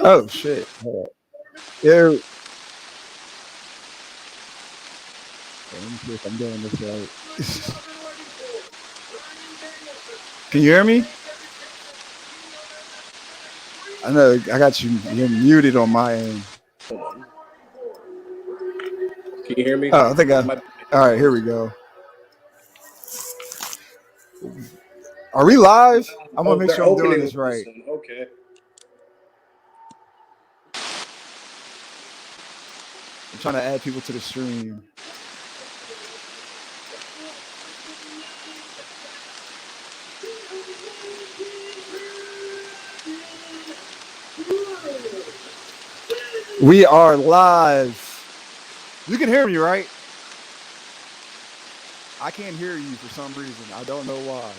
Oh shit! Here. Let me see if I'm doing this right. Can you hear me? I know I got you. You're muted on my end. Can you hear me? Oh, I think I. All right, here we go. Are we live? I want to make sure I'm doing this right. Okay. I'm trying to add people to the stream. We are live. You can hear me, right? I can't hear you for some reason. I don't know why.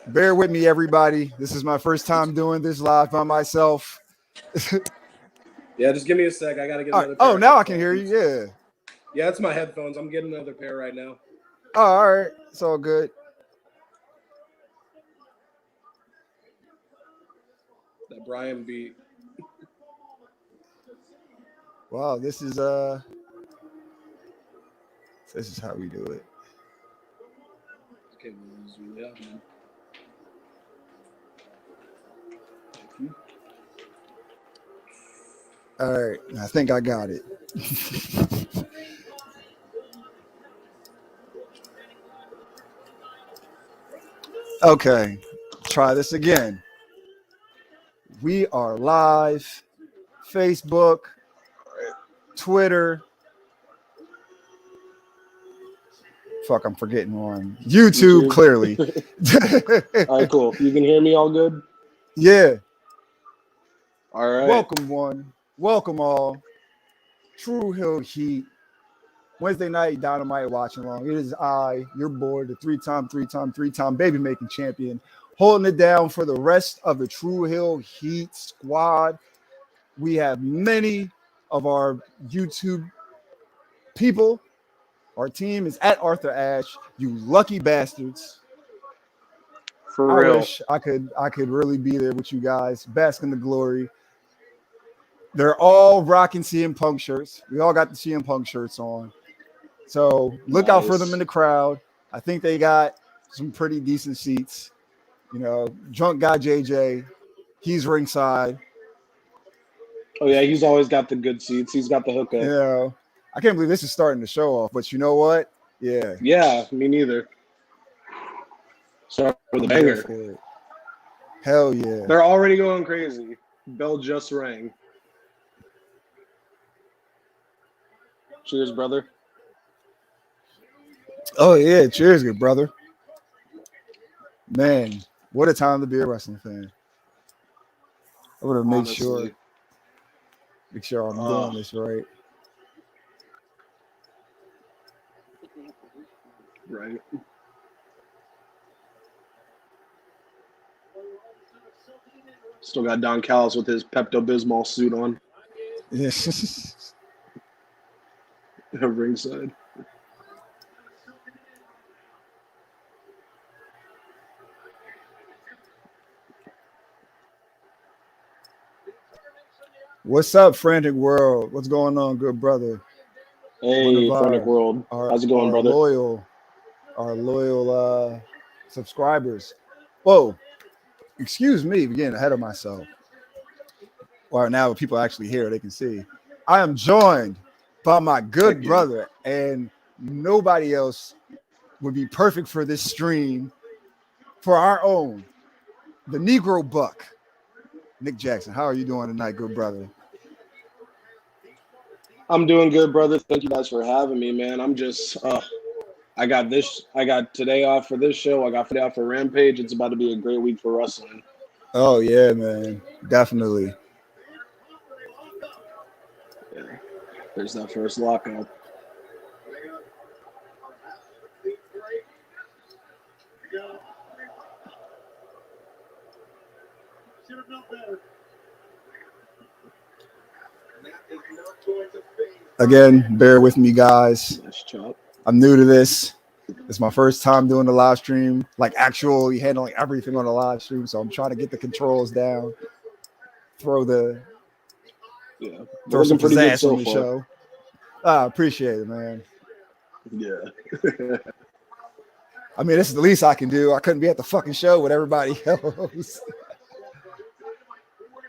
Bear with me, everybody. This is my first time doing this live by myself. Yeah, just give me a sec. I gotta get another pair. Oh, now I can hear you. Yeah. Yeah, it's my headphones. I'm getting another pair right now. Oh, all right. It's all good. That Bryan beat. Wow, this is how we do it. Okay, yeah, man. All right, I think I got it. Okay, try this again. We are live. Facebook, Twitter. Fuck, I'm forgetting one. YouTube. Clearly. All right, cool. You can hear me all good? Yeah. All right. Welcome one. Welcome all. True Hill Heat. Wednesday night Dynamite watching along. It is I, your boy, the three-time baby making champion, holding it down for the rest of the True Hill Heat squad. We have many of our YouTube people. Our team is at Arthur Ashe. You lucky bastards. For real. I wish I could really be there with you guys, bask in the glory. They're all rocking CM Punk shirts. We all got the CM Punk shirts on. So look out for them in the crowd. I think they got some pretty decent seats. You know, drunk guy JJ, he's ringside. Oh yeah, he's always got the good seats. He's got the hookup. You know, I can't believe this is starting to show off, but you know what? Yeah. Yeah, me neither. Start with a banger. Hell yeah. They're already going crazy. Bell just rang. Cheers, brother. Oh yeah, cheers, good brother. Man, what a time to be a wrestling fan. I want to make sure I'm doing this right. Right. Still got Don Callis with his Pepto-Bismol suit on. Yes. Ringside. What's up, Frantic World? What's going on, good brother? Hey, Frantic World. How's it going, brother? Our loyal subscribers. Whoa, excuse me, I'm getting ahead of myself. Well, now people actually hear, they can see. I am joined by my good brother, and nobody else would be perfect for this stream, for our own, the Negro Buck, Nick Jackson. How are you doing tonight, good brother? I'm doing good, brother. Thank you guys for having me, man. I'm just, I got today off for this show. I got today off for Rampage. It's about to be a great week for wrestling. Oh, yeah, man. Definitely. Yeah. There's that first lockout. Again, bear with me, guys. I'm new to this. It's my first time doing the live stream, like actually handling everything on the live stream. So I'm trying to get the controls down, throw Yeah, some looking pretty good pizzazz so on the far. show. I appreciate it, man. Yeah. I mean, this is the least I can do. I couldn't be at the fucking show with everybody else.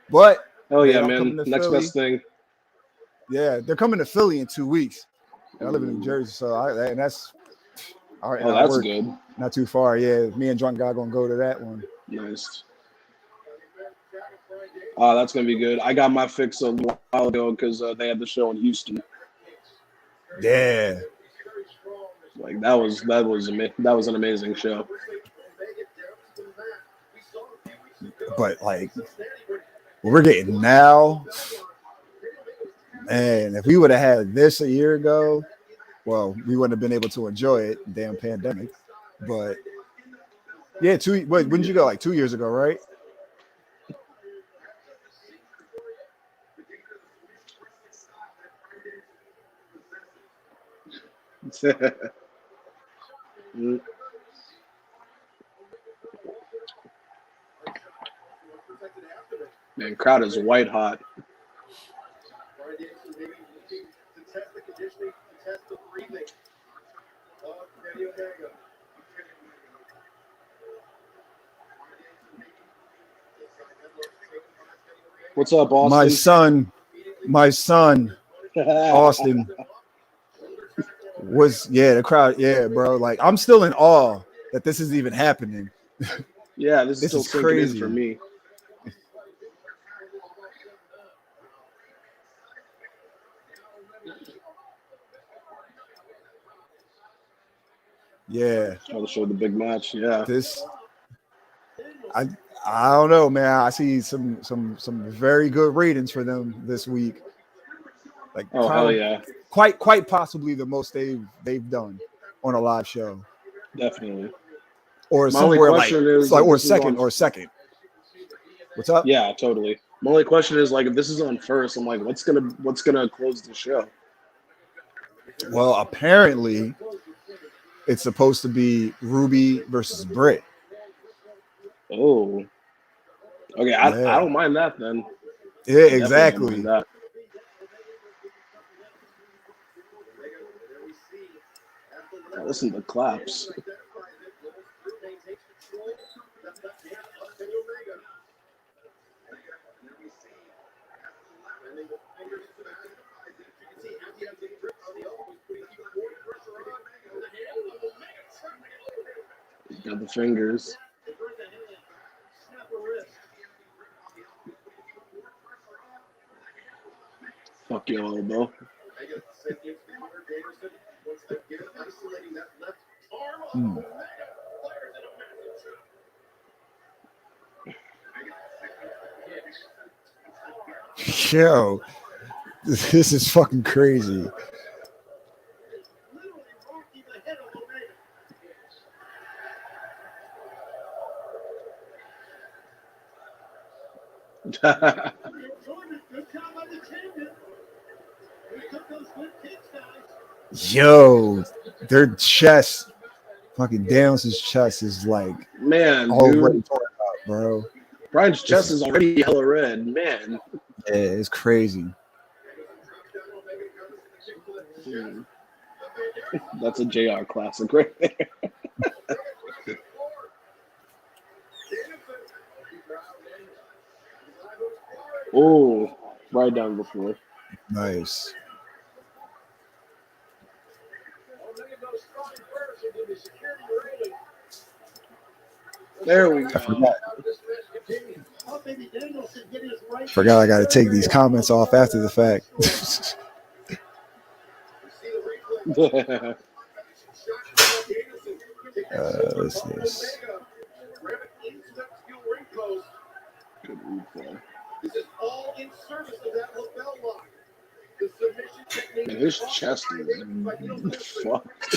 But Oh they yeah, are man. coming to Next Philly. best thing. Yeah, they're coming to Philly in 2 weeks. I live in New Jersey, so that's all right. Oh, that's good. Not too far. Yeah, me and Drunk Guy gonna go to that one. Nice. Oh, that's gonna be good. I got my fix a while ago because they had the show in Houston. Yeah, Like that was an amazing show. but like what we're getting now, man. If we would have had this a year ago, well, we wouldn't have been able to enjoy it. Damn pandemic. But yeah, when did you go? Like 2 years ago, right? Man, crowd is white hot. What's up, Austin? My son, Austin was the crowd. Yeah, bro. Like I'm still in awe that this is even happening. Yeah, this is still sinking crazy in for me. Yeah. I'll show the big match. Yeah. I don't know, man. I see some very good ratings for them this week. Like hell yeah. Quite possibly the most they've done on a live show. Definitely. Or My somewhere only question is or second. What's up? Yeah, totally. My only question is like if this is on first, I'm like, what's gonna close the show? Well, apparently it's supposed to be Ruby versus Britt. Oh. Okay, I don't mind that then. Yeah, exactly. That. Listen to the claps. Got the fingers. Fuck your elbow. Yo, this is fucking crazy. Yo, their chest, fucking Danielson's chest is like, man, already torn up, bro. Bryan's chest is already hella red, man. Yeah, it's crazy. That's a JR classic right there. Oh, right down the floor. Nice. There we go. Forgot I got to take these comments off after the fact. What's this? Good replay. Man, his chest is fucked.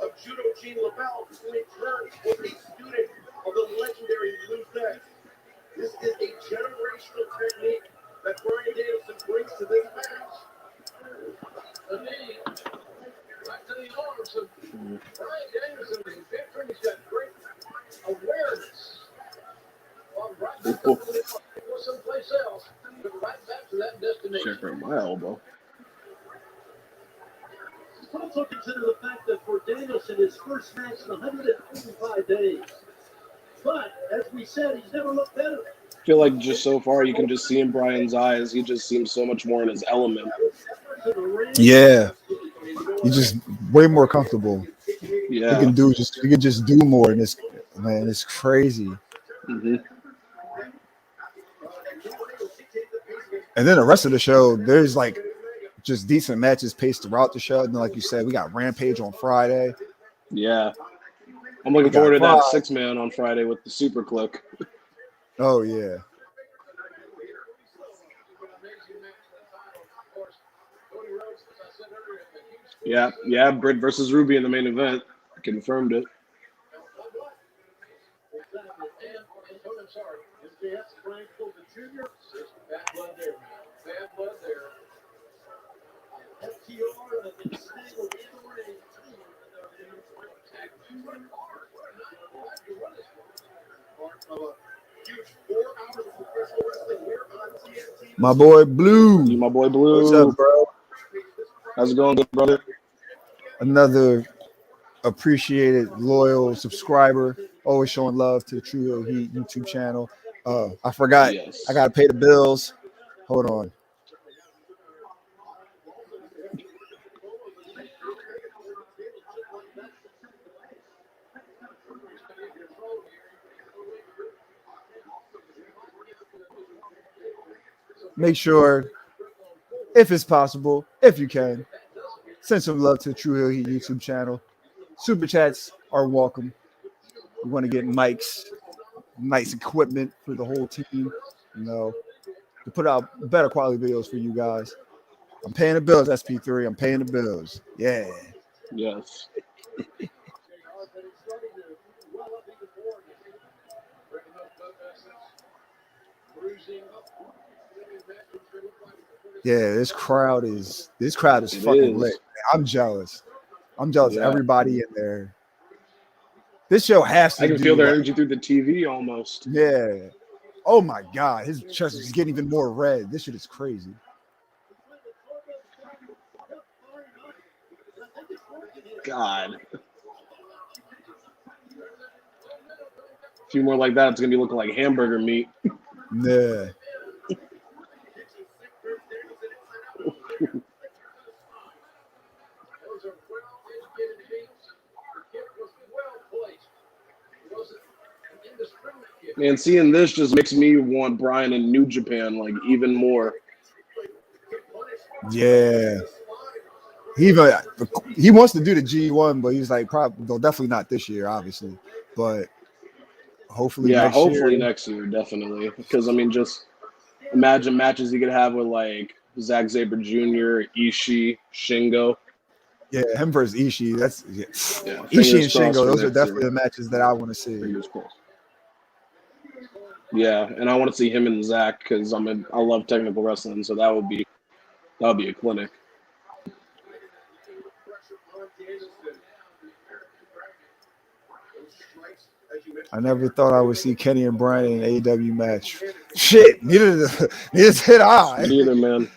Of judo Gene LaBelle, who in turn was a student of the legendary Blue Ness. This is a generational technique that Bryan Danielson brings to this match. Shit hurt my elbow. Also consider the fact that for Danielson, his first match in 145 days. But as we said, he's never looked better. I feel like just so far you can just see in Bryan's eyes, he just seems so much more in his element. Yeah, he's just way more comfortable. Yeah. He can just do more in this. Man, it's crazy. Mm-hmm. And then the rest of the show, there's like just decent matches paced throughout the show. And then, like you said, we got Rampage on Friday. Yeah. I'm looking forward to that 6-man on Friday with the Super Click. Oh, yeah. Yeah, Britt versus Ruby in the main event. Confirmed it. My boy Blue. My boy Blue. What's up, bro? How's it going, good brother? Another appreciated, loyal subscriber. Always showing love to the True Hill Heat YouTube channel. I forgot. Yes. I got to pay the bills. Hold on. Make sure, if it's possible, if you can, send some love to the True Hill Heat YouTube channel. Super chats are welcome. We want to get mics, nice equipment for the whole team, to put out better quality videos for you guys. I'm paying the bills, SP3. I'm paying the bills. Yeah. Yes. Yeah, this crowd is fucking lit. I'm jealous. of everybody in there. This show has to. I can feel their energy through the TV almost. Yeah. Oh my God, his chest is getting even more red. This shit is crazy. God. A few more like that, it's gonna be looking like hamburger meat. Yeah. Man, seeing this just makes me want Bryan in New Japan like even more. Yeah. He wants to do the G1, but he's like, probably definitely not this year, obviously. But hopefully next year. Next year, definitely. Because I mean, just imagine matches he could have with like Zack Sabre Jr., Ishii, Shingo. Yeah, him versus Ishii. That's Ishii and Shingo. Those are definitely the matches that I want to see. Yeah, and I want to see him and Zack because I love technical wrestling, so that would be a clinic. I never thought I would see Kenny and Bryan in an AEW match. Shit, neither did I. Neither, man.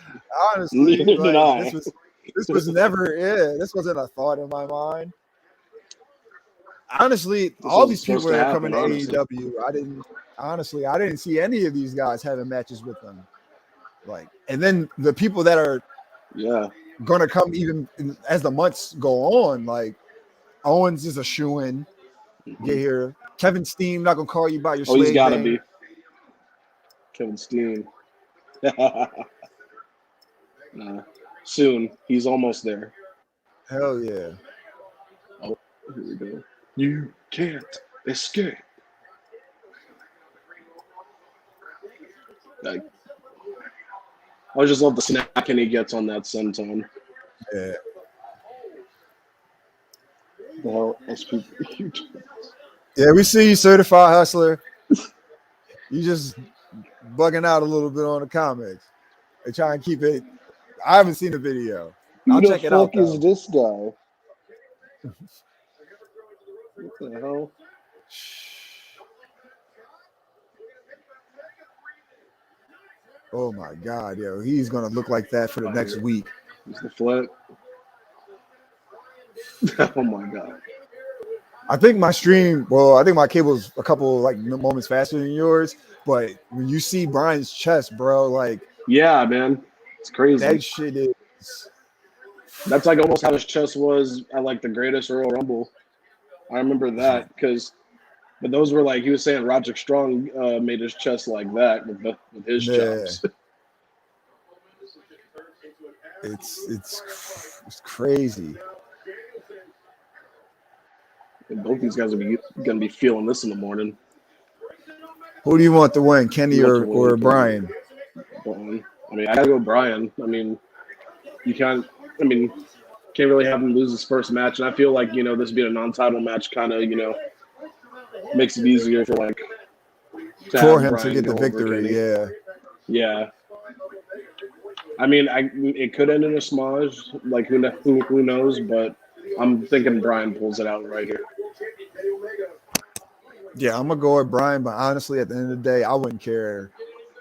Honestly, neither did I. This was never it. This wasn't a thought in my mind. Honestly, all these people that are coming to AEW, I didn't see any of these guys having matches with them. And then the people that are gonna come even as the months go on, like Owens is a shoo-in. Get here. Kevin Steen not gonna call you by your slave he's gotta name. be. Kevin Steen. Soon. He's almost there. Hell yeah. Oh, here we go. You can't escape. I just love the snap he gets on that senton. Yeah. The hell, yeah, we see you, certified hustler. You just bugging out a little bit on the comics. They try and keep it. I haven't seen the video. I'll check it out. Who the fuck is this guy? What the hell? Oh my God, yo, he's gonna look like that for the next week. It's the flip. Oh my God. I think my stream, well, I think my cable's a couple like moments faster than yours, but when you see Bryan's chest, bro, like Yeah, man. It's crazy. that shit is. That's like almost how his chest was at like the greatest Royal Rumble. I remember that because, but those were like he was saying Roderick Strong made his chest like that with his Yeah, chops. it's crazy. And both these guys are gonna be feeling this in the morning. Who do you want to win, Kenny You want to or win, Bryan? Kenny. I mean, I gotta go Bryan. I mean, you can't. I mean, can't really have him lose his first match, and I feel like this being a non-title match kind of makes it easier for like to For have him to Bryan get go the over victory, Kenny. yeah. Yeah. I mean, it could end in a smudge. Like who knows? But I'm thinking Bryan pulls it out right here. Yeah, I'm gonna go with Bryan, but honestly, at the end of the day, I wouldn't care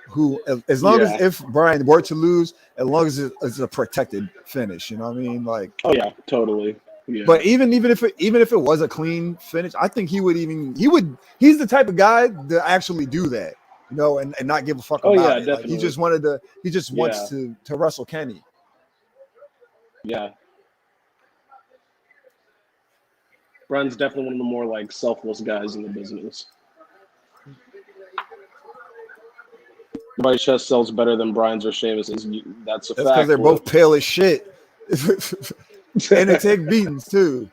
who, as long as Yeah. if Bryan were to lose, as long as it's a protected finish, you know what I mean? Like, Oh yeah, totally. Yeah. but even if it was a clean finish, I think he's the type of guy to actually do that, and not give a fuck Oh about yeah, it. Like he definitely. just wants to wrestle Kenny. Yeah. Bryan's definitely one of the more like selfless guys in the business. Nobody's chest sells better than Bryan's or Sheamus's. That's a That's because fact. they're both pale as shit, and they take beatings too.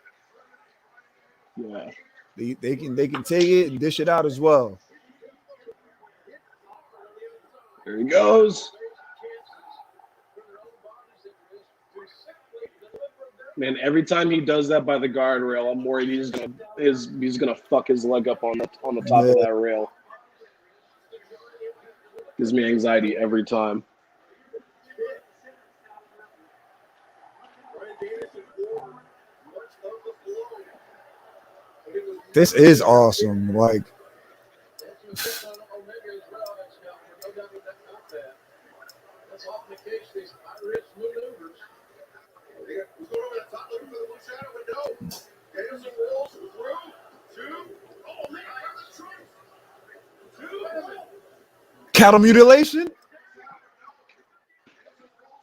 Yeah. They can take it and dish it out as well. There he goes. Man, every time he does that by the guardrail, I'm worried he's gonna fuck his leg up on the top of that rail. Gives me anxiety every time. This is awesome. Like, cattle mutilation.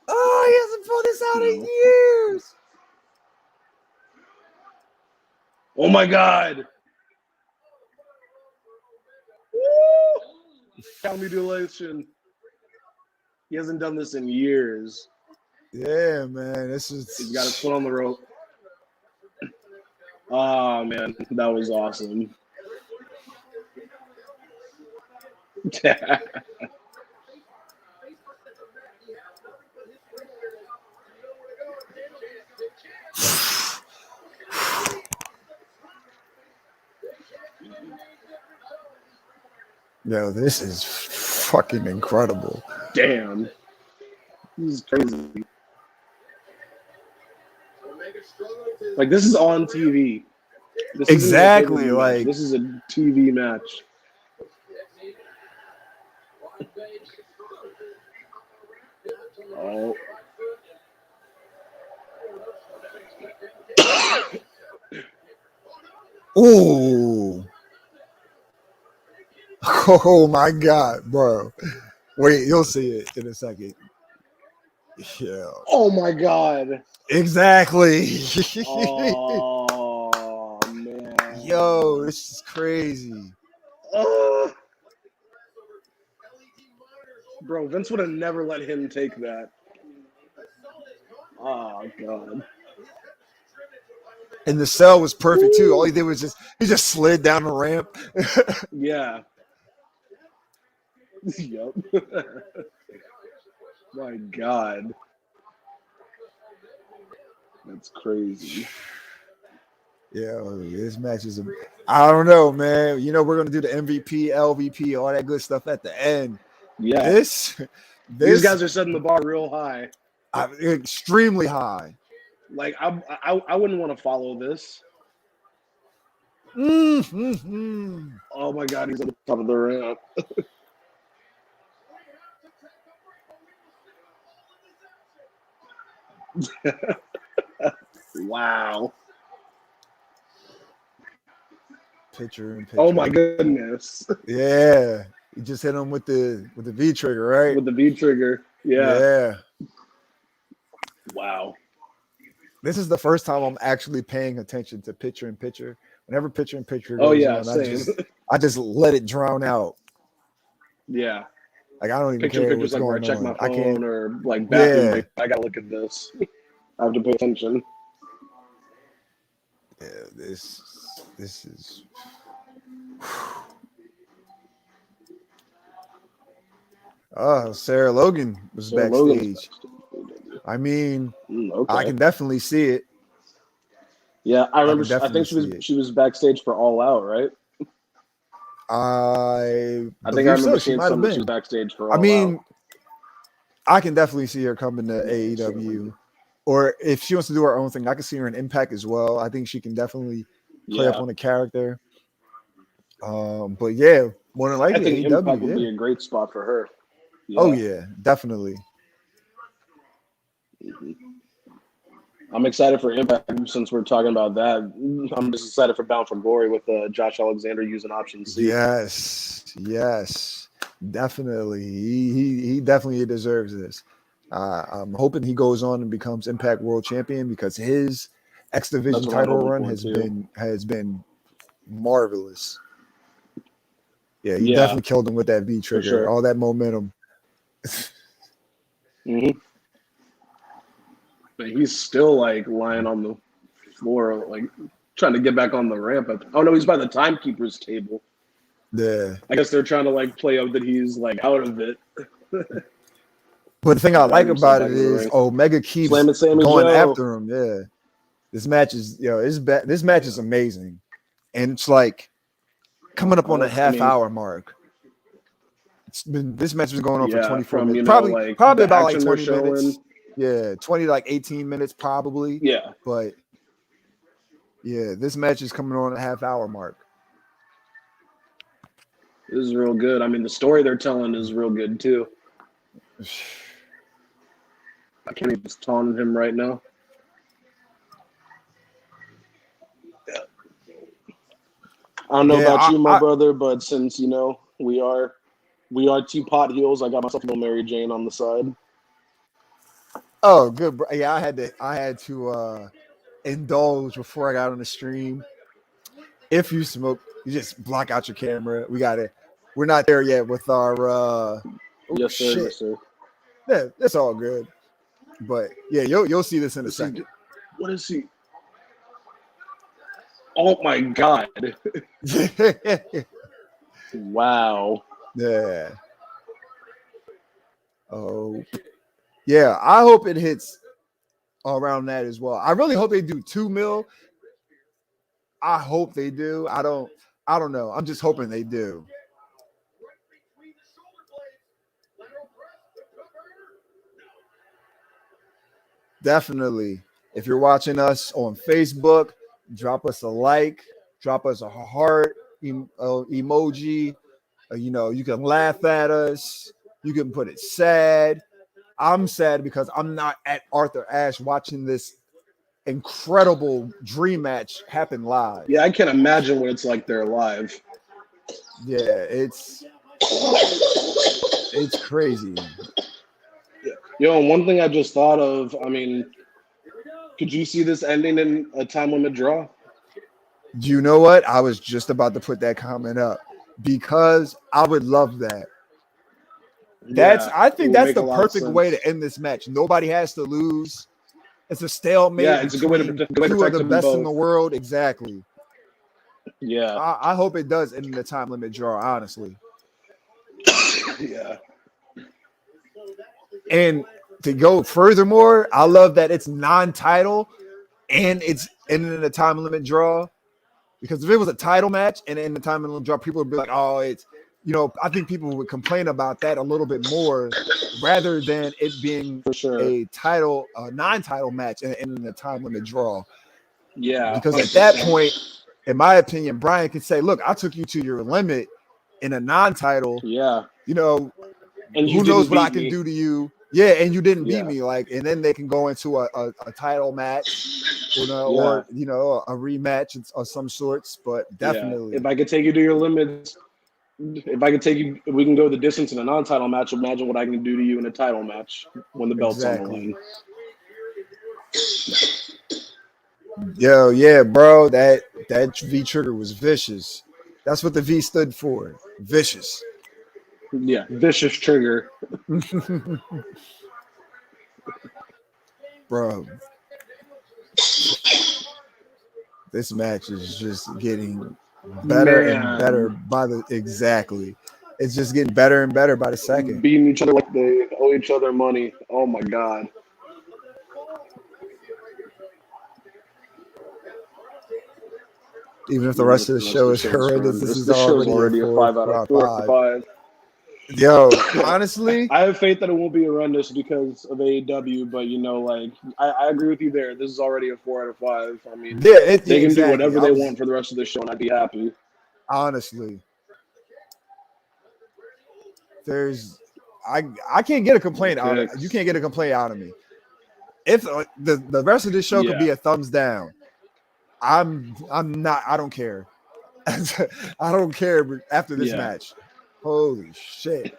Oh, he hasn't pulled this out in years. Oh my God. Woo! Cow mutilation. He hasn't done this in years. Yeah, man. He's got his foot on the rope. Oh man, that was awesome. Yo, this is fucking incredible. Damn. This is crazy. Like, this is on TV. This Exactly. Isn't a Like, this is a TV match. Oh. ooh. Oh my God, bro. Wait, you'll see it in a second. Yeah. Oh my God. Exactly. Oh man. Yo, this is crazy. Bro, Vince would have never let him take that. Oh God. And the cell was perfect too. All he did was he just slid down the ramp. Yeah. Yep. My God. That's crazy. Yeah, this match is I don't know, man. We're gonna do the MVP, LVP, all that good stuff at the end. Yeah. These guys are setting the bar real high. Extremely high. Like I wouldn't want to follow this. Mm-hmm. Oh my God, he's on the top of the ramp. Wow. Picture in picture. Oh my goodness. Yeah. You just hit him with the V trigger, right? With the V trigger. Yeah. Yeah. Wow. This is the first time I'm actually paying attention to picture in picture. Whenever picture in picture Oh goes yeah, on, same. I just let it drown out. Yeah. Like I don't even Picture in care pictures what's like where I going check on. my I can't. phone or like bathroom Yeah. break. I gotta look at this. I have to pay attention. Yeah. This is. Sarah Logan was So Logan's backstage. I mean, okay. I can definitely see it. Yeah, I remember. can I think definitely see it. she was backstage for All Out, right? I I think I believe remember so. She seeing might have something. She been. was backstage for I All mean, Out. I can definitely see her coming to AEW, or if she wants to do her own thing, I can see her in Impact as well. I think she can definitely play up on the character. But yeah, more than likely, I think AEW. Impact would be a great spot for her. Yeah. Oh yeah, definitely. I'm excited for Impact since we're talking about that. I'm just excited for Bound for Glory with Josh Alexander using option C. Yes, definitely. He definitely deserves this. I'm hoping he goes on and becomes Impact World Champion because his X Division title run has been marvelous. Yeah, he definitely killed him with that V trigger, sure. all that momentum. Mm-hmm. But he's still like lying on the floor, like trying to get back on the ramp. Oh no, he's by the timekeeper's table. Yeah. I guess they're trying to like play up that he's like out of it. But the thing I like about it is Omega keeps going after him. Yeah. This match is, this match is amazing. And it's like coming up on the half-hour mark. This match has been going on for 24 minutes. Probably about like 20 minutes. Yeah, 20 to like 18 minutes probably. Yeah. But yeah, this match is coming on a half-hour mark. This is real good. I mean, the story they're telling is real good too. I can't even just taunt him right now. I don't know about you, my brother, but since we are two pot heels, I got myself a little Mary Jane on the side. Oh, good. Yeah, I had to indulge before I got on the stream. If you smoke, you just block out your camera. We're not there yet with our yes, sir. Shit. Yes, sir. Yeah, that's all good. But yeah, you'll see this in a second. What is he? Oh my God. Wow. Yeah. Oh. Yeah, I hope it hits around that as well. I really hope they do 2 mil. I hope they do. I don't know. I'm just hoping they do. Definitely. If you're watching us on Facebook, drop us a like, drop us a heart emoji. You can laugh at us. You can put it sad. I'm sad because I'm not at Arthur Ashe watching this incredible dream match happen live. Yeah, I can't imagine what it's like there live. Yeah, it's crazy. Yo, one thing I just thought of, I mean, could you see this ending in a time limit draw? Do you know what? I was just about to put that comment up because I would love that. I think that's the perfect way to end this match. Nobody has to lose. It's a stalemate. Yeah, it's a good way to two of the best in the world. Exactly. Yeah. I hope it does end in the time limit draw, honestly. Yeah. And to go furthermore, I love that it's non-title and it's ending in a time limit draw. Because if it was a title match and in the time limit draw, people would be like, oh, it's, I think people would complain about that a little bit more rather than it being a non-title match and in the time limit draw. Yeah. Because at that point, in my opinion, Bryan could say, look, I took you to your limit in a non-title. Yeah. And who knows what I can do to you Yeah, and you didn't beat Yeah. me, like, and then they can go into a title match, or a rematch of some sorts. But definitely, If I could take you to your limits, if I could take you, if we can go the distance in a non-title match, imagine what I can do to you in a title match when the belt's on the exactly. line. Yo, yeah, bro, that V trigger was vicious. That's what the V stood for. Vicious. Yeah, vicious trigger. Bro, this match is just getting better and better Man, by the exactly. It's just getting better and better by the second. beating each other like they owe each other money. Oh my god. Even if the Even rest if of the the rest show of the is show is horrendous, this horrendous. is This show's already a already a 5 out of 4 out of 5. 5. Yo, honestly, I have faith that it won't be horrendous because of AEW, but like I agree with you there. This is already a 4 out of 5. I mean, yeah, they can do exactly. whatever I they was want for the rest of the show, and I'd be happy. honestly, I can't get a complaint out of you. Can't get a complaint out of me. If the rest of this show could be a thumbs down, I'm not. I don't care. I don't care after this match. Holy shit.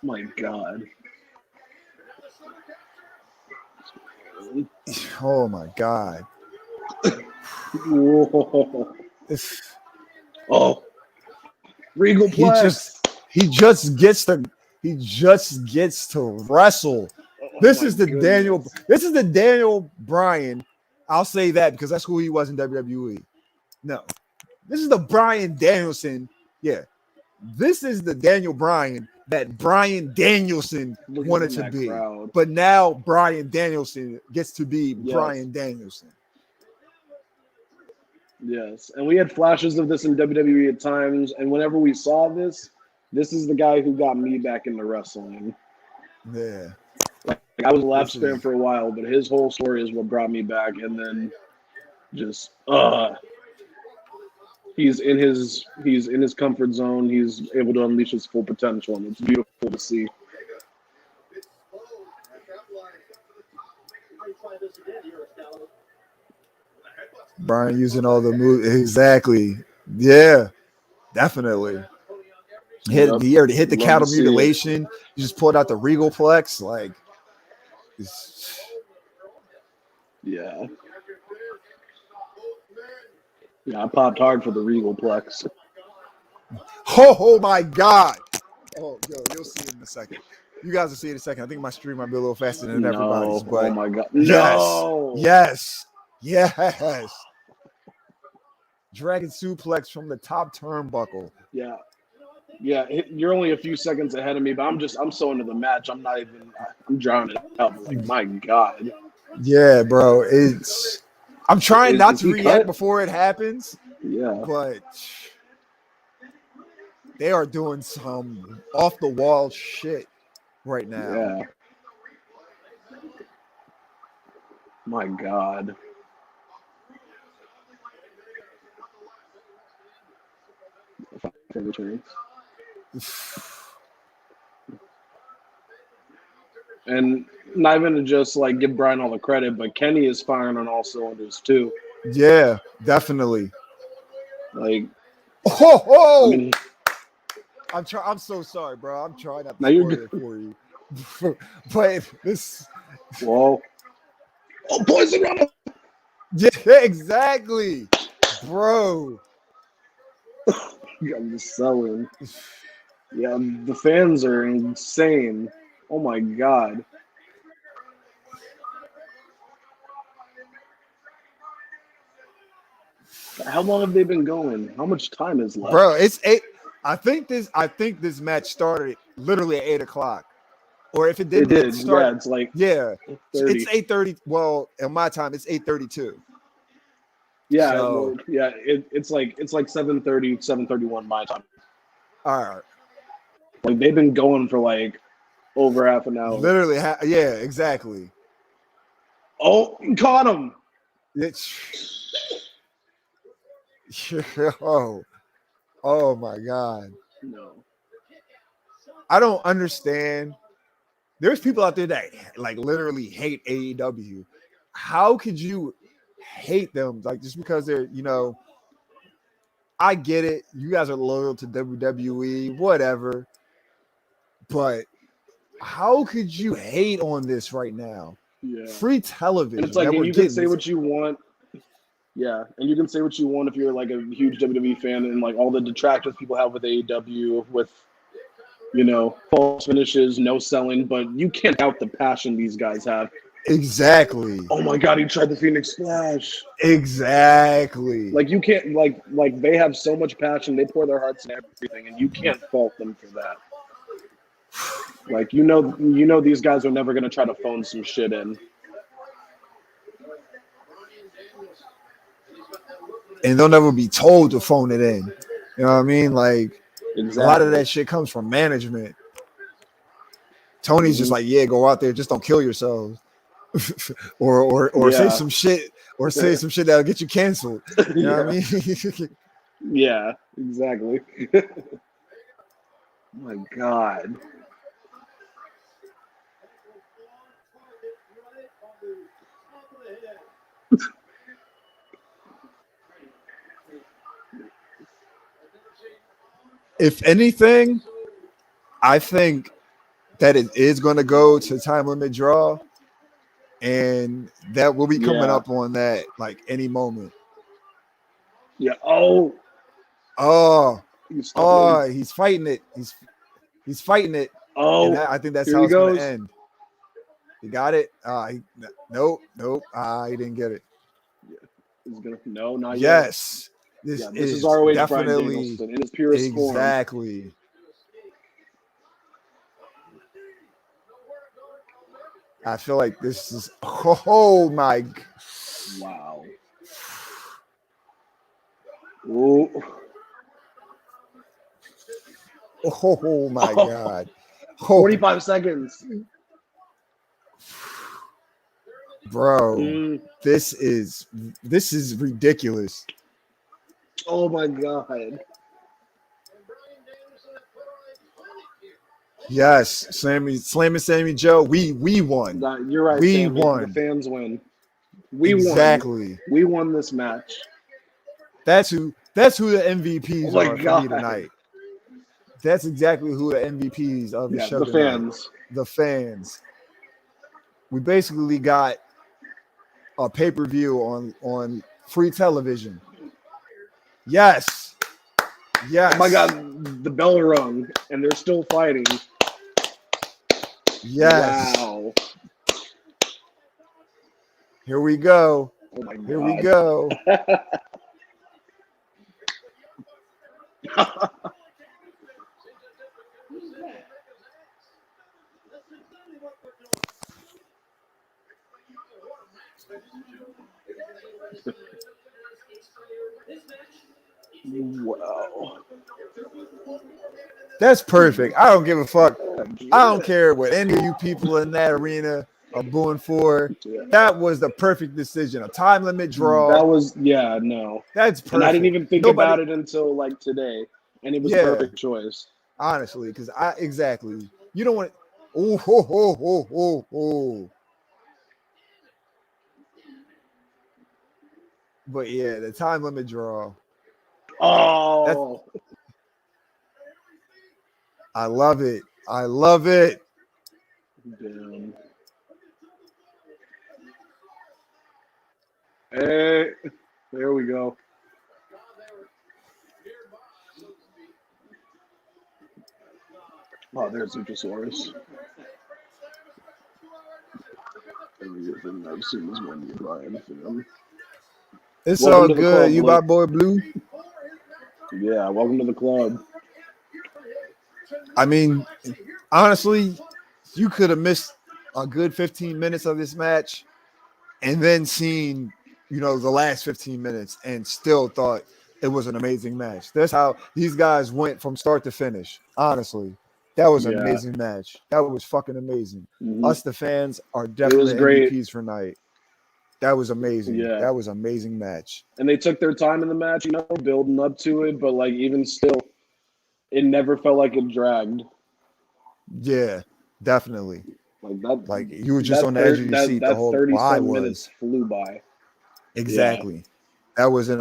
My God. Oh my God. Whoa. Oh. Regal Plex. He just gets to wrestle. This is the Daniel Bryan. I'll say that because that's who he was in WWE. No. This is the Bryan Danielson. Yeah. This is the Daniel Bryan that Bryan Danielson wanted to be. Crowd. But now Bryan Danielson gets to be Bryan Danielson. Yes. And we had flashes of this in WWE at times. And whenever we saw this is the guy who got me back into wrestling. Yeah. Like I was a Laps fan for a while, but his whole story is what brought me back. And then just he's in his comfort zone. He's able to unleash his full potential, and it's beautiful to see. Bryan using all the moves. Exactly. Yeah, definitely. He already hit the cattle mutilation. He just pulled out the Regal Plex. Like, yeah. Yeah, I popped hard for the Regal Plex. Oh my God. Oh, yo, you'll see it in a second. You guys will see it in a second. I think my stream might be a little faster than everybody's. But oh my God. Yes. Dragon suplex from the top turnbuckle. Yeah. Yeah, you're only a few seconds ahead of me, but I'm so into the match. I'm drowning out. Like, my God. Yeah, bro. I'm trying not to react before it happens. Yeah. But they are doing some off the wall shit right now. Yeah. My God. And not even to just like give Bryan all the credit, but Kenny is firing on all cylinders too. Yeah, definitely. Like, I mean, I'm so sorry, bro. I'm trying not to spoil it for you. But this. Whoa. Oh, poison runner. Yeah, exactly, bro. I'm just selling. Yeah, the fans are insane. Oh my God. How long have they been going? How much time is left? Bro, it's 8. I think this match started literally at 8:00. Or if it didn't start, yeah, it's like 30. It's 8:30. Well, in my time, it's 8:32. Yeah, so, it's like 7:30, 7:31 my time. All right. Like they've been going for like over half an hour. Literally, yeah, exactly. Oh, caught him. Oh my God. No. I don't understand. There's people out there that like literally hate AEW. How could you hate them? Like just because they're, I get it. You guys are loyal to WWE, whatever. But how could you hate on this right now? Yeah. Free television. And it's like, that and we're you can getting say this- what you want. Yeah, and you can say what you want if you're like a huge WWE fan and like all the detractors people have with AEW, with false finishes, no selling, but you can't doubt the passion these guys have. Exactly. Oh my God, he tried the Phoenix Splash. Exactly. Like you can't like they have so much passion, they pour their hearts into everything, and you can't fault them for that. Like these guys are never gonna try to phone some shit in. And they'll never be told to phone it in. You know what I mean? Like Exactly. a lot of that shit comes from management. Tony's just like, yeah, go out there, just don't kill yourselves. or say some shit, or say some shit that'll get you canceled. You know what I mean? Yeah, exactly. Oh my God. If anything, I think that it is going to go to time limit draw, and that will be coming up on that like any moment. Yeah. He's fighting it. He's fighting it. Oh, and I think that's here how he it's going goes. to end. He got it. Nope. He didn't get it. He's gonna not yet. Yes. This is ROH definitely Bryan Danielson in his purest form. Exactly. I feel like this is my. Wow. Ooh. Oh my God. 45 seconds. Bro, this is ridiculous. Oh my God. Yes, slamming Sammy Joe. We won. You're right. We Sammy. won. The fans win. We exactly. won. We won this match. That's who the MVPs are God. for me tonight. That's exactly who the MVPs of the show. The tonight. fans. The fans. We basically got a pay-per-view on free television. Yes. Oh my God, the bell rung and they're still fighting. Yes. Wow. Here we go. Oh my God. Here we go. Wow. That's perfect. I don't give a fuck. I don't care what any of you people in that arena are booing for. Yeah. That was the perfect decision. A time limit draw. That was, no. That's perfect. And I didn't even think about it until like today. And it was a perfect choice. Honestly, because exactly. You don't want oh. But yeah, the time limit draw. Oh. I love it. I love it. Damn. Hey, there we go. Oh, there's Luchasaurus. I've seen this one, Bryan. It's all good. Club, you my boy Blue? Yeah, welcome to the club. I mean, honestly, you could have missed a good 15 minutes of this match and then seen, the last 15 minutes and still thought it was an amazing match. That's how these guys went from start to finish. Honestly, that was an amazing match. That was fucking amazing. Mm-hmm. Us, the fans, are definitely MVPs for night. That was amazing. Yeah. That was an amazing match. And they took their time in the match, building up to it. But, even still, it never felt like it dragged. Yeah, definitely. Like that. Like you were just on the edge of your seat the whole. 37 minutes flew by. Exactly. Yeah. That was And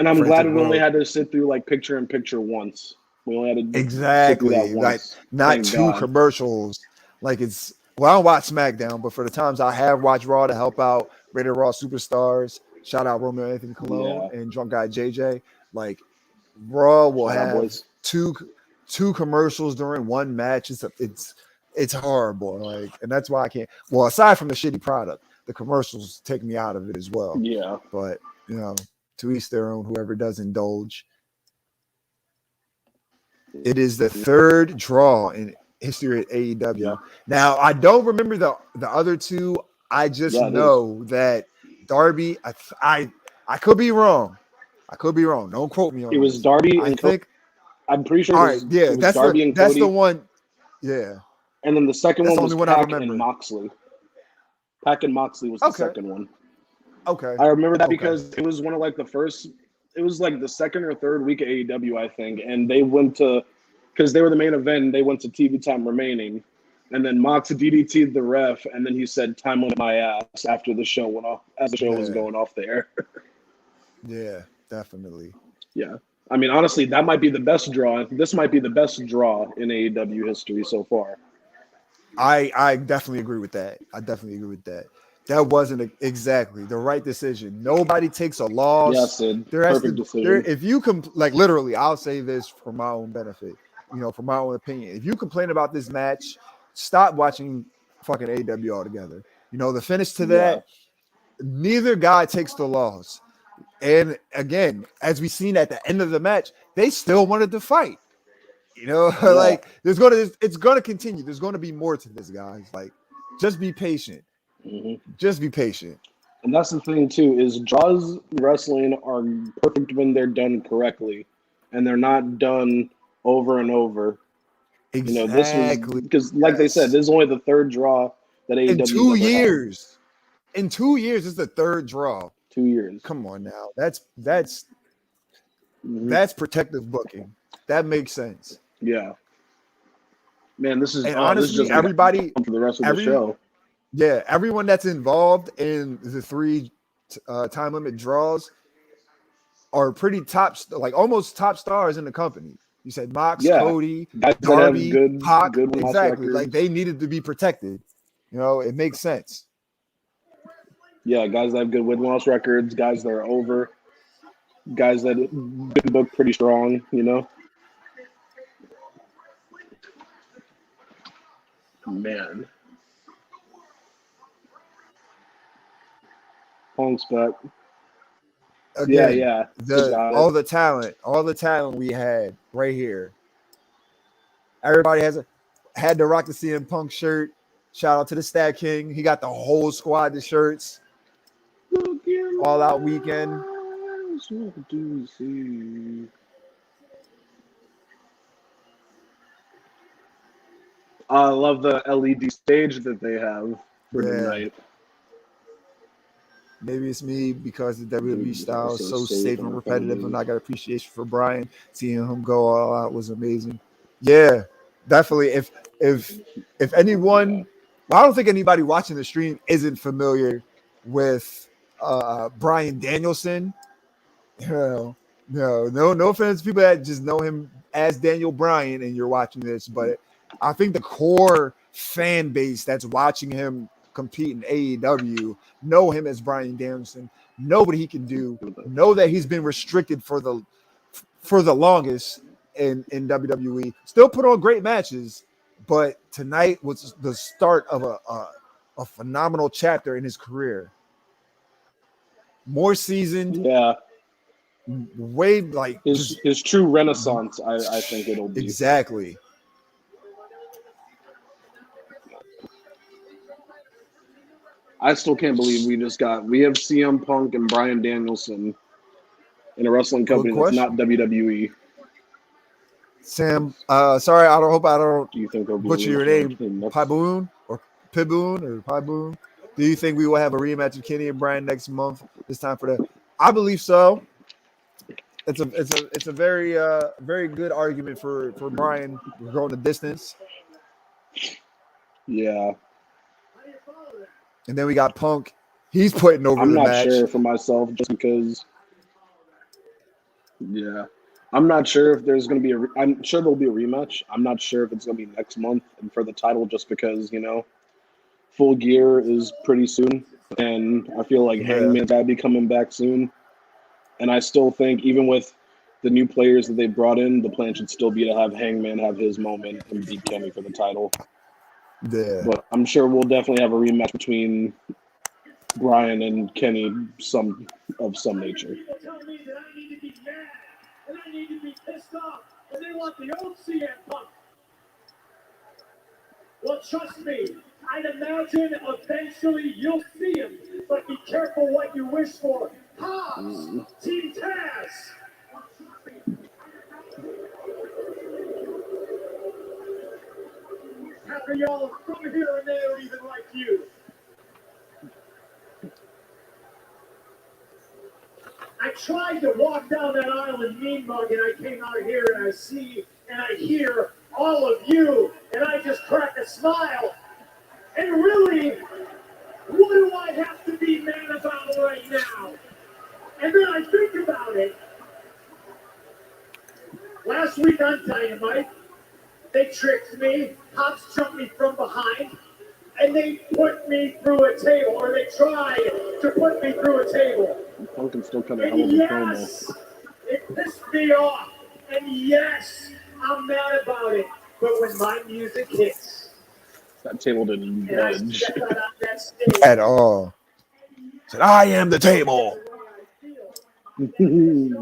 I'm glad we only had to sit through like picture in picture once. We only had to sit through that exactly once. like not Thank two God. commercials. Like it's I don't watch SmackDown, but for the times I have watched Raw to help out Rated Raw Superstars, shout out Romeo Anthony Cologne and Drunk Guy JJ. Like Raw will Shout out, have boys. two commercials during one match. It's horrible. Like, and that's why I can't. Well, aside from the shitty product, the commercials take me out of it as well. Yeah. But to each their own. Whoever does indulge. It is the third draw in history at AEW. Yeah. Now I don't remember the other two. I just know that Darby. I could be wrong. I could be wrong. Don't quote me on It was this. Darby I and think. I'm pretty sure All it right. was, Yeah, it was Darby and that's Cody. the one. Yeah. And then the second That's one the was only one I Pac remember. and Moxley. Pac and Moxley was the second one. Okay. I remember that because it was one of like the first. It was like the second or third week of AEW, I think, and they went to because they were the main event. And they went to TV time remaining, and then Mox DDT'd the ref, and then he said "time on my ass" after the show went off. As the show was going off the air. Yeah, definitely. Yeah. I mean, honestly, that might be the best draw. This might be the best draw in AEW history so far. I definitely agree with that. That wasn't exactly the right decision. Nobody takes a loss. Yes, Sid. Perfect decision. If you like literally, I'll say this for my own benefit, for my own opinion. If you complain about this match, stop watching fucking AEW altogether. The finish to that, neither guy takes the loss. And again, as we seen at the end of the match, they still wanted to fight. Like it's gonna continue. There's gonna be more to this, guys. Like, just be patient. Mm-hmm. Just be patient. And that's the thing too, is draws wrestling are perfect when they're done correctly, and they're not done over and over. Exactly. This was because, like they said, this is only the third draw that AEW in 2 years. In 2 years, it's the third draw. 2 years. Come on now, that's protective booking. That makes sense. Yeah. Man, this is honestly, this is just everybody for the rest of the show. Yeah, everyone that's involved in the 3 time limit draws are pretty like almost top stars in the company. You said Mox, Cody, Darby, Pac, exactly. Like they needed to be protected. It makes sense. Yeah, guys that have good win-loss records, guys that are over, guys that been booked pretty strong. Man. Punk's back. Again, yeah. All the talent we had right here. Everybody had to rock the CM Punk shirt. Shout out to the Stat King. He got the whole squad of shirts. All out weekend. I love the LED stage that they have for tonight. Maybe it's me because the WWE style is so safe and repetitive, and I got appreciation for Bryan. Seeing him go all out was amazing. Yeah, definitely. If anyone, I don't think anybody watching the stream isn't familiar with Bryan Danielson. No offense to people that just know him as Daniel Bryan and you're watching this, but I think the core fan base that's watching him compete in AEW know him as Bryan Danielson, know what he can do, know that he's been restricted for the longest in WWE. Still put on great matches, but tonight was the start of a phenomenal chapter in his career. More seasoned, way like his true renaissance. I think it'll be exactly. I still can't believe we have CM Punk and Bryan Danielson in a wrestling company that's not WWE. Sam, sorry, I don't Do you think butcher your name, Piboon or Piboon or Piboon? Do you think we will have a rematch of Kenny and Bryan next month? This time for the, I believe so. it's a very very good argument for Bryan going the distance. Yeah. And then we got Punk. He's putting over I'm the not match. sure for myself just because. Yeah. I'm not sure if there's going to be I'm sure there'll be a rematch. I'm not sure if it's going to be next month and for the title just because, Full Gear is pretty soon. And I feel like Yeah. Hangman's got to be coming back soon. And I still think even with the new players that they brought in, the plan should still be to have Hangman have his moment and beat Kenny for the title. Yeah. But I'm sure we'll definitely have a rematch between Bryan and Kenny of some nature. People tell me that I need to be mad and I need to be pissed off, and they want the old CM Punk. Well, trust me, I'd imagine eventually you'll see him, but be careful what you wish for. Hobbs, Team Taz. Half of y'all from here and they don't even like you. I tried to walk down that aisle in Mean Mug, and I came out here and I see and I hear all of you, and I just crack a smile. And really, what do I have to be mad about right now? And then I think about it. Last week on Dynamite, they tricked me, Hobbs jumped me from behind, and they put me through a table, or they tried to put me through a table. Punk can still cut a hell And of a yes, promo. it pissed me off. And yes, I'm mad about it. But when my music hits, That table didn't and I budge. step out on that stage, At all. Said I am the table. and I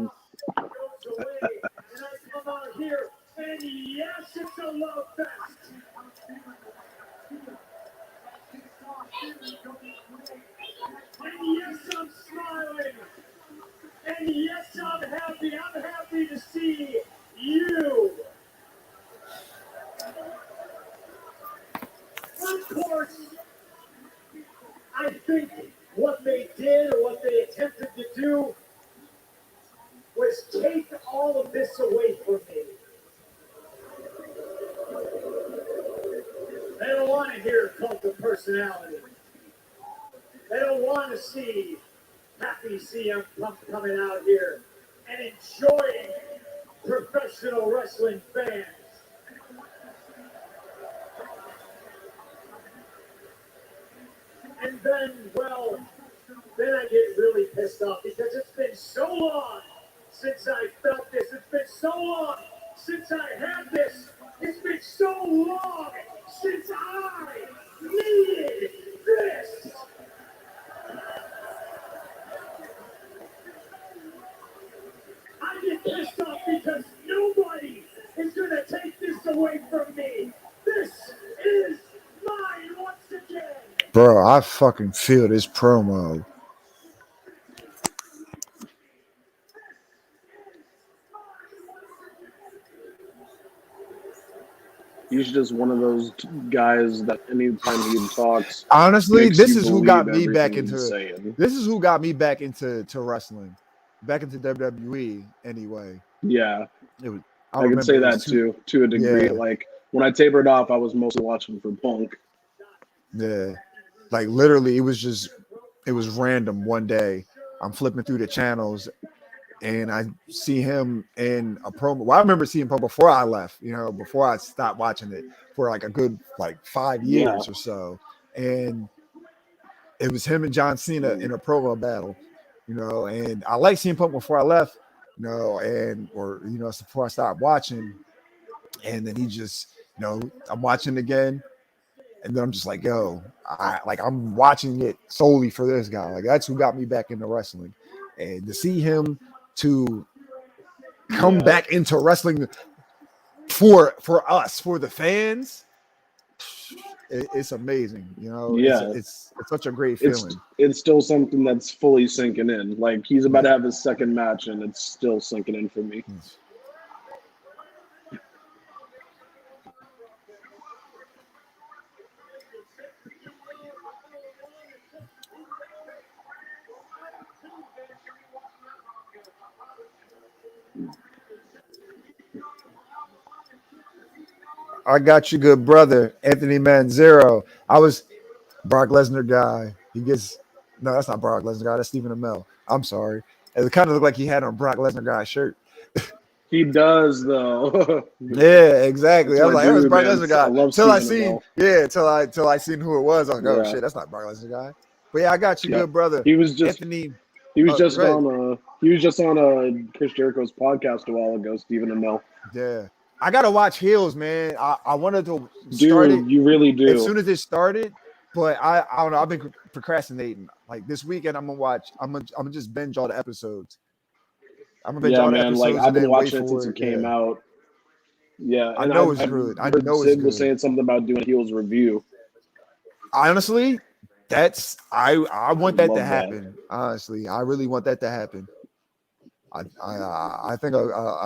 come out here, and yes, it's a love fest. And yes, I'm smiling. And yes, I'm happy. I'm happy to see you. Of course, I think what they did or what they attempted to do was take all of this away from me. They don't want to hear cult of personality. They don't want to see happy CM Punk coming out here and enjoying professional wrestling fans. And then, well, then I get really pissed off because it's been so long since I felt this. It's been so long since I had this. It's been so long since I needed this. I get pissed off because nobody is going to take this away from me. This is mine once again. Bro, I fucking feel this promo. He's just one of those guys that anytime he talks, Honestly, makes this you is who got believe me back everything he's into saying. this is who got me back into wrestling. Back into WWE anyway. Yeah, It was I can say that too, to a degree. Yeah. Like when I tapered off, I was mostly watching for Punk. Yeah. Like literally it was random one day. I'm flipping through the channels and I see him in a promo. Well, I remember seeing him before I left, before I stopped watching it for like a good 5 years or so. And it was him and John Cena in a promo battle, and I like seeing Punk before I left, before I stopped watching. And then he just, I'm watching again. And then I'm just like, yo, I'm watching it solely for this guy. Like that's who got me back into wrestling. And to see him to come back into wrestling for us, for the fans, it's amazing. It's such a great feeling. It's still something that's fully sinking in. Like he's about to have his second match, and it's still sinking in for me. I got you, good brother, Anthony Manzero. I was Brock Lesnar guy. He gets no, that's not Brock Lesnar guy. That's Stephen Amell. I'm sorry. It kind of looked like he had on a Brock Lesnar guy shirt. He does though. Yeah, exactly. That's I was my like, oh, it's dude, Brock man. Lesnar I guy. love Till I Stephen seen, Amell. yeah, till I seen who it was. I was like, oh Yeah. shit, that's not Brock Lesnar guy. But yeah, I got you, Yep. good brother, He was just Anthony. he was just Great. on Chris Jericho's podcast a while ago, Stephen Amell. Yeah, I gotta watch Heels, man. I wanted to start it Dude, you really do. as soon as it started, but I don't know. I've been procrastinating. Like this weekend, I'm gonna watch. I'm gonna just binge all the episodes. I'm gonna binge Yeah, all the man. Like episodes I've and been then wait watching it since for it it. came Yeah. out. Yeah, I and know it's I've good. I heard know it's Sid was good. saying something about doing a Heels review. Honestly, that's I want that to Love that. happen. Honestly, I really want that to happen. I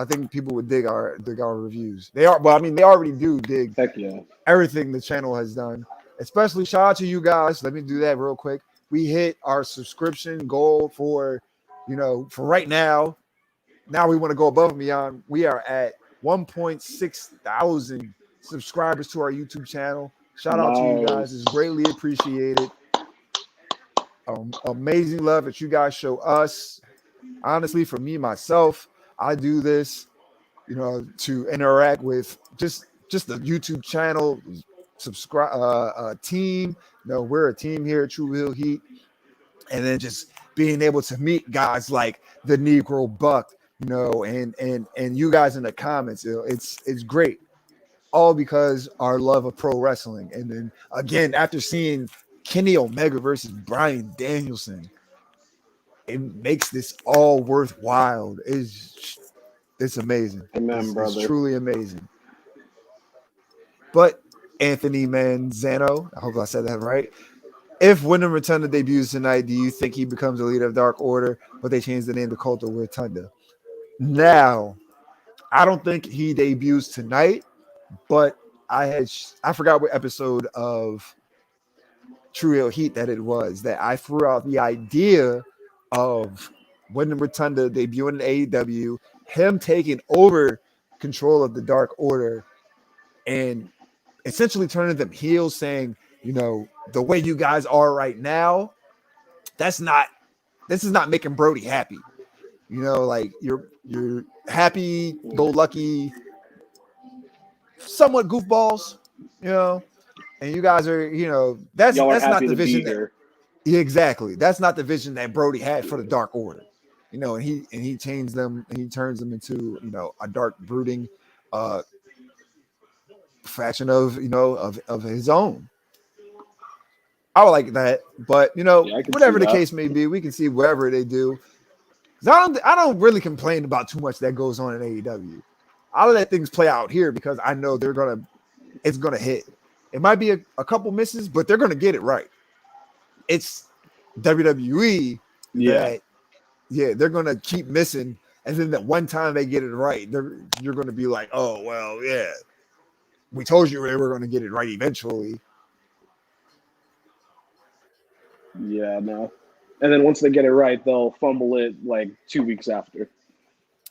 think people would dig our reviews. They are, well, I mean, they already do dig Heck yeah. everything the channel has done. Especially shout out to you guys. Let me do that real quick. We hit our subscription goal for for right now. Now we want to go above and beyond. We are at 1.6 thousand subscribers to our YouTube channel. Shout out to you guys. It's Nice. greatly appreciated. Amazing love that you guys show us. Honestly, for me myself, I do this, to interact with just the YouTube channel, subscribe team. We're a team here at True Hill Heat, and then just being able to meet guys like the Negro Buck, and you guys in the comments. It's great, all because our love of pro wrestling. And then again, after seeing Kenny Omega versus Bryan Danielson, it makes this all worthwhile. It's amazing. Amen, brother. It's truly amazing. But Anthony Manzano, I hope I said that right. If Wyndham Rotunda debuts tonight, do you think he becomes the leader of Dark Order, but they change the name to Cult of Rotunda? Now, I don't think he debuts tonight, but I forgot what episode of True Hill Heat that it was that I threw out the idea of Wyndham Rotunda debuting in AEW, him taking over control of the Dark Order and essentially turning them heel, saying, the way you guys are right now, this is not making Brody happy. Like you're happy, go lucky, somewhat goofballs, and you guys are, that's Y'all are not happy the to be vision here. exactly. That's not the vision that Brody had for the Dark Order. And he changed them and he turns them into, a dark brooding faction of his own. I would like that, but Yeah, I can whatever see the that. case may be, we can see wherever they do. I don't really complain about too much that goes on in AEW. I'll let things play out here because I know it's gonna hit. It might be a couple misses, but they're gonna get it right. It's WWE Yeah. they're gonna keep missing, and then that one time they get it right, you're gonna be like, oh well, yeah, we told you they were gonna get it right eventually. Yeah, no. And then once they get it right, they'll fumble it like 2 weeks after.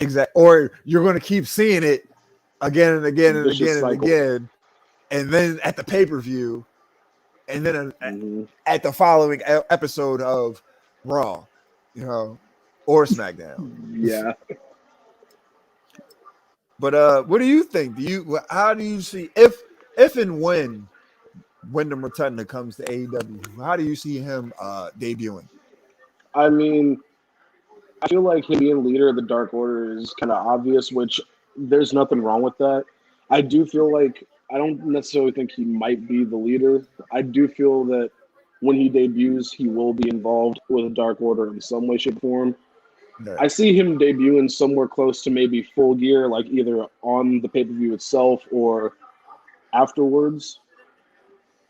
Exactly. Or you're going to keep seeing it again and again and Vicious again and cycle. again. And then at the pay-per-view, and then at the following episode of Raw, or SmackDown. Yeah. But what do you think? How do you see if and when Wyndham Rotunda comes to AEW, how do you see him debuting? I mean, I feel like him being leader of the Dark Order is kind of obvious, which there's nothing wrong with that. I do feel like I don't necessarily think he might be the leader. I do feel that when he debuts, he will be involved with the Dark Order in some way, shape, or form. Yeah. I see him debuting somewhere close to maybe Full Gear, like either on the pay-per-view itself or afterwards.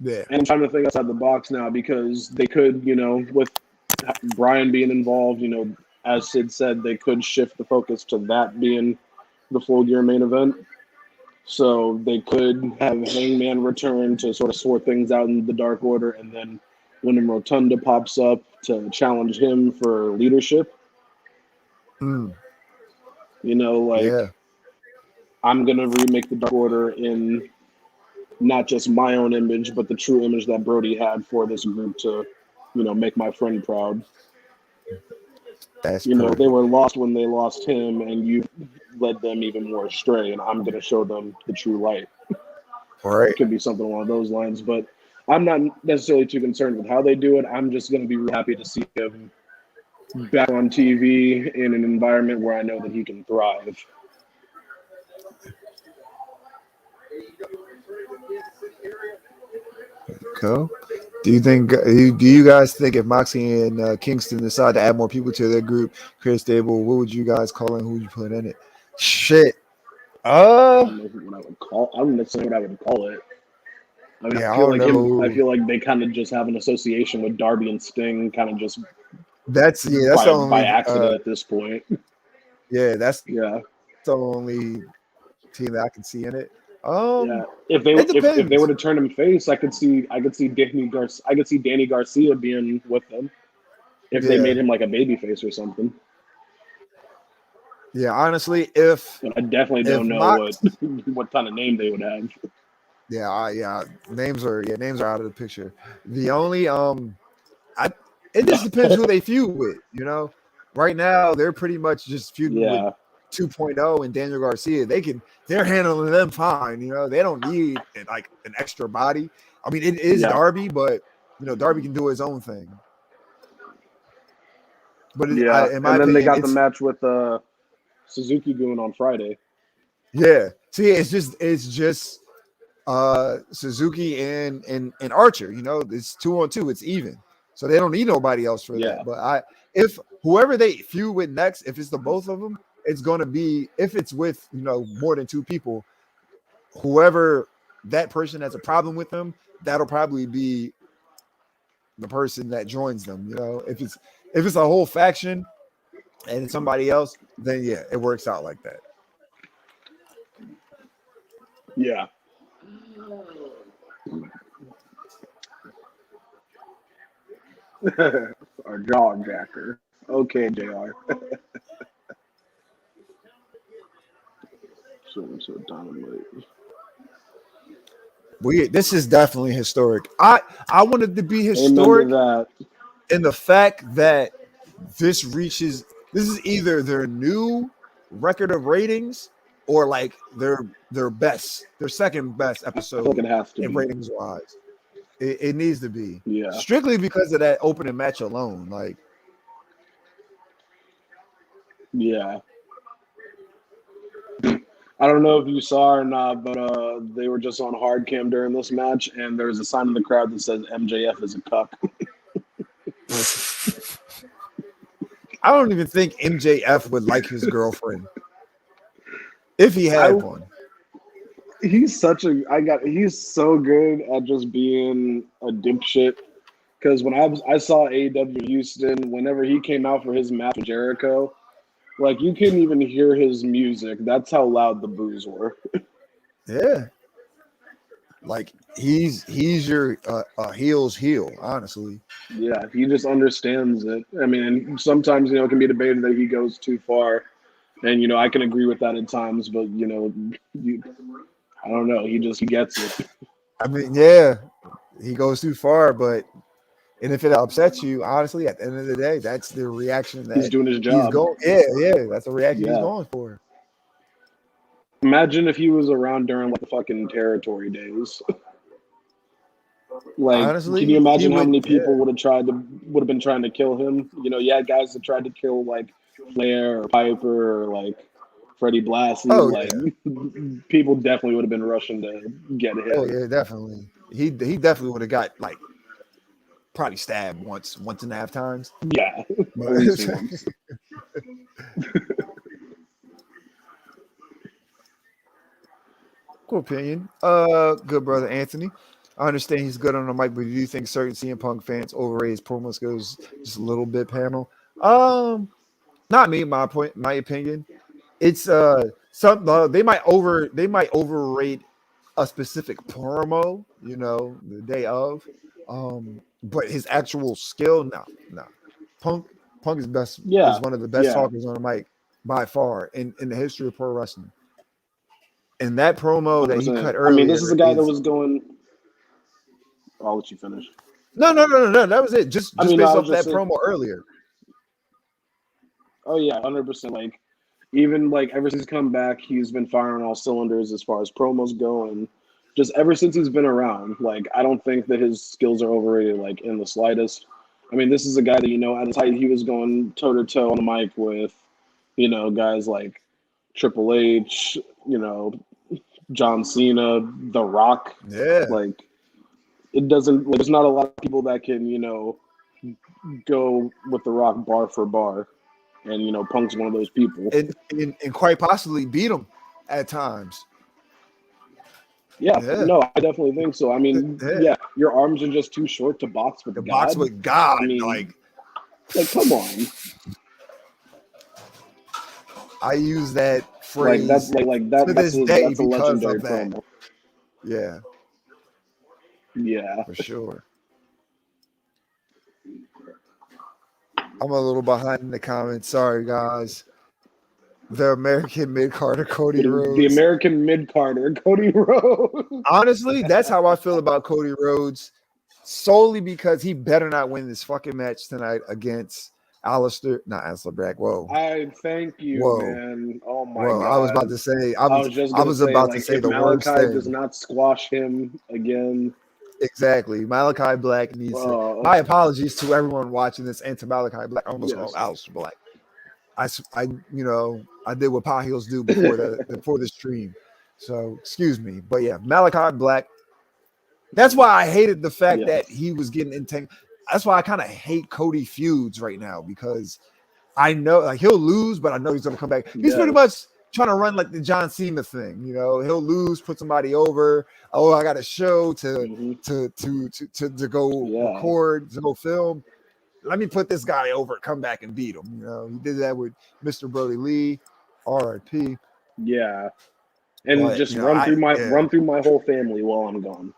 Yeah. And I'm trying to think outside the box now because they could, with Bryan being involved, as Sid said, they could shift the focus to that being the Full Gear main event. So they could have Hangman return to sort of sort things out in the Dark Order, and then Wyndham Rotunda pops up to challenge him for leadership. You know, like Yeah. I'm gonna remake the Dark Order in not just my own image, but the true image that Brody had for this group to, make my friend proud. That's They perfect. were lost when they lost him, and you led them even more astray, and I'm gonna show them the true light. Right. It could be something along those lines, but I'm not necessarily too concerned with how they do it. I'm just gonna be really happy to see him back on TV in an environment where I know that he can thrive. Cool. Do you guys think if Moxie and Kingston decide to add more people to their group, Chris Stable, what would you guys call it? Who would you put in it? Shit. I don't know what I would call. I don't necessarily know what I would call it. I mean, Yeah, I don't I know. feel like they kind of just have an association with Darby and Sting, kind of just That's the by only accident at this point. yeah, that's Yeah, the only team that I can see in it. yeah. If It they were depends. to turn him face, I could see Danny Garcia being with them if they Yeah. made him like a baby face or something. Yeah, honestly, if But I definitely don't know Mox what kind of name they would have. names are out of the picture. The only I it just depends who they feud with, you know. Right now, they're pretty much just feuding with Yeah, 2.0 and Daniel Garcia. They're handling them fine, you know. They don't need like an extra body. I mean, it is yeah, Darby, but Darby can do his own thing. But yeah. in my And then they opinion, got the it's match with Suzuki doing on Friday. yeah. See, it's just Suzuki and Archer. You know, it's 2-on-2. It's even, so they don't need nobody else for Yeah, that. But if whoever they feud with next, if it's the both of them, it's gonna be if it's with more than two people, whoever that person has a problem with them, that'll probably be the person that joins them. You know, if it's a whole faction and it's somebody else, then yeah, it works out like that. yeah. Our jaw jacker. Okay, Jr. So Dynamite. This is definitely historic. I wanted to be Amen to historic that. in the fact that this is either their new record of ratings or like their second best I feel like episode it has to in be. ratings wise. It needs to be Yeah, strictly because of that opening match alone. Like yeah. I don't know if you saw or not, but they were just on hard cam during this match, and there was a sign in the crowd that says MJF is a cuck. I don't even think MJF would like his girlfriend if he had one. He's he's so good at just being a dipshit. Because when I saw AEW Houston, whenever he came out for his match with Jericho, like you couldn't even hear his music. That's how loud the boos were. Yeah, like he's your heel's heel, honestly. Yeah, he just understands it. I mean, and sometimes it can be debated that he goes too far, and I can agree with that at times. But I don't know. He gets it. I mean, yeah, he goes too far, but and if it upsets you, honestly, at the end of the day, that's the reaction He's that doing his he's job. going. Yeah, that's the reaction he's Yeah. going for. Imagine if he was around during like the fucking territory days. Like, Honestly, can you he imagine how would. many Yeah. people would have been trying to kill him? Guys that tried to kill like Flair or Piper or like Freddie Blassie. Oh Like, yeah. people definitely would have been rushing to get him. Oh yeah, definitely. He definitely would have got like probably stabbed once and a half times. Yeah, But, at least once. cool opinion. Good brother Anthony. I understand he's good on the mic, but do you think certain CM Punk fans overrate his promo skills just a little bit, panel? Not me. My opinion. It's they might overrate a specific promo, the day of. But his actual skill, no. Punk is Yeah, is one of the best yeah. talkers on the mic. by far in the history of pro wrestling. And that promo that he 100%. cut I earlier mean, this is a guy that was going. I'll let you finish. No. That was it. Just I mean, based I was off that just saying, promo earlier. oh yeah, 100%. Like even like ever since he's come back, he's been firing all cylinders as far as promos go, and just ever since he's been around, like I don't think that his skills are overrated, like in the slightest. I mean, this is a guy that at his height he was going toe to toe on the mic with, guys like Triple H, John Cena, The Rock. Yeah. Like it doesn't. Like, there's not a lot of people that can go with The Rock bar for bar. And Punk's one of those people. And quite possibly beat him at times. Yeah, no, I definitely think so. I mean, yeah, your arms are just too short to box with God. Box with God. I mean, like come on. I use that phrase that's to this day that's a because legendary of that. promo. Yeah. Yeah. For sure. I'm a little behind in the comments. Sorry, guys. The American mid-carder, Cody Rhodes. The American mid-carder, Cody Rhodes. Honestly, that's how I feel about Cody Rhodes, solely because he better not win this fucking match tonight against Alistair Black. Whoa. I thank you, man. Oh my God. I was about to say, I was about to say the worst thing. Malachi does not squash him again. Exactly. Malachi Black needs to. My apologies to everyone watching this and to Malachi Black. I almost called Alistair Black. I did what Pie Heels do before the stream. So excuse me. But yeah, Malachi Black. That's why I hated the fact that he was getting entangled. That's why I kind of hate Cody feuds right now, because I know like he'll lose, but I know he's gonna come back. He's pretty much trying to run like the John Cena thing. He'll lose, put somebody over. Oh, I got a show to go record, to go film. Let me put this guy over, come back and beat him. He did that with Mr. Brody Lee, R.I.P. Yeah, and just run through my whole family while I'm gone.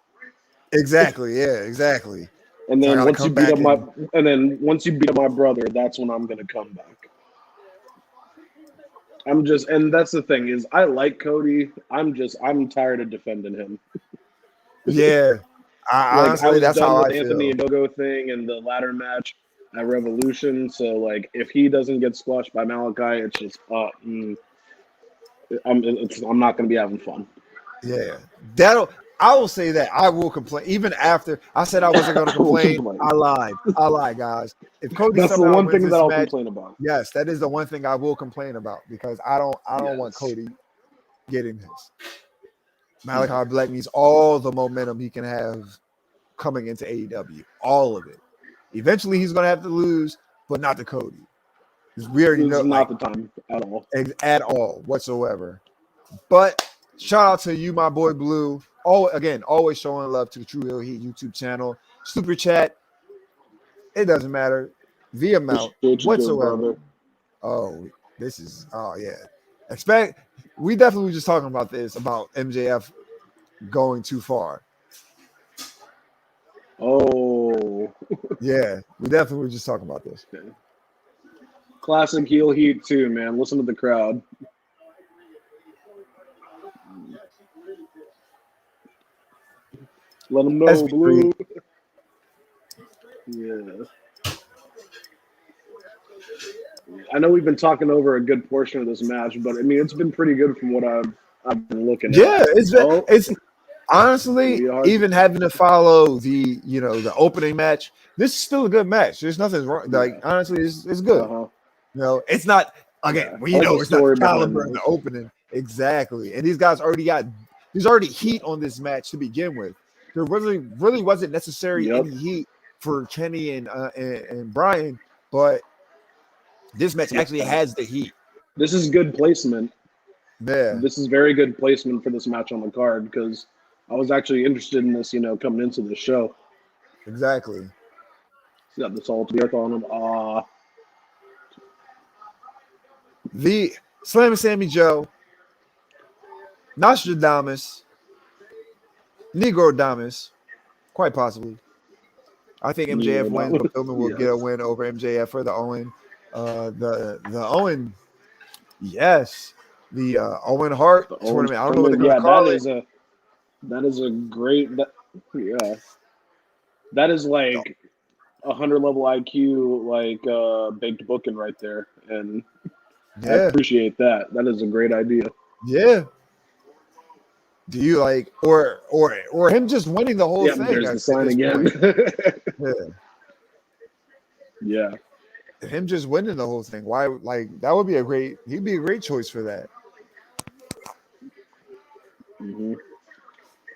Exactly. Yeah. Exactly. And then once you beat up my brother, that's when I'm gonna come back. And that's the thing is, I like Cody. I'm tired of defending him. Yeah, honestly, that's how I feel. Anthony Ndogo thing and the ladder match at Revolution. So like, if he doesn't get squashed by Malachi, it's just I'm not gonna be having fun. Yeah, I will say that I will complain even after I said I wasn't going to complain. I lied, guys. If Cody, that's the one thing that I'll complain about. Yes, that is the one thing I will complain about, because I don't want Cody getting this. Malachi Black needs all the momentum he can have coming into AEW, all of it. Eventually, he's going to have to lose, but not to Cody. We already know, not the time at all whatsoever. But shout out to you, my boy Blue. Always showing love to the True Hill Heat YouTube channel. Super chat. It doesn't matter. The amount whatsoever. We definitely were just talking about this, about MJF going too far. Oh. Yeah, we definitely were just talking about this. Okay. Classic heel heat too, man. Listen to the crowd. Let them know, Blue. Yeah. I know we've been talking over a good portion of this match, but I mean, it's been pretty good from what I've been looking at. Yeah, it's honestly, even having to follow the opening match, this is still a good match. There's nothing wrong. Like, honestly, it's good. Uh-huh. It's not, again, we know it's not the caliber of the opening. Exactly. And these guys there's already heat on this match to begin with. There really wasn't necessary any heat for Kenny and Bryan, but this match actually has the heat. This is good placement. Yeah. This is very good placement for this match on the card, because I was actually interested in this, coming into the show. Exactly. He's got this all to the earth on him. The Slam and Sammy Joe, Nostradamus, Negro Damus, quite possibly. I think MJF wins, but Pillman will get a win over MJF for the Owen. The Owen Yes, the Owen Hart The tournament. I don't know what tournament. they're Yeah, gonna call it. that is a great. That is like 100 level IQ, like baked booking right there, and I Yeah, appreciate that. That is a great idea. yeah. Do you like or him just winning the whole Yeah, thing there's at the sign this again. point? Yeah. Yeah, him just winning the whole thing. Why? Like that would be a great. He'd be a great choice for that. hmm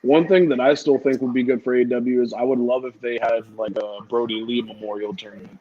One thing that I still think would be good for AEW is I would love if they had like a Brody Lee Memorial Tournament.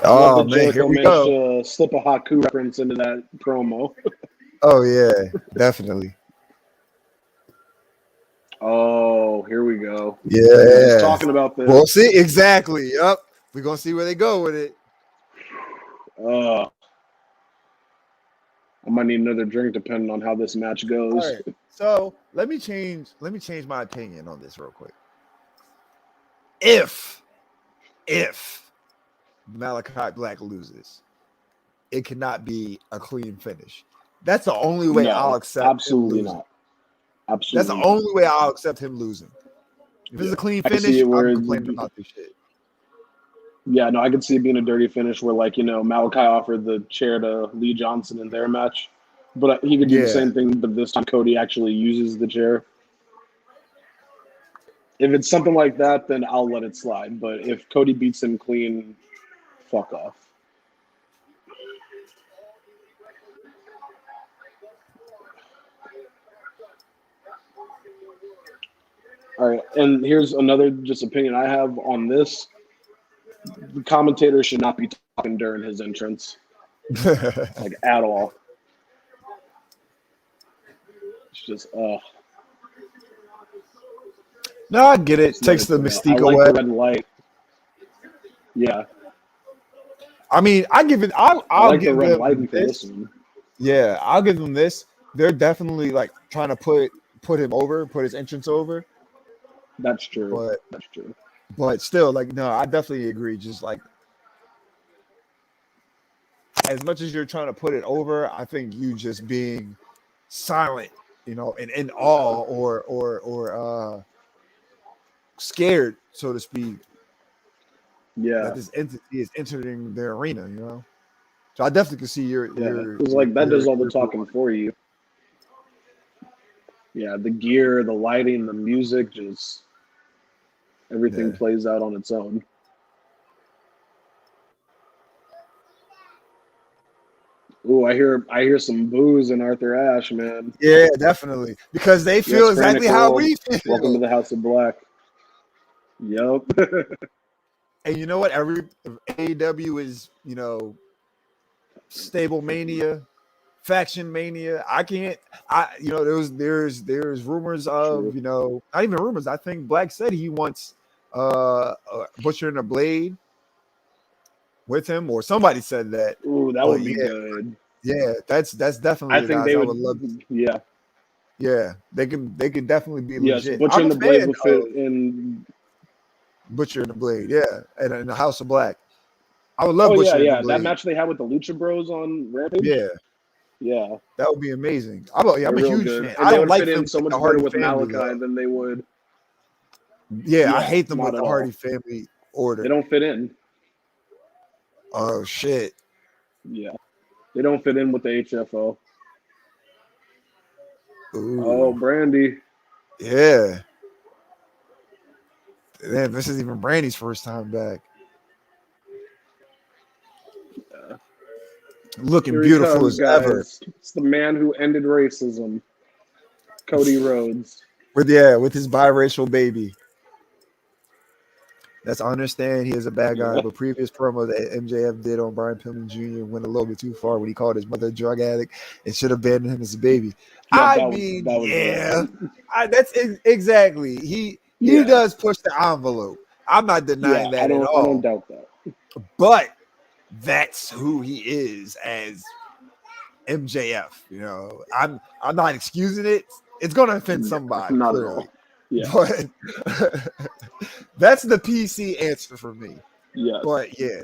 I love Oh that man, here Jericho we managed go. to slip a Haku reference into that promo. Oh yeah, definitely. Oh, here we go. We were just Yeah. talking about We'll this. see. Exactly. Yep. We're gonna see where they go with it. I might need another drink depending on how this match All goes. right. So let me change my opinion on this real quick. If Malachi Black loses, it cannot be a clean finish. That's the only way I'll No, accept him absolutely losing. not. That's the Absolutely not. only way I'll accept him losing. If it's a clean I can see finish, it where I'm complaining about this shit. Yeah, no, I could see it being a dirty finish where, like, Malachi offered the chair to Lee Johnson in their match, but he could do the Yeah. same thing, but this time Cody actually uses the chair. If it's something like that, then I'll let it slide. But if Cody beats him clean, fuck off. All right, and here's another just opinion I have on this. The commentator should not be talking during his entrance, like, at all. It's just, No, I get it. just let Takes it the go. mystique I like away. the red light. Yeah, I mean, I give it. I I'll like the give red them lighting for this this. one. Yeah, I'll give them this. They're definitely like trying to put him over, put his entrance over. That's true. But That's true. still, like, no, I definitely agree. Just like as much as you're trying to put it over, I think you just being silent, and in awe or scared, so to speak, Yeah, that this entity is entering the arena. So I definitely can see your yeah. Because like that does all the talking for you. Yeah, the gear, the lighting, the music, just everything plays out on its own. Ooh, I hear some boos in Arthur Ashe, man. Yeah, definitely, because they feel Yes, exactly Frantic how World. we feel. Welcome to the House of Black. Yep. And you know what? Every AEW is, stable mania, faction mania. There's rumors of, True. not even rumors. I think Black said he wants Butcher and a Blade with him, or somebody said that. Ooh, that would be good. Yeah, that's definitely I the think guys they I would. would love. Yeah. Yeah, they can definitely be Yeah. So legit. Butcher I'm and a the Blade fan would of fit in. Butcher and the Blade. Yeah, and in the House of Black. I would love Oh Butcher yeah, and the yeah. Blade. That match they had with the Lucha Bros on Rampage. Yeah. Yeah. That would be amazing. I'm a huge good. fan. And I they don't would like fit them in so with the much better Hardy with family Malachi though. than they would. Yeah, I Yeah, hate them not with at the all. Hardy family. order. They don't fit in. Oh shit. Yeah. They don't fit in with the HFO. Ooh. Oh, Brandy. Yeah. Damn, this is even Brandy's first time back. Yeah. Looking Here he beautiful comes, as ever. guys. It's the man who ended racism. Cody Rhodes. With his biracial baby. That's I understand he is a bad guy, Yeah. but previous promo that MJF did on Brian Pillman Jr. went a little bit too far when he called his mother a drug addict and should have abandoned him as a baby. Yeah, That was that's exactly. He does push the envelope. I'm not denying that at all. I don't doubt that. But that's who he is as MJF. You know, I'm not excusing it. It's gonna offend somebody, Not clearly. at all. Yeah. But that's the PC answer for me. Yes. But yeah.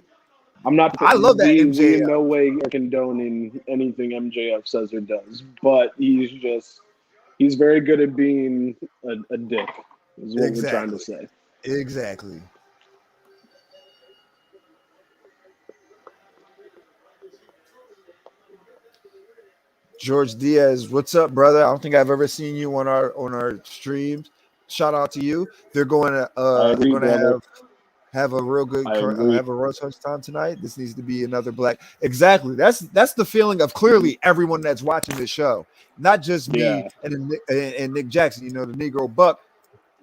I'm not. I love that we MJF. in no way are condoning anything MJF says or does, but he's very good at being a dick, is what we're trying to say. Exactly. George Diaz, what's up, brother? I don't think I've ever seen you on our streams. Shout out to you. They're going to have a real good have a real touch time tonight. This needs to be another black. Exactly. That's the feeling of clearly everyone that's watching this show, not just me and Nick Jackson. You know, the Negro Buck.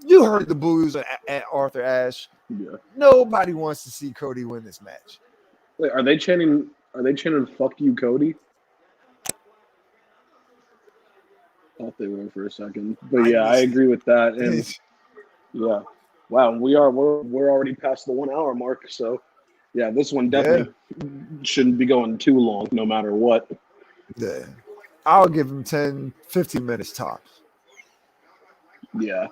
You heard the boos at Arthur Ashe. Yeah. Nobody wants to see Cody win this match. Wait, are they chanting "Fuck you, Cody"? Thought they were for a second, but yeah, I agree with that. And yeah, wow, we're already past the 1 hour mark. So yeah, this one definitely shouldn't be going too long, no matter what. Yeah, I'll give him 10, 15 minutes tops. Yeah.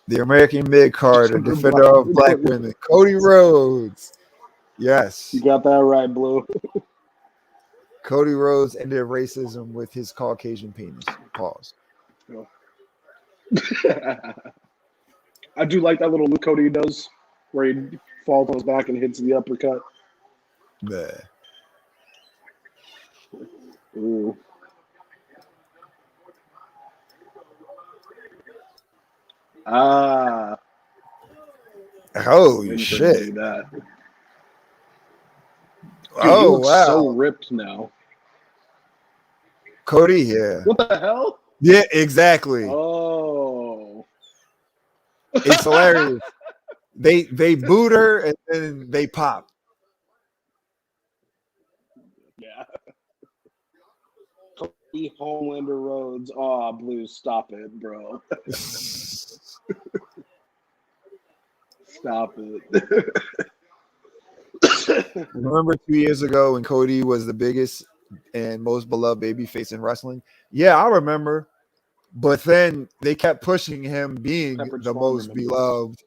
The American mid-card, a defender of black women, Cody Rhodes. Yes. You got that right, Blue. Cody Rhodes ended racism with his Caucasian penis. Pause. I do like that little move Cody does where he falls on his back and hits the uppercut. Yeah. Ooh. Ah. Holy shit. That. Dude, oh, he looks wow. so ripped now. Cody, yeah. What the hell? Yeah, exactly. Oh. It's hilarious. They booed her and then they popped. Yeah. Cody Homelander Rhodes. Oh, Blue, stop it, bro. Stop it. Remember 2 years ago when Cody was the biggest and most beloved babyface in wrestling? Yeah, I remember. But then they kept pushing him being the most beloved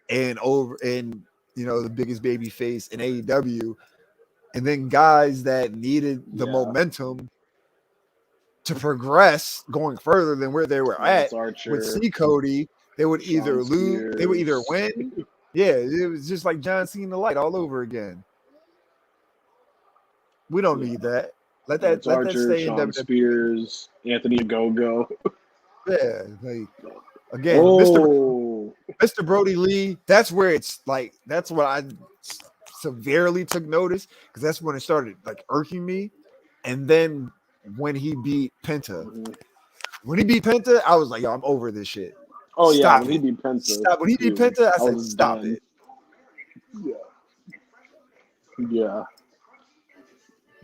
and the biggest babyface in AEW. And then guys that needed the momentum to progress going further than where they were at would see Cody. They would either lose, they would either win. Yeah, it was just like John Cena Light all over again. We don't need that. Let that stay in WWE. Spears, Anthony Ogogo. Yeah, like again, Mr. Brody Lee. That's where it's like that's what I severely took notice because that's when it started like irking me. And then when he beat Penta, I was like, yo, I'm over this shit. Oh Stop yeah, when he beat Penta. Stop. When he beat Penta, I said, stop it. Yeah. Yeah.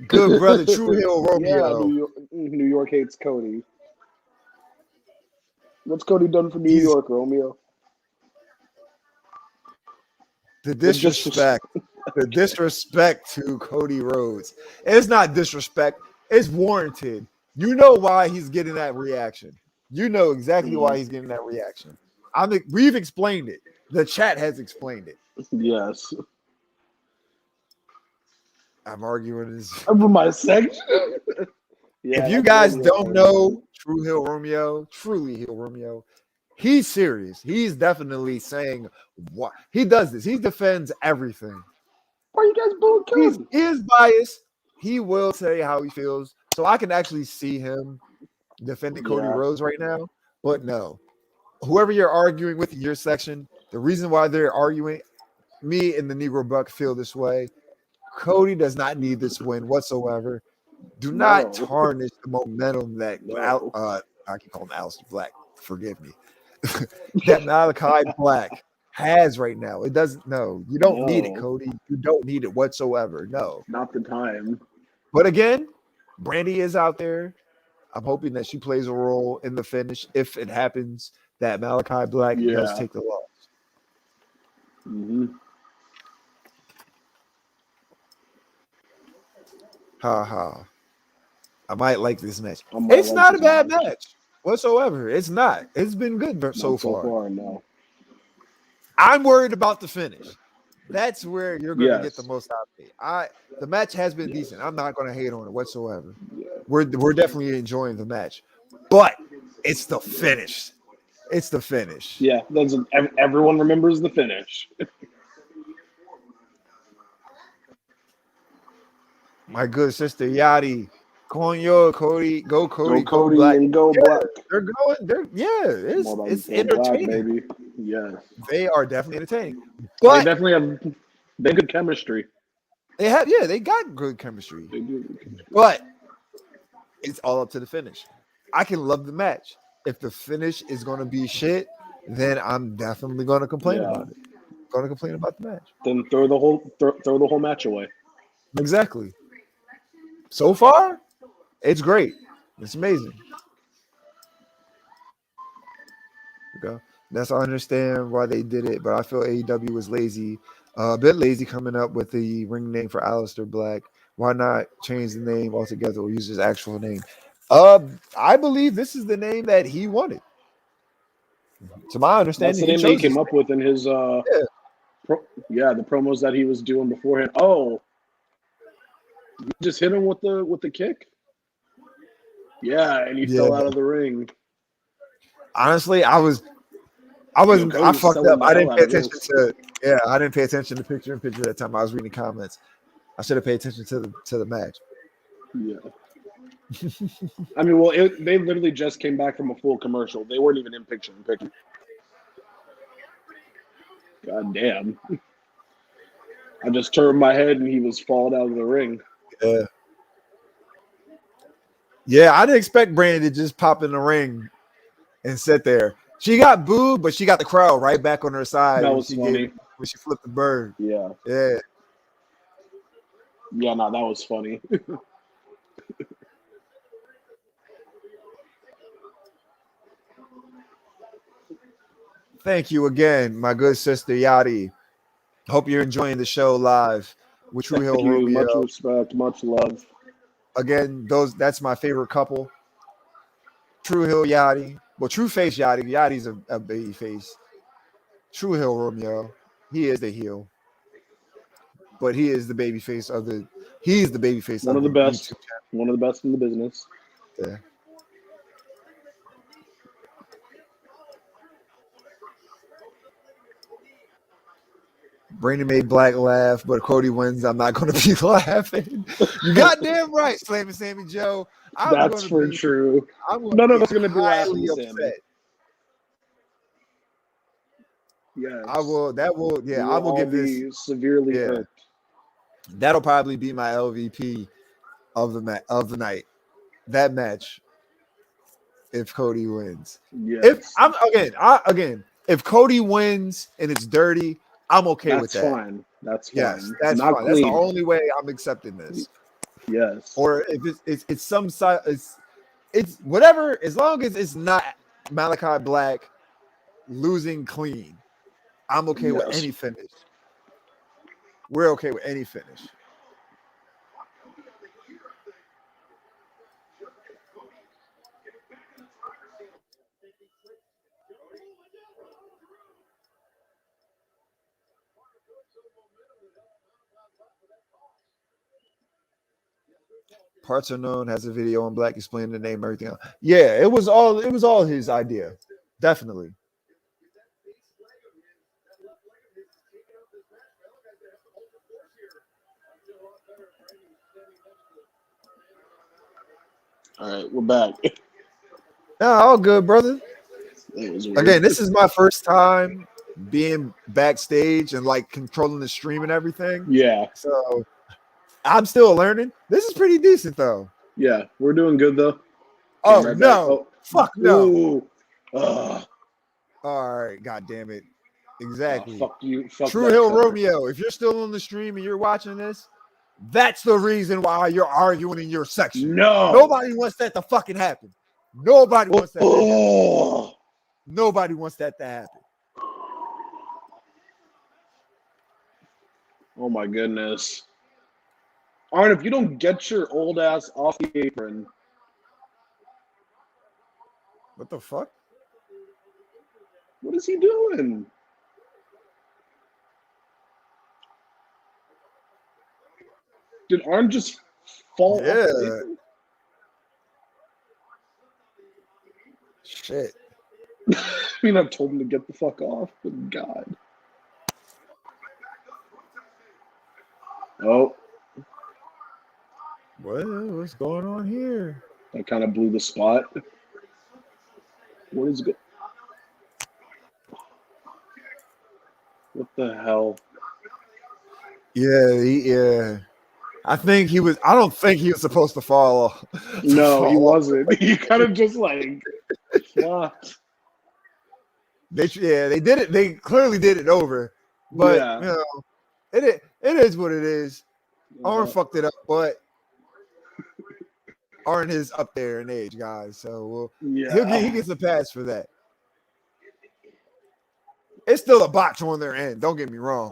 Good brother, True Hill Romeo. Yeah, New York hates Cody. What's Cody done for New York, Romeo? The disrespect. The disrespect to Cody Rhodes. It's not disrespect. It's warranted. You know why he's getting that reaction. You know exactly why he's getting that reaction. We've explained it. The chat has explained it. Yes. I'm arguing this. Over my section. Yeah, If you that's guys really don't hard. know True Hill Romeo, truly Hill Romeo, he's serious. He's definitely saying what he does this. He defends everything. Why are you guys booing Cody? He is biased. He will say how he feels. So I can actually see him defending Cody Yeah. Rhodes right now. But no, whoever you're arguing with in your section, the reason why they're arguing, me and the Negro Buck feel this way. Cody does not need this win whatsoever. Do not No. tarnish the momentum that No. I can call him Aleister Black. Forgive me. That Malachi Black has right now. It doesn't. No, you don't need it, No. Cody. You don't need it whatsoever. No. Not the time. But again, Brandy is out there. I'm hoping that she plays a role in the finish if it happens that Malachi Black does Yeah. take the loss. Mm-hmm. Ha ha. I might like this match. I might It's like not a this bad match. match whatsoever. It's not. It's been good so Not far. So far, no. I'm worried about the finish. That's where you're going to get the Yes. most out of me. The match has been Yes. decent. I'm not going to hate on it whatsoever. Yeah. We're definitely enjoying the match, but it's the finish. It's the finish. Yeah. Everyone remembers the finish. My good sister Yachty, Coño, Cody, go Go Cody, Black. and go Yeah, Black. they're going. It's More it's like go Black, entertaining. baby. Yes. They are definitely entertaining, They but definitely have good chemistry. they got good chemistry. They do good chemistry. But it's all up to the finish. I can love the match. If the finish is going to be shit, then I'm definitely going to complain about it. Going to complain about the match. Then throw the whole match away. Exactly. So far, it's great. It's amazing. Okay. That's I understand why they did it, but I feel AEW was lazy, a bit lazy coming up with the ring name for Aleister Black. Why not change the name altogether or use his actual name? I believe this is the name that he wanted. To my That's understanding, the he name that he chose came this. up with in his the promos that he was doing beforehand. Oh, you just hit him with the kick. Yeah, and he fell out of the ring. Honestly, I Cody's fucked selling up. the I hell didn't out pay of attention this. I didn't pay attention to picture in picture that time. I was reading comments. I should have paid attention to the match. Yeah. I mean, well, they literally just came back from a full commercial. They weren't even in picture in picture. God damn. I just turned my head and he was falling out of the ring. Yeah, I didn't expect Brandy to just pop in the ring and sit there. She got booed, but she got the crowd right back on her side That when was funny. when she flipped the bird. Yeah. Yeah. Yeah, no, that was funny. Thank you again, my good sister Yachty. Hope you're enjoying the show live with True Hill Thank you. Romeo. Much respect, much love. Again, that's my favorite couple. True Hill Yachty. Well, True Face Yachty. Yachty's a baby face. True Hill Romeo. He is the heel. But he is the baby face of the One of the YouTube best. channel. One of the best in the business. Yeah. Brandy made Black laugh, but Cody wins. I'm not going to be laughing. You goddamn right, Slammy Sammy Joe. That's for true. None of us are going to be laughing, Sammy. Yes. I will. That will. Yeah, I will give this severely hurt. That'll probably be my LVP of the night. That match. If Cody wins, yes. If Cody wins and it's dirty, I'm okay with that. Fine. That's fine. Yes, that's not fine. Clean. That's the only way I'm accepting this. Yes. Or if it's some side, it's whatever. As long as it's not Malachi Black losing clean, I'm okay with any finish. We're okay with any finish. Parts Unknown has a video on Black explaining the name, everything else. Yeah, it was all his idea. Definitely. All right, we're back. No, all good, brother. That was weird. Again, this is my first time being backstage and like controlling the stream and everything. Yeah, So I'm still learning. This is pretty decent though. yeah, we're doing good though. Oh Right no. back. Oh, Fuck no. Ooh. Ugh. All right, god damn it. Oh, Exactly. fuck you. Fuck True that Hill cover. Romeo, if you're still on the stream and you're watching this, that's the reason why you're arguing in your section. No. Nobody wants that to fucking happen. Nobody wants that to happen. Oh. Nobody wants that to happen. Oh my goodness. Arn, if you don't get your old ass off the apron, What the fuck? what is he doing? Did Arn just fall off the Yeah. apron? Shit. I mean, I've told him to get the fuck off, but God. Oh, What's going on here? that kind of blew the spot. What is good? What the hell? Yeah. I don't think he was supposed to fall off. No, he wasn't. He kind of just like flopped. They did it. They clearly did it over. But Yeah. you know, it is what it is. Arn fucked it up, but Arn is up there in age, guys. So Yeah. he gets a pass for that. It's still a botch on their end. Don't get me wrong,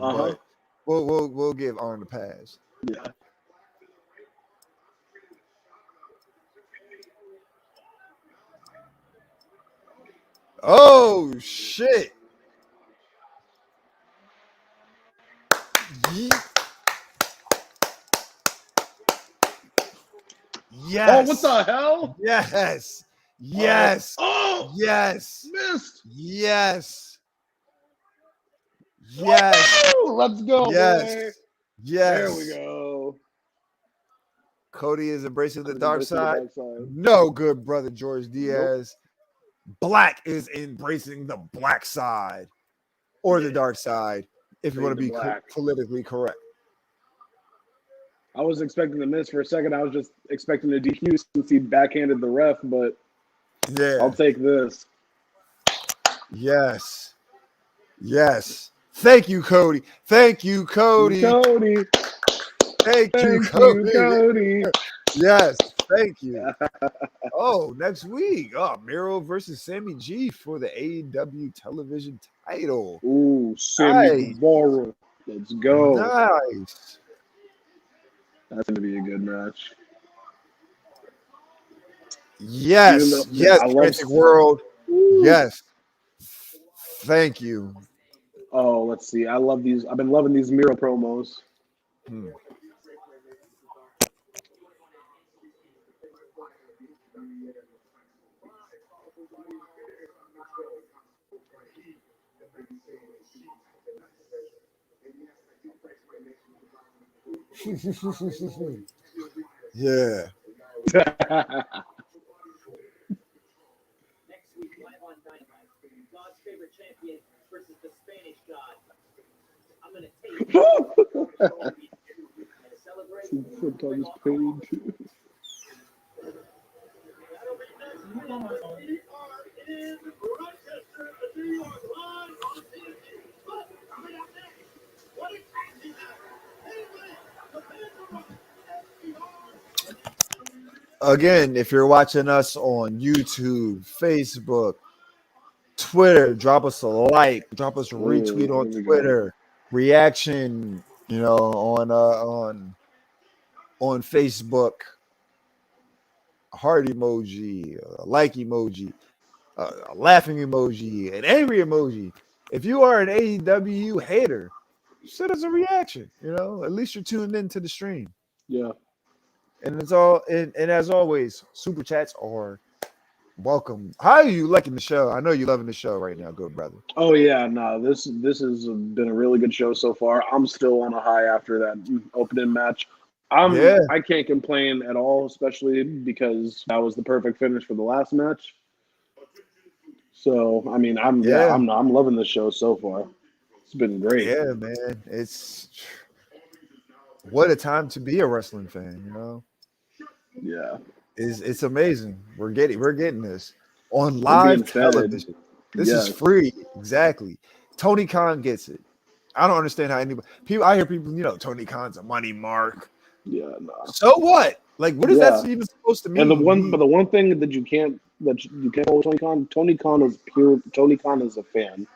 but we'll give Arn the pass. Yeah. Oh shit! Yes. Oh, what the hell? Yes. Yes. Oh, Yes. missed. Yes. Yes. Woo! Let's go. Yes. Boy. Yes. There we go. Cody is embracing the Cody's dark embracing the side. dark side. No, good brother George Diaz. Black is embracing the black side or the dark side, if you want to be politically correct. I was expecting to miss for a second. I was just expecting a DQ since he backhanded the ref, but Yeah. I'll take this. Yes. Yes. Thank you, Cody. Thank you, Cody. Cody. Thank you, Thank Cody. you, Cody. Yes. Thank you. Oh, next week. Oh, Miro versus Sammy G for the AEW television title. Ooh, Sammy Guevara. Let's go. Nice. That's going to be a good match. Yes. Yes, Frantic World. Ooh. Yes. Thank you. Oh, let's see. I love these. I've been loving these Miro promos. Yeah. Next week, live on Dynamite, God's favorite champion versus the Spanish God. I'm gonna take it. And celebrate. Sometimes pain. In Rochester, New York, live on TV. But coming up next, what a crazy match! The fans are up. Again, if you're watching us on YouTube, Facebook, Twitter, drop us a like, drop us a retweet on Twitter, reaction, on Facebook, a heart emoji, a like emoji, a laughing emoji, an angry emoji. If you are an AEW hater, send us a reaction. At least you're tuned into the stream. Yeah. And it's all and as always, super chats are welcome. How are you liking the show? I know you're loving the show right now, good brother. Oh yeah, no, this has been a really good show so far. I'm still on a high after that opening match. Yeah, I can't complain at all, especially because that was the perfect finish for the last match. So I mean, yeah, I'm loving the show so far. It's been great. yeah, man. It's what a time to be a wrestling fan, you know. Yeah, It's amazing. We're getting this on we're being live fed. television. This is Yes, free. Exactly. Tony Khan gets it. I don't understand how anybody people I hear people, Tony Khan's a money mark. yeah, no, So what? Like, what is that yeah. even supposed to And mean? the one thing that you can't hold Tony Khan. Tony Khan is pure. Tony Khan is a fan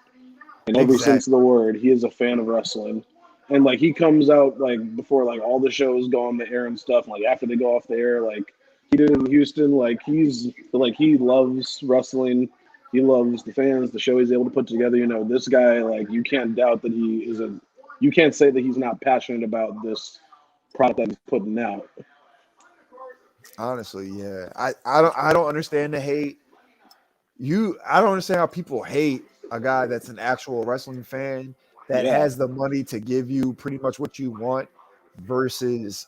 in every sense Exactly. of the word. He is a fan of wrestling, and like he comes out like before like all the shows go on the air and stuff. Like after they go off the air, like he did in Houston. Like he loves wrestling. He loves the fans. The show he's able to put together. This guy, like, you can't doubt that he is a. You can't say that he's not passionate about this product that he's putting out. Honestly, yeah. I don't understand the hate. I don't understand how people hate a guy that's an actual wrestling fan that Yeah. has the money to give you pretty much what you want versus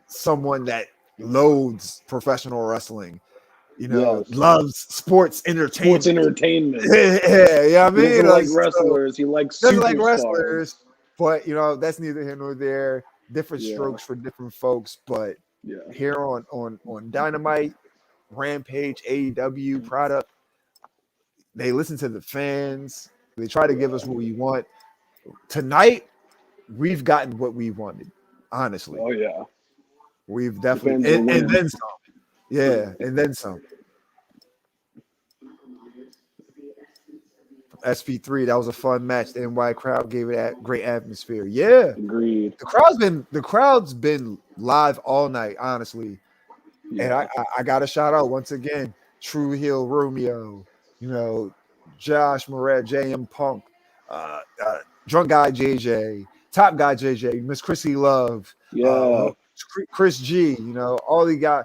someone that loathes professional wrestling, Yes. loves sports Sports entertainment. entertainment. Yeah, yeah, I He mean, doesn't like so wrestlers. He likes doesn't like superstars. wrestlers, but that's neither here nor there. Different Yeah. strokes for different folks, but Yeah. here on Dynamite, Rampage, AEW product, they listen to the fans. They try to give us what we want. Tonight, we've gotten what we wanted. Honestly, Oh yeah. we've The fans are definitely and winning. then some. Yeah, and then some. SP3, that was a fun match. The NY crowd gave it that great atmosphere. Yeah, Agreed. the crowd's been live all night, honestly. And Yeah. I got to shout out once again, True Heel Romeo, Josh Moret, JM Punk, uh, Drunk Guy JJ, Top Guy JJ, Miss Chrissy Love, Yeah. Chris G, all the guys,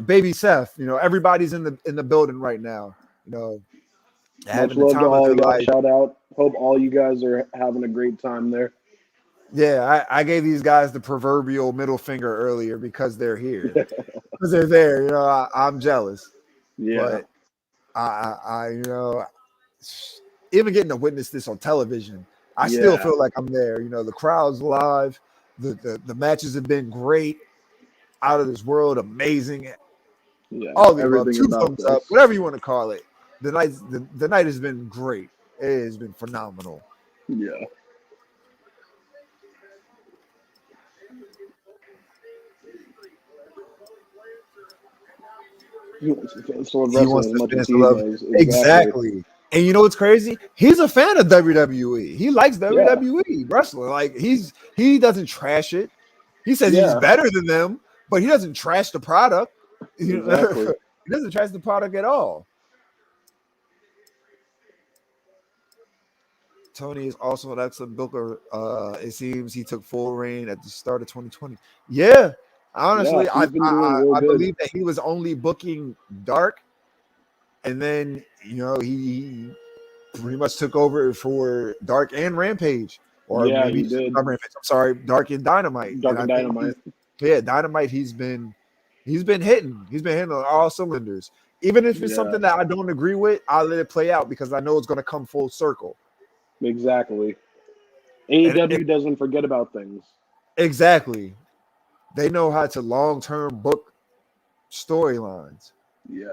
Baby Seth, everybody's in the building right now, Much having the love to time of all their you guys. life. Shout out. Hope all you guys are having a great time there. Yeah, I gave these guys the proverbial middle finger earlier because they're here, because they're there. I'm jealous, Yeah. but even getting to witness this on television, I still Yeah. feel like I'm there. The crowd's live, the matches have been great, out of this world, amazing. Yeah. All the above, Everything 2 about thumbs up, this. whatever you want to call it. The night has been great. It has been phenomenal. Yeah. He wants the fans to love He wrestling wants as the much as fans to he love does. exactly. And you know what's crazy? He's a fan of WWE. He likes Yeah. WWE wrestling. Like he doesn't trash it. He says he's Yeah. better than them, but he doesn't trash the product. He Exactly. doesn't trash the product at all. Tony is also an excellent booker. It seems he took full reign at the start of 2020. Yeah, Yeah. honestly, He's been doing real I good. believe that he was only booking Dark, and then he pretty much took over for Dark and Rampage, or Yeah, maybe he did. not Rampage. I'm sorry, Dark and Dynamite. Dark And and I think Dynamite. Dynamite. He's been hitting. He's been hitting on all cylinders. Even if it's Yeah. something that I don't agree with, I'll let it play out because I know it's going to come full circle. Exactly. And AEW doesn't forget about things. exactly. They know how to long-term book storylines. Yeah.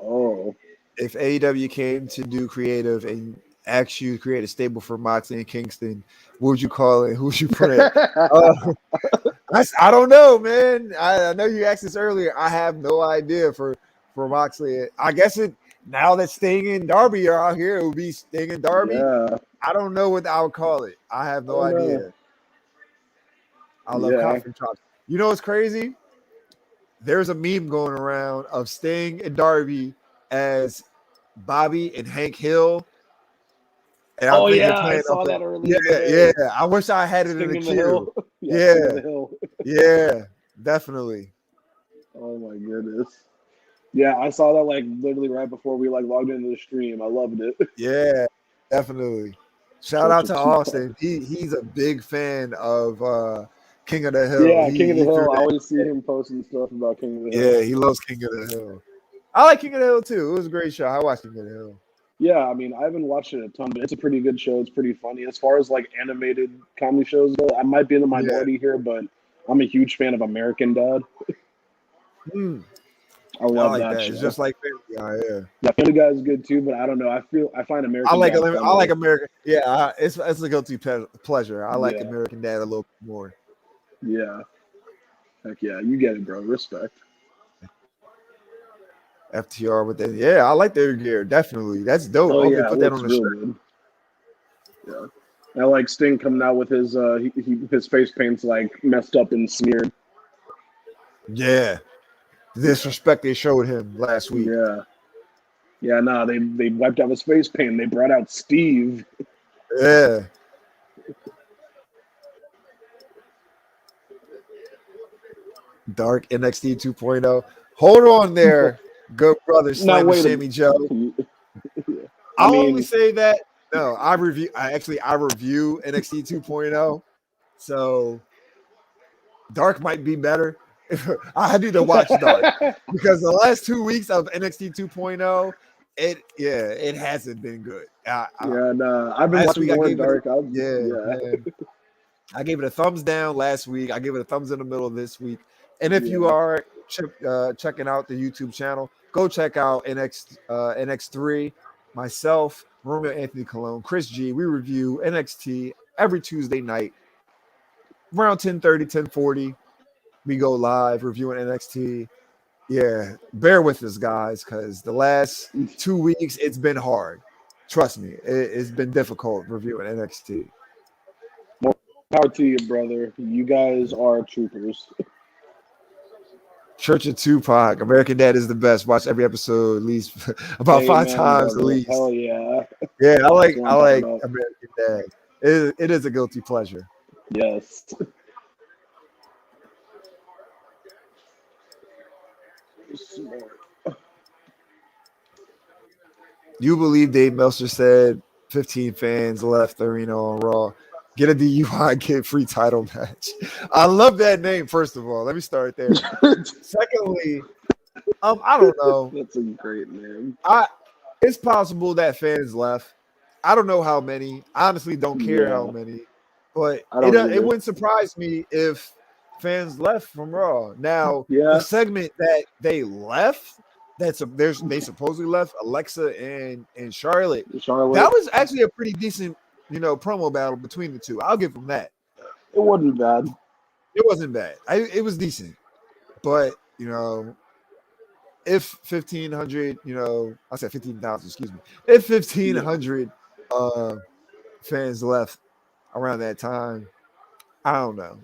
Oh. If AEW came to do creative and asked you to create a stable for Moxley and Kingston, what would you call it? Who would you put it? I don't know, man. I know you asked this earlier. I have no idea for Moxley. I guess now that Sting and Darby are out here, it would be Sting and Darby. Yeah. I don't know what I would call it. I have no idea. I love coffee chops. You know what's crazy? There's a meme going around of Sting and Darby as Bobby and Hank Hill. And Oh I think I saw that earlier. Yeah. I wish I had it in Sting the in the queue. Hill. Yeah. King of the Hill. Yeah, definitely. Oh my goodness. Yeah, I saw that like literally right before we like logged into the stream. I loved it. Yeah, definitely. Shout Such out a to Tupac. Austin. He's a big fan of King of the Hill. Yeah, King of the He threw Hill. I that. always see him posting stuff about King of the Hill. Yeah, he loves King of the Hill. I like King of the Hill too. It was a great show. I watched King of the Hill. Yeah, I mean, I haven't watched it a ton, but it's a pretty good show. It's pretty funny. As far as like animated comedy shows go, I might be in the Yeah. minority here, but I'm a huge fan of American Dad. Mm, I I love like that that. show. It's just like Family Guy. Yeah. Yeah, Family Guy is good too, but I don't know. I find American Dad I funnier. like American. Yeah, it's a guilty pleasure. I like Yeah. American Dad a little more. Yeah. Heck yeah, you get it, bro. Respect. FTR with that. Yeah, I like their gear. Definitely. That's dope. Oh I hope they yeah, it put that looks on the real shirt. good. Yeah. I like Sting coming out with his his face paint's like messed up and smeared. Yeah. The disrespect they showed him last week. Yeah. Yeah, nah, they wiped out his face paint. They brought out Steve. Yeah. Dark NXT 2.0. Hold on there, good brother Now Slammy wait a Sammy Joe. I I'll mean, only say that. No, I review NXT 2.0. So Dark might be better. I need to watch Dark because the last 2 weeks of NXT 2.0, it hasn't been good. yeah, nah, I've been Last watching week I more gave it Dark. yeah, Yeah, man. I gave it a thumbs down last week. I gave it a thumbs in the middle of this week. And if you Yeah. are checking out the YouTube channel, go check out NX3. Myself, Romeo Anthony Colon, Chris G. We review NXT every Tuesday night around 10:30, 10:40. We go live reviewing NXT. Yeah, bear with us, guys, because the last 2 weeks it's been hard. Trust me, it's been difficult reviewing NXT. power to you, brother. You guys are troopers. Church of Tupac, American Dad is the best. Watch every episode at least about 5 Amen, times brother. at least. Hell yeah. Yeah, I like That's what I'm talking about. American Dad. It is a guilty pleasure. Yes. You believe Dave Meltzer said 15 fans left the arena on Raw. Get a DUI, get free title match. I love that name, first of all. Let me start there. Secondly, I don't know. That's a great name. It's possible that fans left. I don't know how many. I honestly don't care how many. But I don't either. it wouldn't surprise me if fans left from Raw. Now, Yeah. the segment that they left, they supposedly left Alexa and Charlotte. That was actually a pretty decent, promo battle between the two. I'll give them that. It wasn't bad. It wasn't bad. It was decent. But, if 1,500, I said 15,000, excuse me. If 1,500 fans left around that time, I don't know.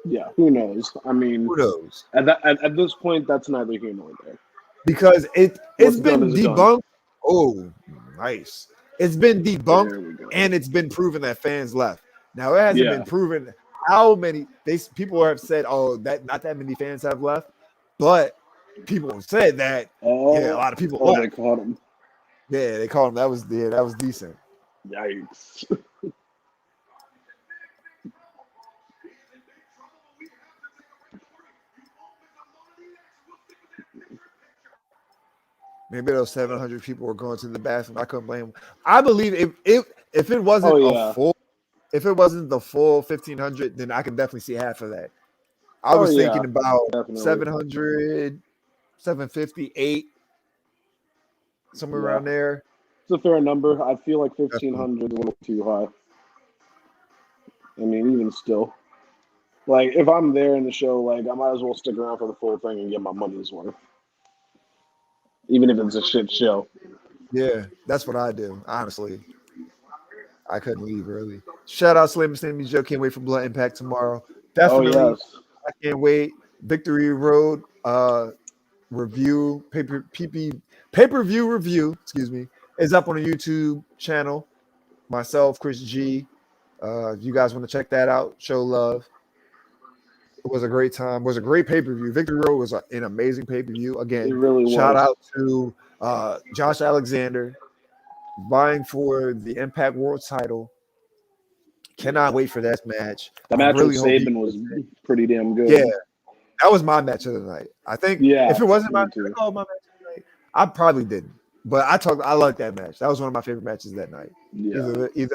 Yeah, who knows? I mean, Who knows? At this point, that's neither here nor there. Because it's been debunked. Done. Oh, nice. It's been debunked and it's been proven that fans left. Now it hasn't been proven how many people have said, that not that many fans have left, but people have said that a lot of people left. They caught him. Yeah, they called him. That was decent. Yikes. Maybe those 700 people were going to the bathroom. I couldn't blame them. I believe if it wasn't if it wasn't the full 1,500, then I can definitely see half of that. I was thinking about definitely. 700, 750, 8, somewhere around there. It's a fair number. I feel like 1,500 is a little too high. I mean, even still. Like, if I'm there in the show, like, I might as well stick around for the full thing and get my money's worth. Even if it's a shit show. Yeah, that's what I do, honestly. I couldn't leave early. Shout out Slim Sammy Joe. Can't wait for Blood Impact tomorrow. Definitely. Oh, yes. I can't wait. Victory Road review, pay-per-view review, is up on the YouTube channel. Myself, Chris G. If you guys want to check that out, show love. was a great time. It was a great pay-per-view. Victory Road was an amazing pay-per-view. Again, It really shout was. out to Josh Alexander vying for the Impact World title. Cannot wait for that match. The match with Saban was pretty damn good. Yeah, that was my match of the night. I think if it wasn't my match of the night, I probably didn't. But I like that match. That was one of my favorite matches that night. Yeah. Either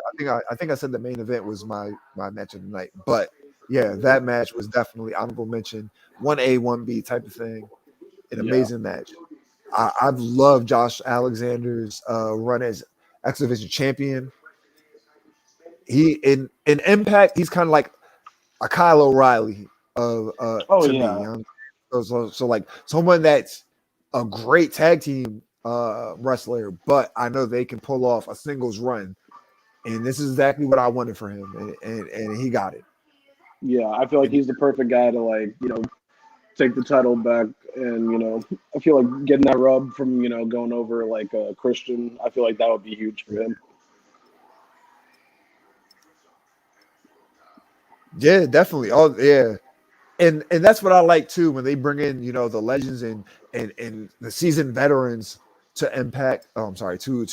I think I said the main event was my match of the night. But yeah, that match was definitely honorable mention. 1A, 1B type of thing. An amazing match. I've loved Josh Alexander's run as X Division champion. He in Impact, he's kind of like a Kyle O'Reilly to me. You know? So like someone that's a great tag team wrestler, but I know they can pull off a singles run, and this is exactly what I wanted for him, and he got it. Yeah, I feel like he's the perfect guy to take the title back, and I feel like getting that rub from going over like Christian. I feel like that would be huge for him. Yeah, definitely. Oh, yeah. And that's what I like too when they bring in the legends and the seasoned veterans to Impact. Oh, I'm sorry, to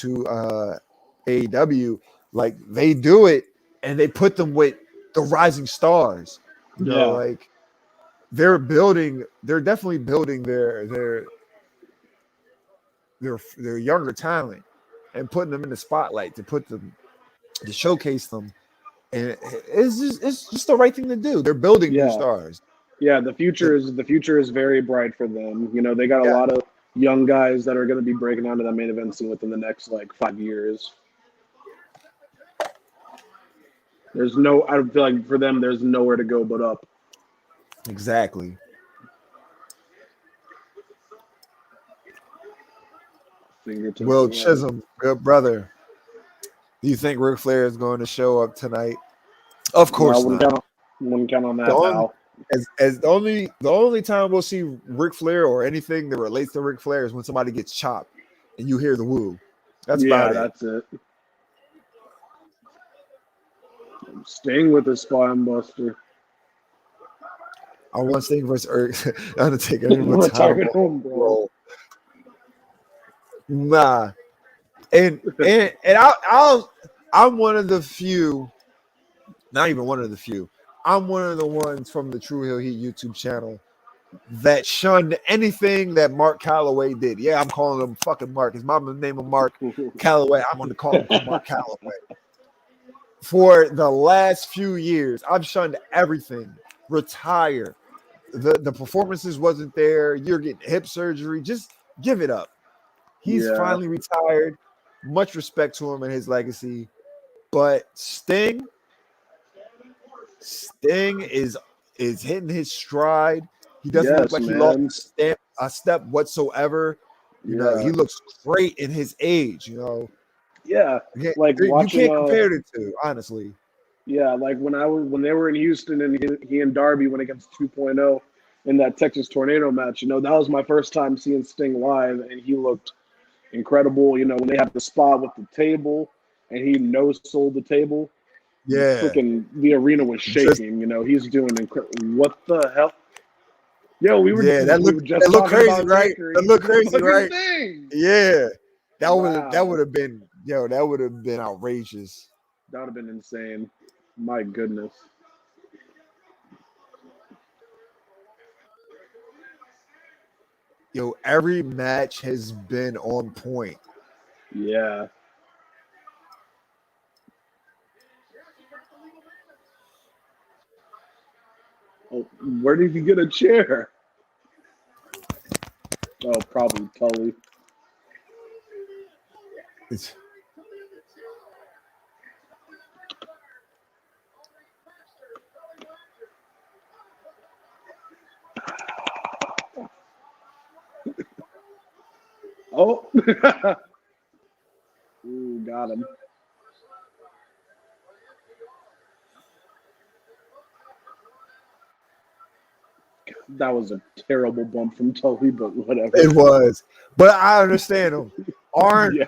AEW. Like they do it and they put them with the rising stars. Like they're definitely building their younger talent and putting them in the spotlight to showcase them. And it's just the right thing to do. They're building new stars. Yeah, the future is very bright for them. They got a lot of young guys that are going to be breaking onto that main event scene within the next 5 years. I feel like for them, there's nowhere to go but up. Exactly. Will Chisholm, good brother. Do you think Ric Flair is going to show up tonight? Of course not. Wouldn't count on that now. As the only time we'll see Ric Flair or anything that relates to Ric Flair is when somebody gets chopped and you hear the woo. That's about it. That's it. I'm staying with the Spine Buster. I want Sting versus Undertaker in a title role. Nah. And I'm one of the few, not even one of the few. I'm one of the ones from the True Hill Heat YouTube channel that shunned anything that Mark Calloway did. Yeah, I'm calling him fucking Mark. His mama's name of Mark Calloway. I'm going to call him Mark Calloway. For the last few years, I've shunned everything. Retire. The performances wasn't there. You're getting hip surgery. Just give it up. He's finally retired. Much respect to him and his legacy. But Sting is hitting his stride. He doesn't look like he lost a step whatsoever. He looks great in his age, Yeah. Like you can't compare the two, honestly. Yeah, like when they were in Houston and he and Darby went against 2.0 in that Texas Tornado match, that was my first time seeing Sting live, and he looked incredible. When they had the spot with the table and he no-sold the table. Yeah. Freaking the arena was shaking, he's doing incredible. What the hell? Yo, we were that looked crazy, right? That looked crazy, right? Thing. Yeah. That would have been outrageous. That would have been insane. My goodness. Yo, every match has been on point. Yeah. Oh, where did you get a chair? Oh, probably Tully. Oh. Ooh, got him. That was a terrible bump from Tully, but whatever. It was. But I understand him. Arn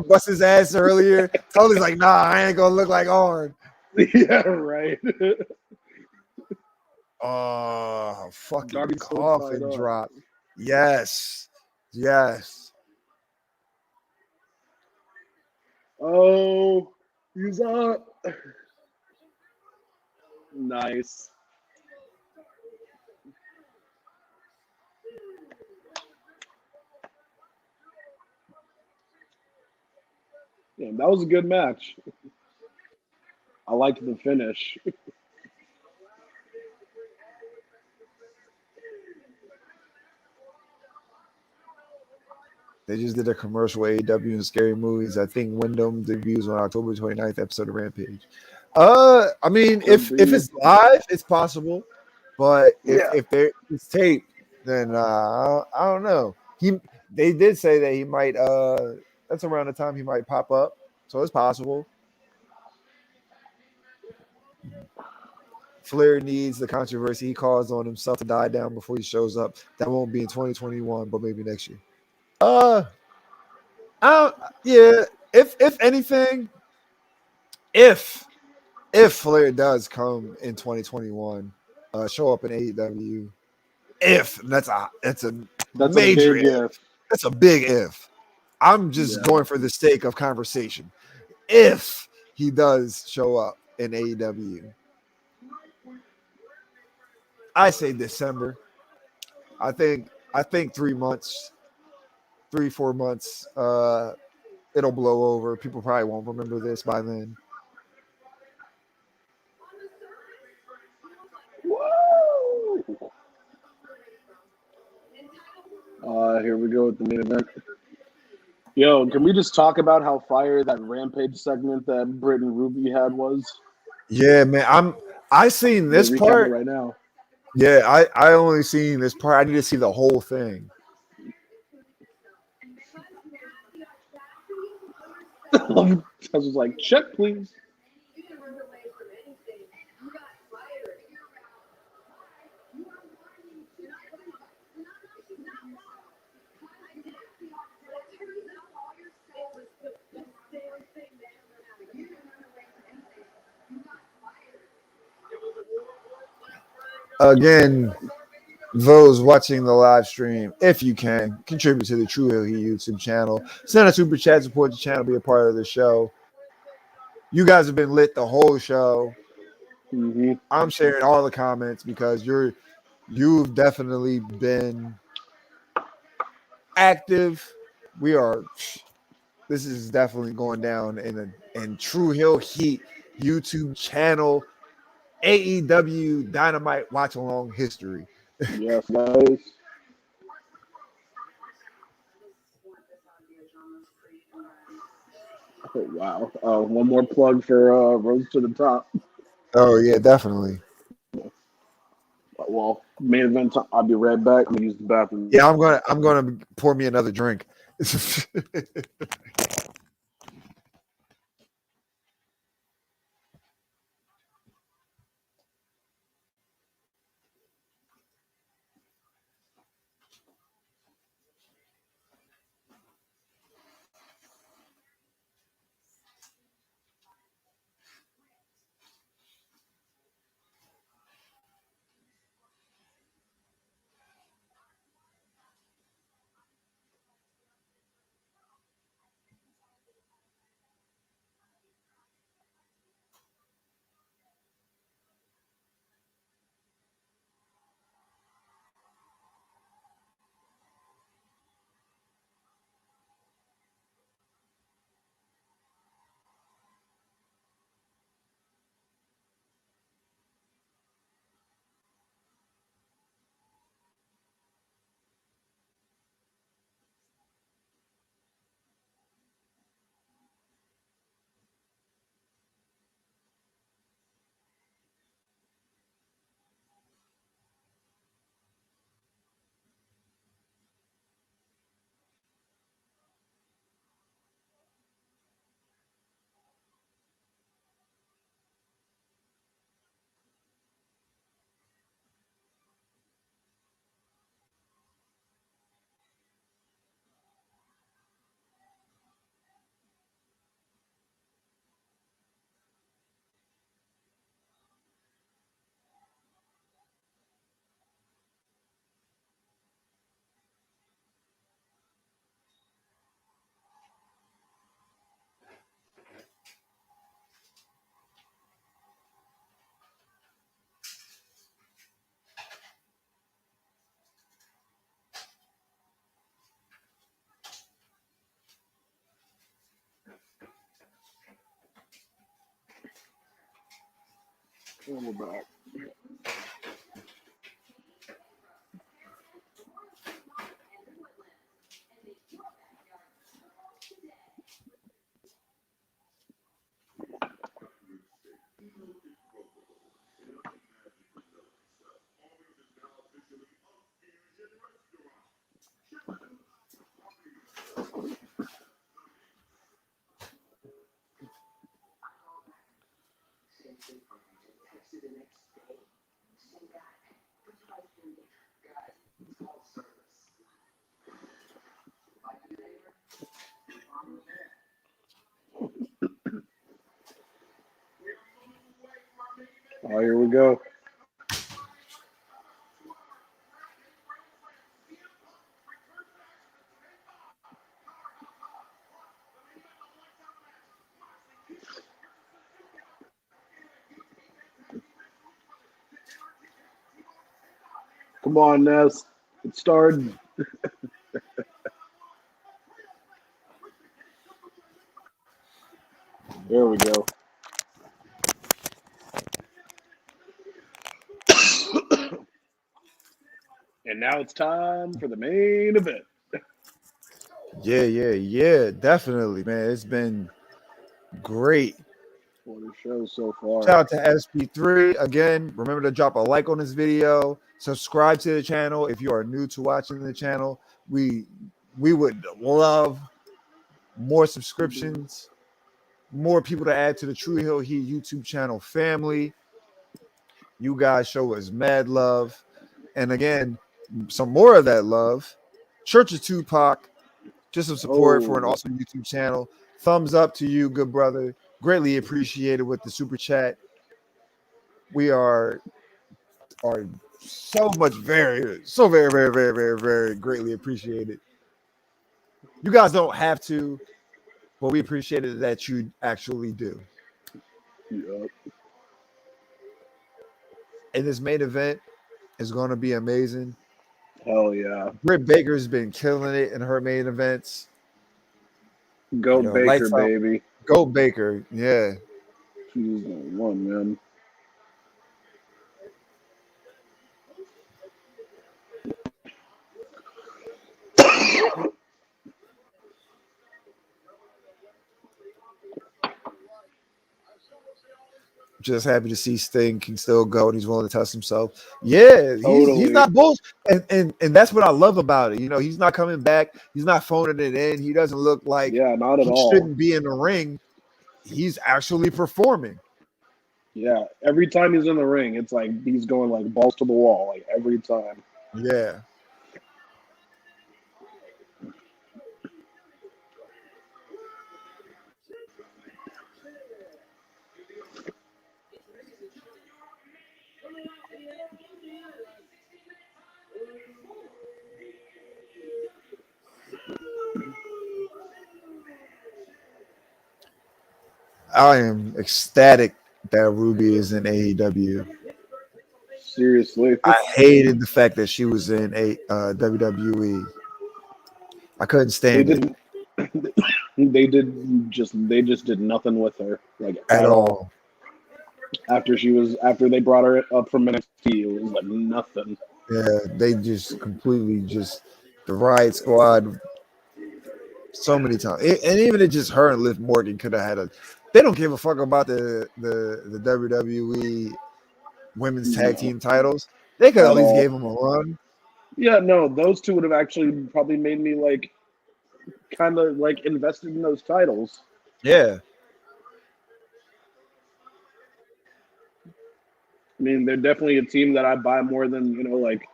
bust his ass earlier. Tully's like, nah, I ain't gonna look like Arn. Yeah, right. Oh, fucking Darby's still coffin tied up. drop. Yes. Yes. Oh, he's up. Nice. Yeah, that was a good match. I liked the finish. They just did a commercial with AEW and Scary Movies. I think Wyndham debuts on October 29th episode of Rampage. I mean, if it's live, it's possible, but Yeah. if it's taped, then I don't know. They did say that he might. That's around the time he might pop up, so it's possible. Flair needs the controversy he caused on himself to die down before he shows up. That won't be in 2021, but maybe next year. Yeah. If anything, if Flair does come in 2021, show up in AEW, that's a That's a major big if. if. That's a big if. I'm just Yeah. going for the sake of conversation. If he does show up in AEW, I say December. I think 3 months, 4 months, it'll blow over. People probably won't remember this by then. Woo! Here we go with the main event. Yo, can we just talk about how fire that Rampage segment that Britt and Ruby had was? Yeah, man. I seen this Recap part it right now. Yeah, I only seen this part. I need to see the whole thing. I was like, check, please. Again, those watching the live stream, if you can, contribute to the True Hill Heat YouTube channel. Send a super chat, support the channel, be a part of the show. You guys have been lit the whole show. Mm-hmm. I'm sharing all the comments because you've definitely been active. This is definitely going down in True Hill Heat YouTube channel, AEW Dynamite watch along history. Yes, guys. Oh, wow. One more plug for Rose to the Top. Oh yeah, definitely. Well, main event. I'll be right back. I'm gonna use the bathroom. Yeah, I'm gonna pour me another drink. And we're back. Oh, here we go. Come on, Ness. It started. There we go. And now it's time for the main event. Yeah. Definitely, man. It's been great. For the show so far. Shout out to SP3. Again, remember to drop a like on this video. Subscribe to the channel if you are new to watching the channel. We would love more subscriptions, more people to add to the True Hill Heat YouTube channel family. You guys show us mad love. And again, some more of that love. Church of Tupac, just some support for an awesome YouTube channel. Thumbs up to you, good brother. Greatly appreciated with the super chat. We are so very greatly appreciated. You guys don't have to, but we appreciate it that you actually do. Yep. And this main event is going to be amazing. Hell yeah. Britt Baker's been killing it in her main events. Go Baker, baby. Go Baker, yeah. She's the one, man. Just happy to see Sting can still go and he's willing to test himself. Yeah, Totally. he's not bullshit. And that's what I love about it. You know, he's not coming back. He's not phoning it in. He doesn't look like not at all. He shouldn't be in the ring. He's actually performing. Yeah, every time he's in the ring, it's like he's going like balls to the wall, like every time. Yeah. I am ecstatic that Ruby is in AEW. Seriously. I hated the fact that she was in WWE. I couldn't stand it. They just did nothing with her, like at all. After they brought her up from NXT, it was like nothing. Yeah, they just completely the Riot Squad so many times. And even it just her and Liv Morgan could have had they don't give a fuck about the WWE women's tag team titles. They could at least gave them a run. Yeah, no, those two would have actually probably made me like kind of like invested in those titles. Yeah. I mean, they're definitely a team that I buy more than, like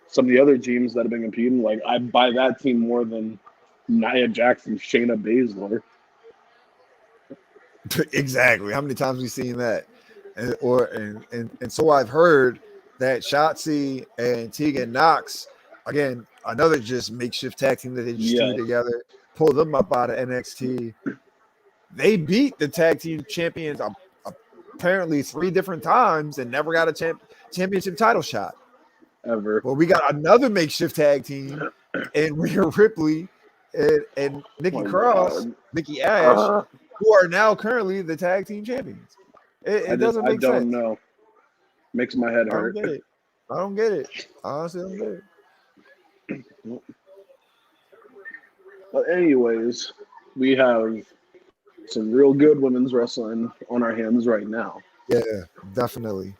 some of the other teams that have been competing. Like, I buy that team more than Nia Jax and Shayna Baszler. Exactly. How many times have we seen that? And so I've heard that Shotzi and Tegan Knox, again, another just makeshift tag team that they just threw together, pull them up out of NXT. They beat the tag team champions apparently 3 different times and never got a championship title shot. Ever. Well, we got another makeshift tag team and Rhea Ripley and Nikki Cross, Nikki Ash, who are now currently the tag team champions. It doesn't make sense. I don't know. Makes my head I don't hurt. get it. I don't get it. I honestly don't get it. But anyways, we have some real good women's wrestling on our hands right now. Yeah, definitely.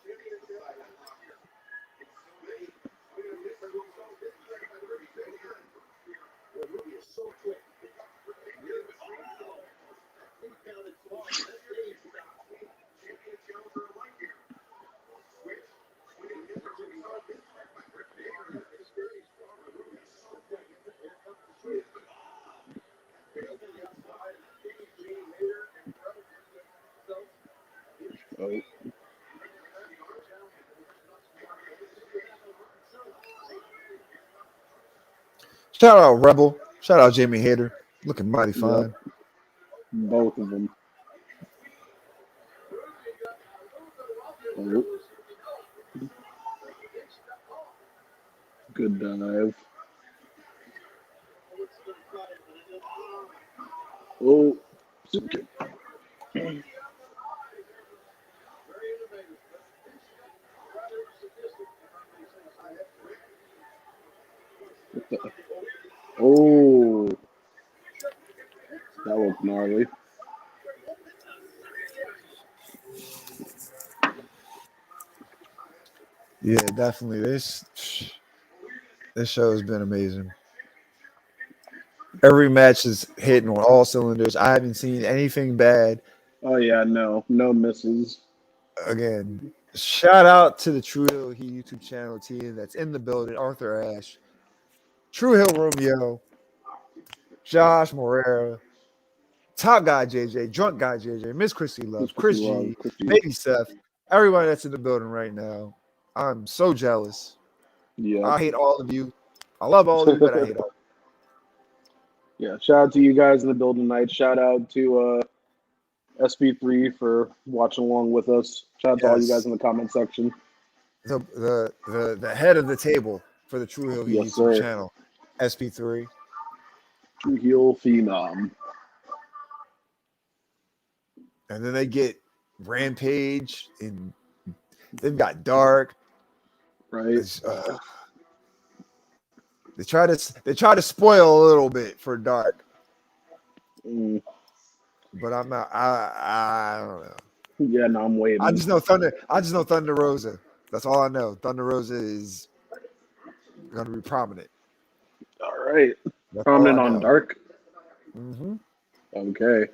Oh, Shout out Rebel. Shout out Jamie Hayter. Looking mighty fine. yep, both of them. Oh. Good dive. Oh, super kick. Oh, that looked gnarly. Yeah, definitely. This show has been amazing. Every match is hitting on all cylinders. I haven't seen anything bad. Oh yeah, no misses. Again, shout out to the True Hill Heat YouTube channel team that's in the building. Arthur Ashe, True Hill Romeo, Josh Morera, Top Guy JJ, Drunk Guy JJ, Miss Christy Love, Chris G, Baby Seth, everybody that's in the building right now. I'm so jealous. Yeah. I hate all of you. I love all of you, but I hate all of you. Yeah, shout out to you guys in the building tonight. Shout out to SP3 for watching along with us. Shout out to all you guys in the comment section. The head of the table for the True Hill Yes, YouTube sir. channel, SP3. True Heel Phenom. And then they get Rampage, and they've got Dark. Right. They try to spoil a little bit for Dark. But I'm not. I don't know. Yeah, no, I'm waiting. I just know Thunder Rosa. That's all I know. Thunder Rosa is going to be prominent. All right. That's prominent on Dark. Mm-hmm. Okay.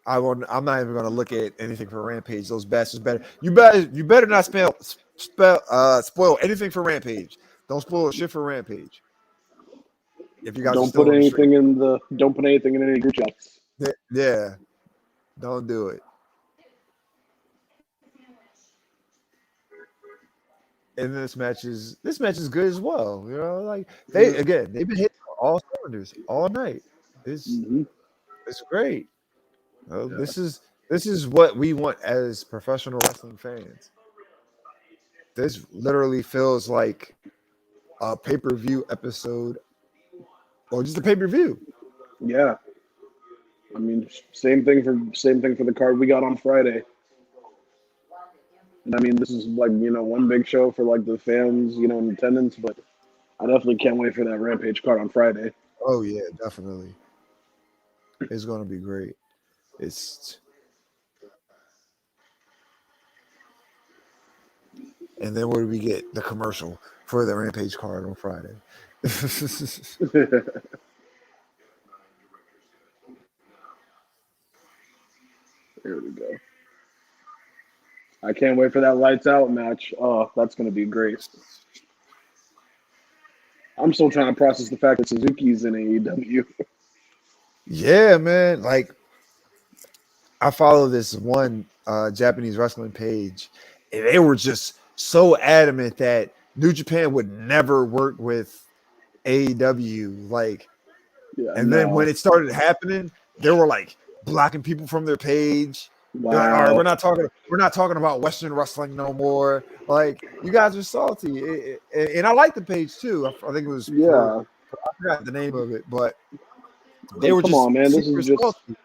I'm not even going to look at anything for Rampage. Those bastards better. You better not spoil anything for Rampage. Don't spoil shit for Rampage. If you guys don't put anything in any group chats. Yeah, don't do it. And this match is good as well. You know, like they've been hitting all cylinders all night. It's great. This is what we want as professional wrestling fans. This literally feels like a pay-per-view episode, or just a pay-per-view. Yeah. I mean, same thing for the card we got on Friday. And I mean, this is like, one big show for like the fans, in attendance, but I definitely can't wait for that Rampage card on Friday. Oh yeah, definitely. It's going to be great. And then where do we get the commercial for the Rampage card on Friday? There we go. I can't wait for that lights out match. Oh, that's going to be great. I'm still trying to process the fact that Suzuki's in AEW. Yeah, man. Like, I follow this one Japanese wrestling page, and they were just so adamant that New Japan would never work with AEW. Like, then when it started happening, they were like blocking people from their page. Wow. They're like, all right, we're not talking about Western wrestling no more. Like, you guys are salty. And I like the page too. I think it was I forgot the name of it, but they were come just on, man. This is just salty.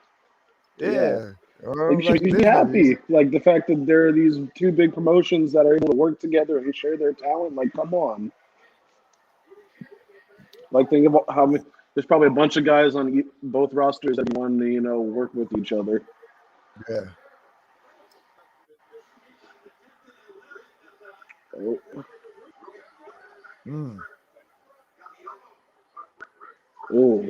Yeah. Oh, You should be happy. Like the fact that there are these two big promotions that are able to work together and share their talent. Like, come on. Like, think about how many. There's probably a bunch of guys on both rosters that want to, work with each other. Yeah. Oh. Oh.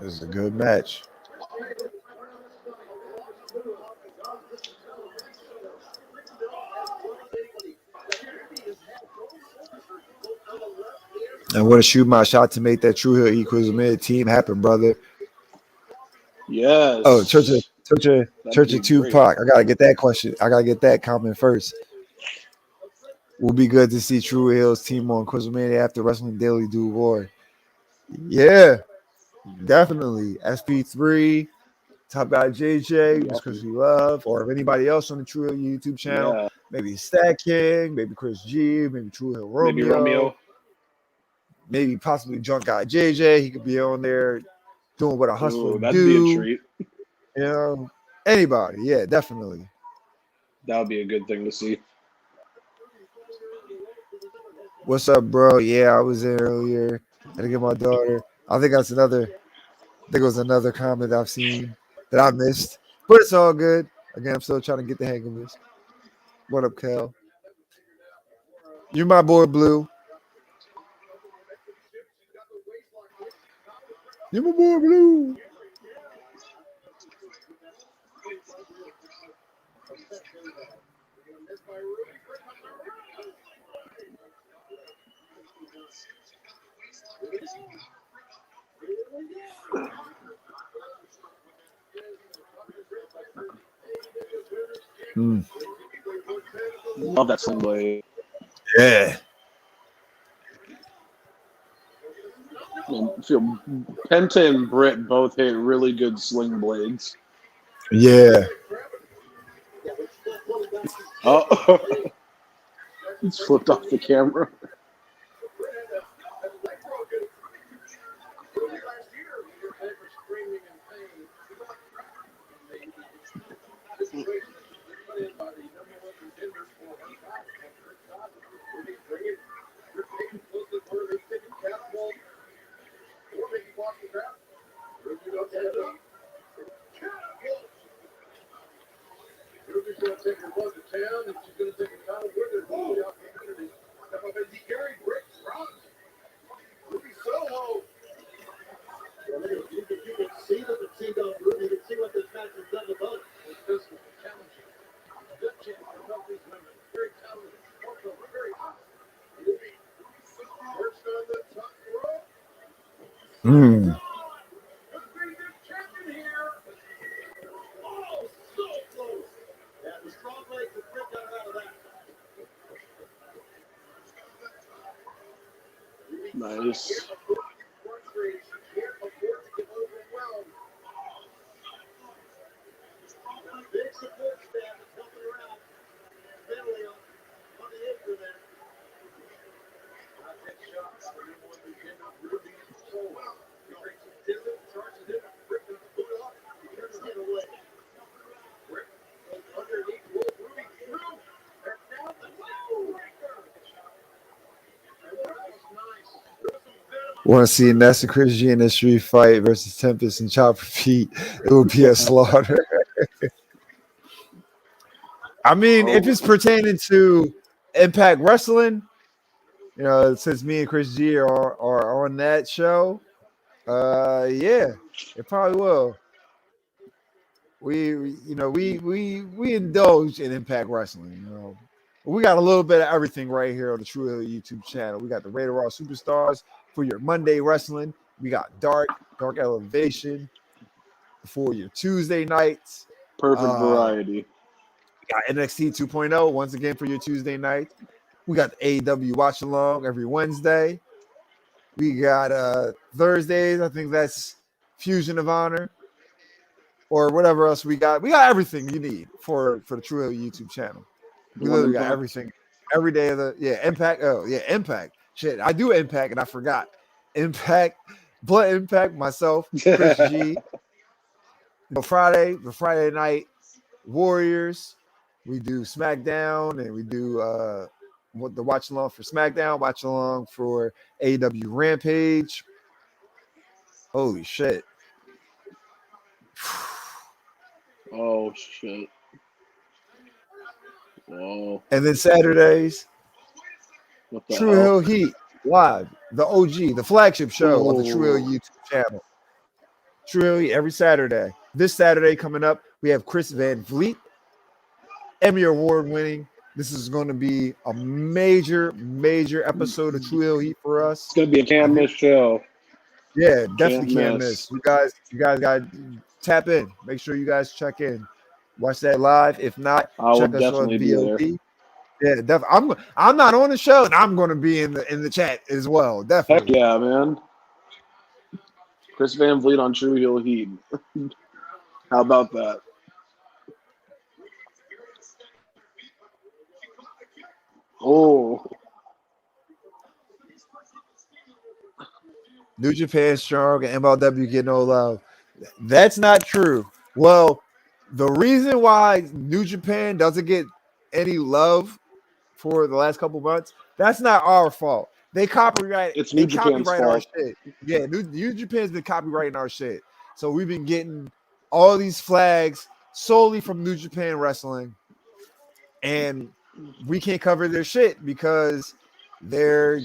This is a good match. I want to shoot my shot to make that True Hill equals a minute team happen, brother. Yes. Oh, Church of Tupac. Great. I gotta get that question. I gotta get that comment first. Will be good to see True Hill's team on Quizmania after Wrestling Daily do war. Yeah, definitely. SP3, Top Guy JJ, Miss Chrissy Love, or if anybody else on the True Hill YouTube channel. Yeah. Maybe Stat King, maybe Chris G, maybe True Hill Romeo. Maybe Romeo. Maybe possibly Drunk Guy JJ. He could be on there doing what a hustler That'd do. be a treat. Anybody. Yeah, definitely. That would be a good thing to see. What's up, bro? Yeah, I was there earlier. Had to get my daughter. I think it was another comment I've seen that I missed. But it's all good. Again, I'm still trying to get the hang of this. What up, Kel? You're my boy, Blue. You're my boy, Blue. Love that sling blade. Yeah. I feel Penta and Britt both hit really good sling blades. Yeah. Oh, it's flipped off the camera. Soho. You can see that the team don't move. You can see what this match has done to both. It's physical, challenging. Good chance to help these women. Very talented. Also very hot. Works on the top rope. Pretty good champion here. Oh, so close. Yeah, the strong legs of Britt got out of that. Nice. Big support staff is helping her out. Steadily on the apron there. I take shots. Ruby and Soho. He takes a distance, charges him, ripping the boot off. He turns his head away. Britt goes underneath, rolls Ruby through. And down the breaker. Nice. Want to see Ness and Chris G in a street fight versus Tempest and Chopper Pete? It would be a slaughter. I mean, if it's pertaining to Impact Wrestling, since me and Chris G are on that show, yeah, it probably will. We indulge in Impact Wrestling. We got a little bit of everything right here on the True Hill YouTube channel. We got the Rated Raw Superstars for your Monday wrestling. We got Dark Elevation for your Tuesday nights. Perfect variety. We got NXT 2.0 once again for your Tuesday night. We got the AEW Watch Along every Wednesday. We got Thursdays. I think that's Fusion of Honor. or whatever else we got. We got everything you need for the True Hill YouTube channel. We literally got everything every day of the Impact. Oh yeah, Impact. Shit, I do Impact and I forgot. Impact, Blood Impact, myself, Chris G. The Friday night Warriors. We do SmackDown and we do the watch along for SmackDown, watch along for AEW Rampage. Holy shit. Oh shit. Oh. And then Saturdays, What the True hell? Hill Heat Live, the OG, the flagship show on the True Hill YouTube channel. True Hill Heat every Saturday. This Saturday coming up, we have Chris Van Vliet, Emmy Award winning. This is going to be a major episode of True Hill Heat for us. It's gonna be a can't miss show. Yeah, definitely Can't can't miss. miss. You guys got to tap in. Make sure you guys check in. Watch that live. If not, I will check us on definitely be there. VOD. Yeah, definitely. I'm not on the show, and I'm going to be in the chat as well. Definitely. Heck yeah, man. Chris Van Vliet on True Hill Heat. How about that? Oh. New Japan strong and MLW get no love. That's not true. Well, the reason why New Japan doesn't get any love for the last couple months, that's not our fault. They copyright. It's New Japan's our fault. shit. Yeah, New Japan's been copywriting our shit. So we've been getting all these flags solely from New Japan Wrestling, and we can't cover their shit because they're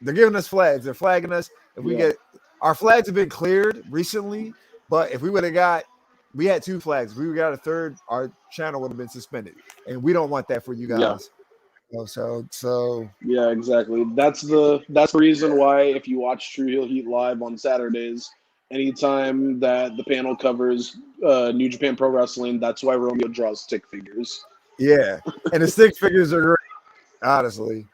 giving us flags. They're flagging us. If we get our flags have been cleared recently, but if we would have we had 2 flags. If we got a third, our channel would have been suspended, and we don't want that for you guys. Yeah. So yeah, exactly. That's the reason why if you watch True Hill Heat live on Saturdays, anytime that the panel covers New Japan Pro Wrestling, that's why Romeo draws stick figures. Yeah, and the stick figures are great, honestly.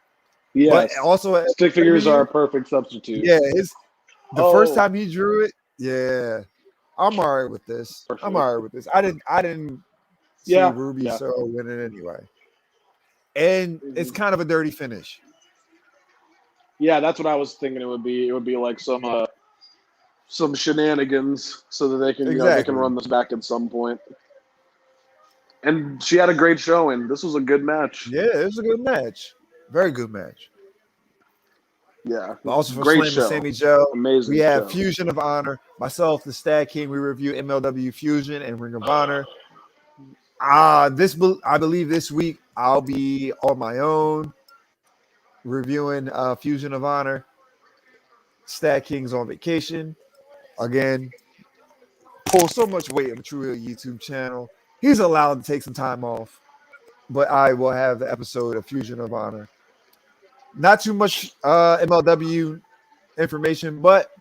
Yeah, but also stick figures are a perfect substitute. Yeah, the first time he drew it. Yeah, I'm all right with this. Perfect. I'm all right with this. I didn't see Ruby Soho winning anyway, and it's kind of a dirty finish. Yeah, that's what I was thinking. It would be like some shenanigans so that they can they can run this back at some point. And she had a great showing. This was a good match. Yeah, it was a good match. Very good match. Yeah. But also for great Slam show. and Sammy Joe. Amazing. We have Fusion of Honor. Myself, the Stag King. We review MLW Fusion and Ring of Honor. I believe this week I'll be on my own reviewing Fusion of Honor. Stag King's on vacation. Again, pull so much weight on the True Hill YouTube channel. He's allowed to take some time off. But I will have the episode of Fusion of Honor. Not too much MLW information, but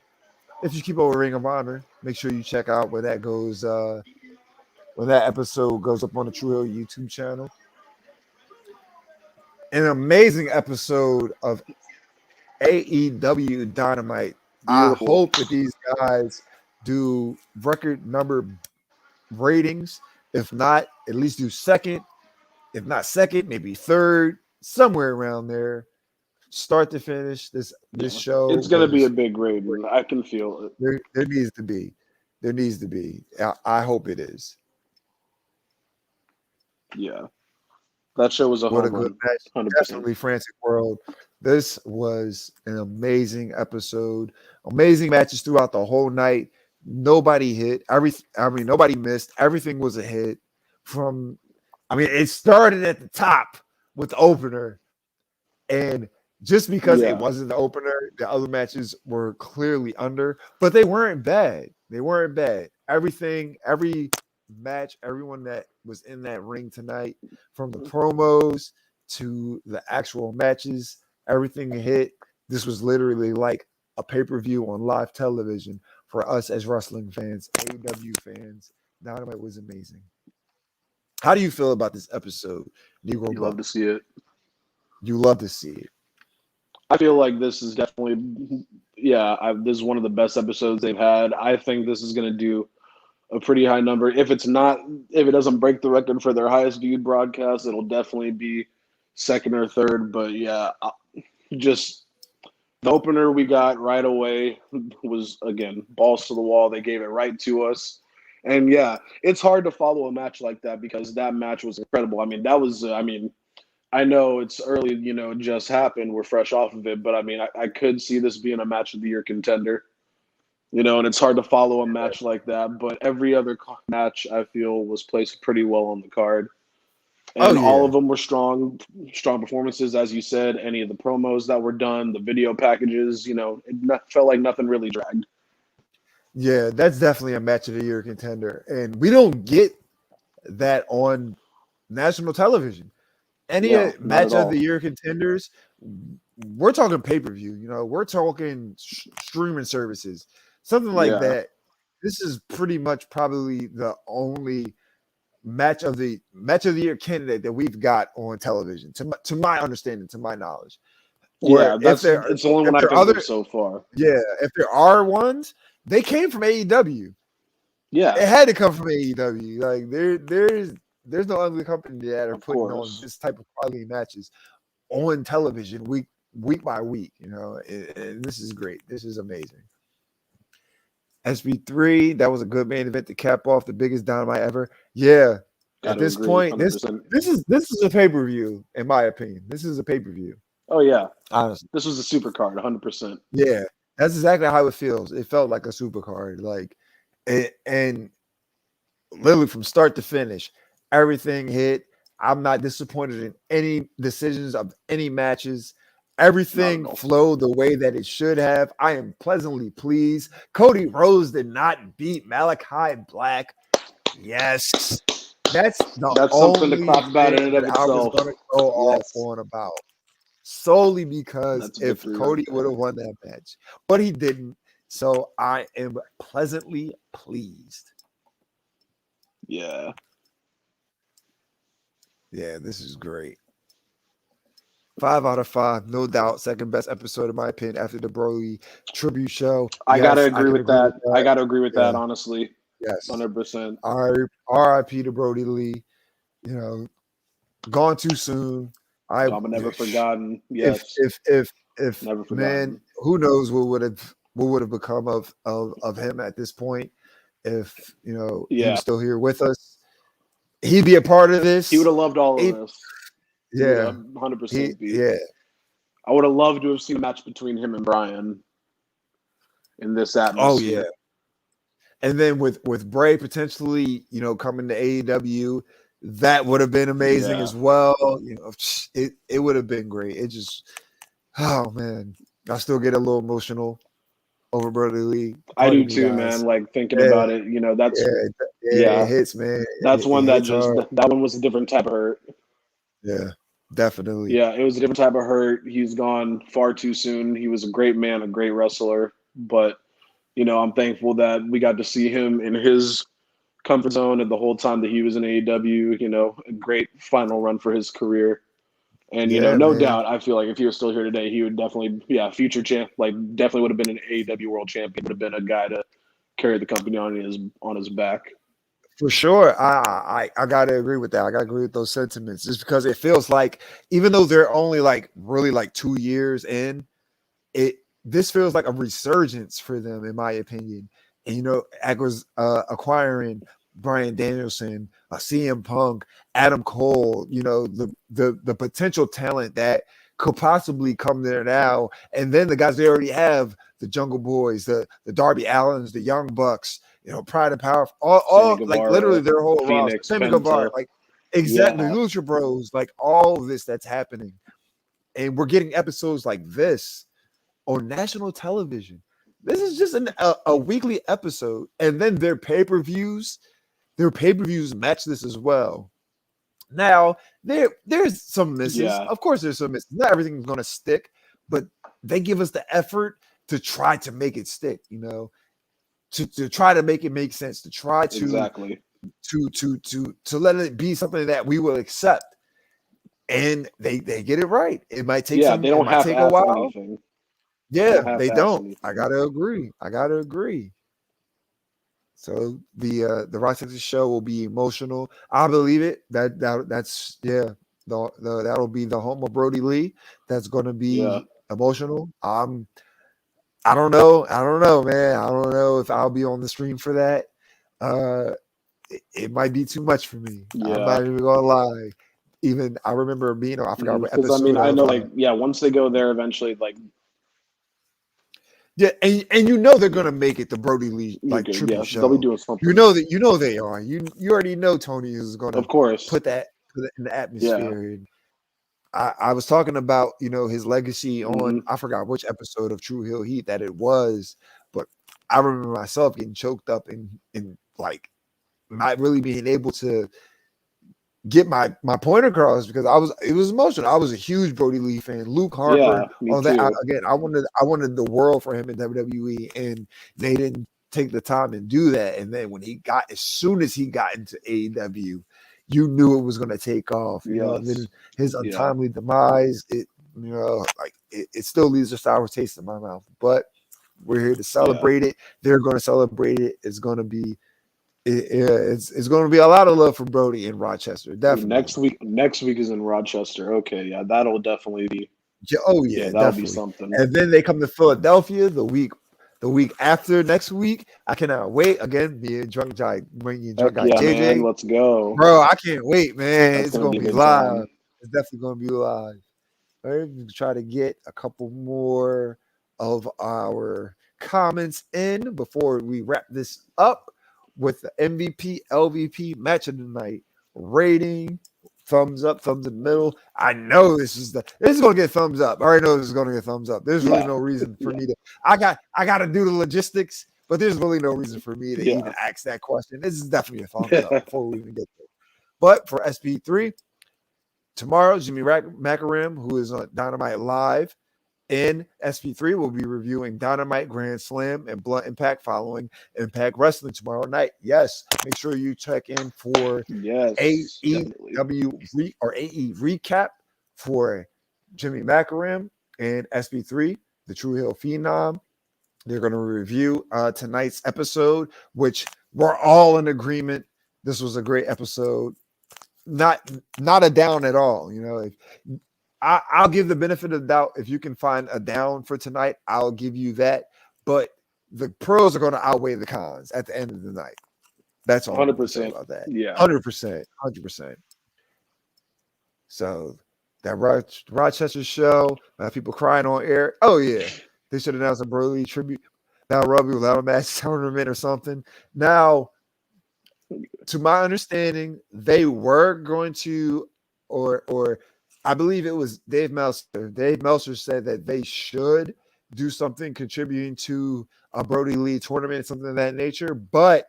if you keep over Ring of Honor, make sure you check out where that goes. When that episode goes up on the True Hill YouTube channel. An amazing episode of AEW Dynamite. Beautiful. I hope that these guys do record number ratings. If not, at least do second. If not second, maybe third, somewhere around there. Start to finish, this show. It's going to be a big rating. I can feel it. There needs to be. There needs to be. I hope it is. Yeah. That show was a home run. Good match. Definitely Frantic World. This was an amazing episode. Amazing matches throughout the whole night. Nobody hit. Nobody missed. Everything was a hit. It started at the top with the opener. And just because it wasn't the opener, the other matches were clearly under, but they weren't bad. Every match, everyone that was in that ring tonight, from the promos to the actual matches, everything hit. This was literally like a pay-per-view on live television for us as wrestling fans, AEW fans. Dynamite was amazing. How do you feel about this episode, Negro? You love to see it. You love to see it. I feel like this is definitely, this is one of the best episodes they've had. I think this is going to do a pretty high number. If it doesn't break the record for their highest viewed broadcast, it'll definitely be second or third. But yeah, just the opener we got right away was, again, balls to the wall. They gave it right to us. And yeah, it's hard to follow a match like that because that match was incredible. I mean, I know it's early, it just happened. We're fresh off of it. But I mean, I could see this being a match of the year contender. And it's hard to follow a match like that. But every other match, I feel, was placed pretty well on the card. And all of them were strong performances, as you said. Any of the promos that were done, the video packages, it felt like nothing really dragged. Yeah, that's definitely a match of the year contender. And we don't get that on national television. Any match of the year contenders, we're talking pay-per-view, we're talking streaming services, something like that. This is pretty much probably the only match of the year candidate that we've got on television, to my understanding, to my knowledge. It's the only one I've been so far. Yeah, if there are ones, they came from AEW. Yeah, it had to come from AEW. Like there's no other company that are putting on this type of quality matches on television week by week. And this is great. This is amazing. SB3, that was a good main event to cap off the biggest Dynamite ever. Yeah. At this point, 100%. this is a pay-per-view, in my opinion. This is a pay-per-view. Oh yeah. Honestly. This was a super card, 100%. Yeah. That's exactly how it feels. It felt like a super card. And literally from start to finish, everything hit. I'm not disappointed in any decisions of any matches. Everything flowed the way that it should have. I am pleasantly pleased. Cody Rhodes did not beat Malachi Black. Yes. That's something to clap about in and of itself. I was going to go off on about. Solely because if Cody would have won that match. But he didn't. So I am pleasantly pleased. Yeah. Yeah, this is great. 5 out of 5, no doubt. Second best episode, in my opinion, after the Broly tribute show. I gotta agree with that. I gotta agree with that, honestly. Yes, 100%. R.I.P. to Brody Lee. Gone too soon. I'm never forgotten. Yes. If never man, who knows what would have become of him at this point if he was still here with us. He'd be a part of this. He would have loved all of this. Yeah, 100%. Yeah, I would have loved to have seen a match between him and Bryan in this atmosphere. Oh yeah, and then with Bray potentially, coming to AEW, that would have been amazing as well. It would have been great. It just, oh man, I still get a little emotional over Brody Lee. I do too, man. Like thinking about it, that's it hits, man. That's one that that one was a different type of hurt. Yeah, definitely. Yeah, it was a different type of hurt. He's gone far too soon. He was a great man, a great wrestler. But, I'm thankful that we got to see him in his comfort zone and the whole time that he was in AEW, a great final run for his career. And, no doubt, I feel like if he was still here today, he would definitely, future champ, definitely would have been an AEW world champion, would have been a guy to carry the company on his back. For sure. I got to agree with that. I got to agree with those sentiments just because it feels like even though they're only really 2 years in, this feels like a resurgence for them, in my opinion. And, acquiring Bryan Danielson, CM Punk, Adam Cole, the potential talent that could possibly come there now. And then the guys they already have, the Jungle Boys, the Darby Allins, the Young Bucks, Pride and Power, all Guevara, literally their whole roster. Sammy Guevara, exactly, Lucha Bros, all of this that's happening. And we're getting episodes like this on national television. This is just a weekly episode. And then their pay-per-views match this as well. Now, there's some misses. Yeah. Of course, there's some misses. Not everything's going to stick, but they give us the effort to try to make it stick, to try to make it make sense, to try to to let it be something that we will accept. And they get it right. It might take they don't have take to a while. Anything. Yeah, they don't. I gotta agree. So the Rochester show will be emotional. I believe it. That's that'll be the home of Brody Lee. That's going to Yeah. be emotional. I don't know. I don't know, man. I don't know if I'll be on the stream for that. It might be too much for me. I'm Yeah. not even gonna lie. Even I remember being I forgot what Because I mean, episode I of know, like, yeah, once they go there, eventually, like, yeah, and you know they're gonna make it the Brody Lee you're like good. tribute Yeah, they'll be show. doing You something. know they are. You already know Tony is gonna Of course. put that in the Yeah. atmosphere. And I was talking about his legacy on Mm-hmm. I forgot which episode of True Hill Heat that it was, but I remember myself getting choked up and like not really being able to get my point across because it was emotional. I was a huge Brody Lee fan. Luke Harper, Yeah, me all that. too. I wanted the world for him in WWE, and they didn't take the time and do that. And then as soon as he got into AEW, you knew it was going to take off. And then Yes. his Yeah. untimely demise, it still leaves a sour taste in my mouth. But we're here to celebrate it. They're going to celebrate it. It's going to be. It's going to be a lot of love for Brody in Rochester. Definitely. Next week is in Rochester. Okay, yeah, that'll definitely be. Yeah, oh Yeah, yeah, that'll be definitely. something. And then they come to Philadelphia the week after next week. I cannot wait. Again, me and drunk guy Yeah, man, JJ, let's go. bro. I can't wait, man. That's It's gonna gonna be a be good live. time. It's definitely gonna be live. All right, we try to get a couple more of our comments in before we wrap this up with the MVP LVP match of the night rating. Thumbs up, thumbs in the middle. I know this is gonna get thumbs up. I already know this is gonna get thumbs up. There's really Yeah. no reason for me to. I got to do the logistics, but there's really no reason for me to even ask that question. This is definitely a thumbs up before we even get there. But for SP3, tomorrow, Jimmy Macaram, who is on Dynamite Live in SP3, will be reviewing Dynamite Grand Slam and Blunt Impact following Impact Wrestling tomorrow night. Yes, make sure you check in for AEW or AE recap for Jimmy Macaram and SP3, the True Hill Phenom. They're going to review tonight's episode, which we're all in agreement. This was a great episode. Not a down at all. I'll give the benefit of the doubt. If you can find a down for tonight, I'll give you that. But the pros are going to outweigh the cons at the end of the night. That's all 100%. about that. Yeah. 100%. So that Rochester show, people crying on air. Oh yeah, they should announce a Brody tribute. Now Robbie without a match tournament or something. Now, to my understanding, they were going to, or I believe it was Dave Meltzer. Dave Meltzer said that they should do something contributing to a Brody Lee tournament, something of that nature. But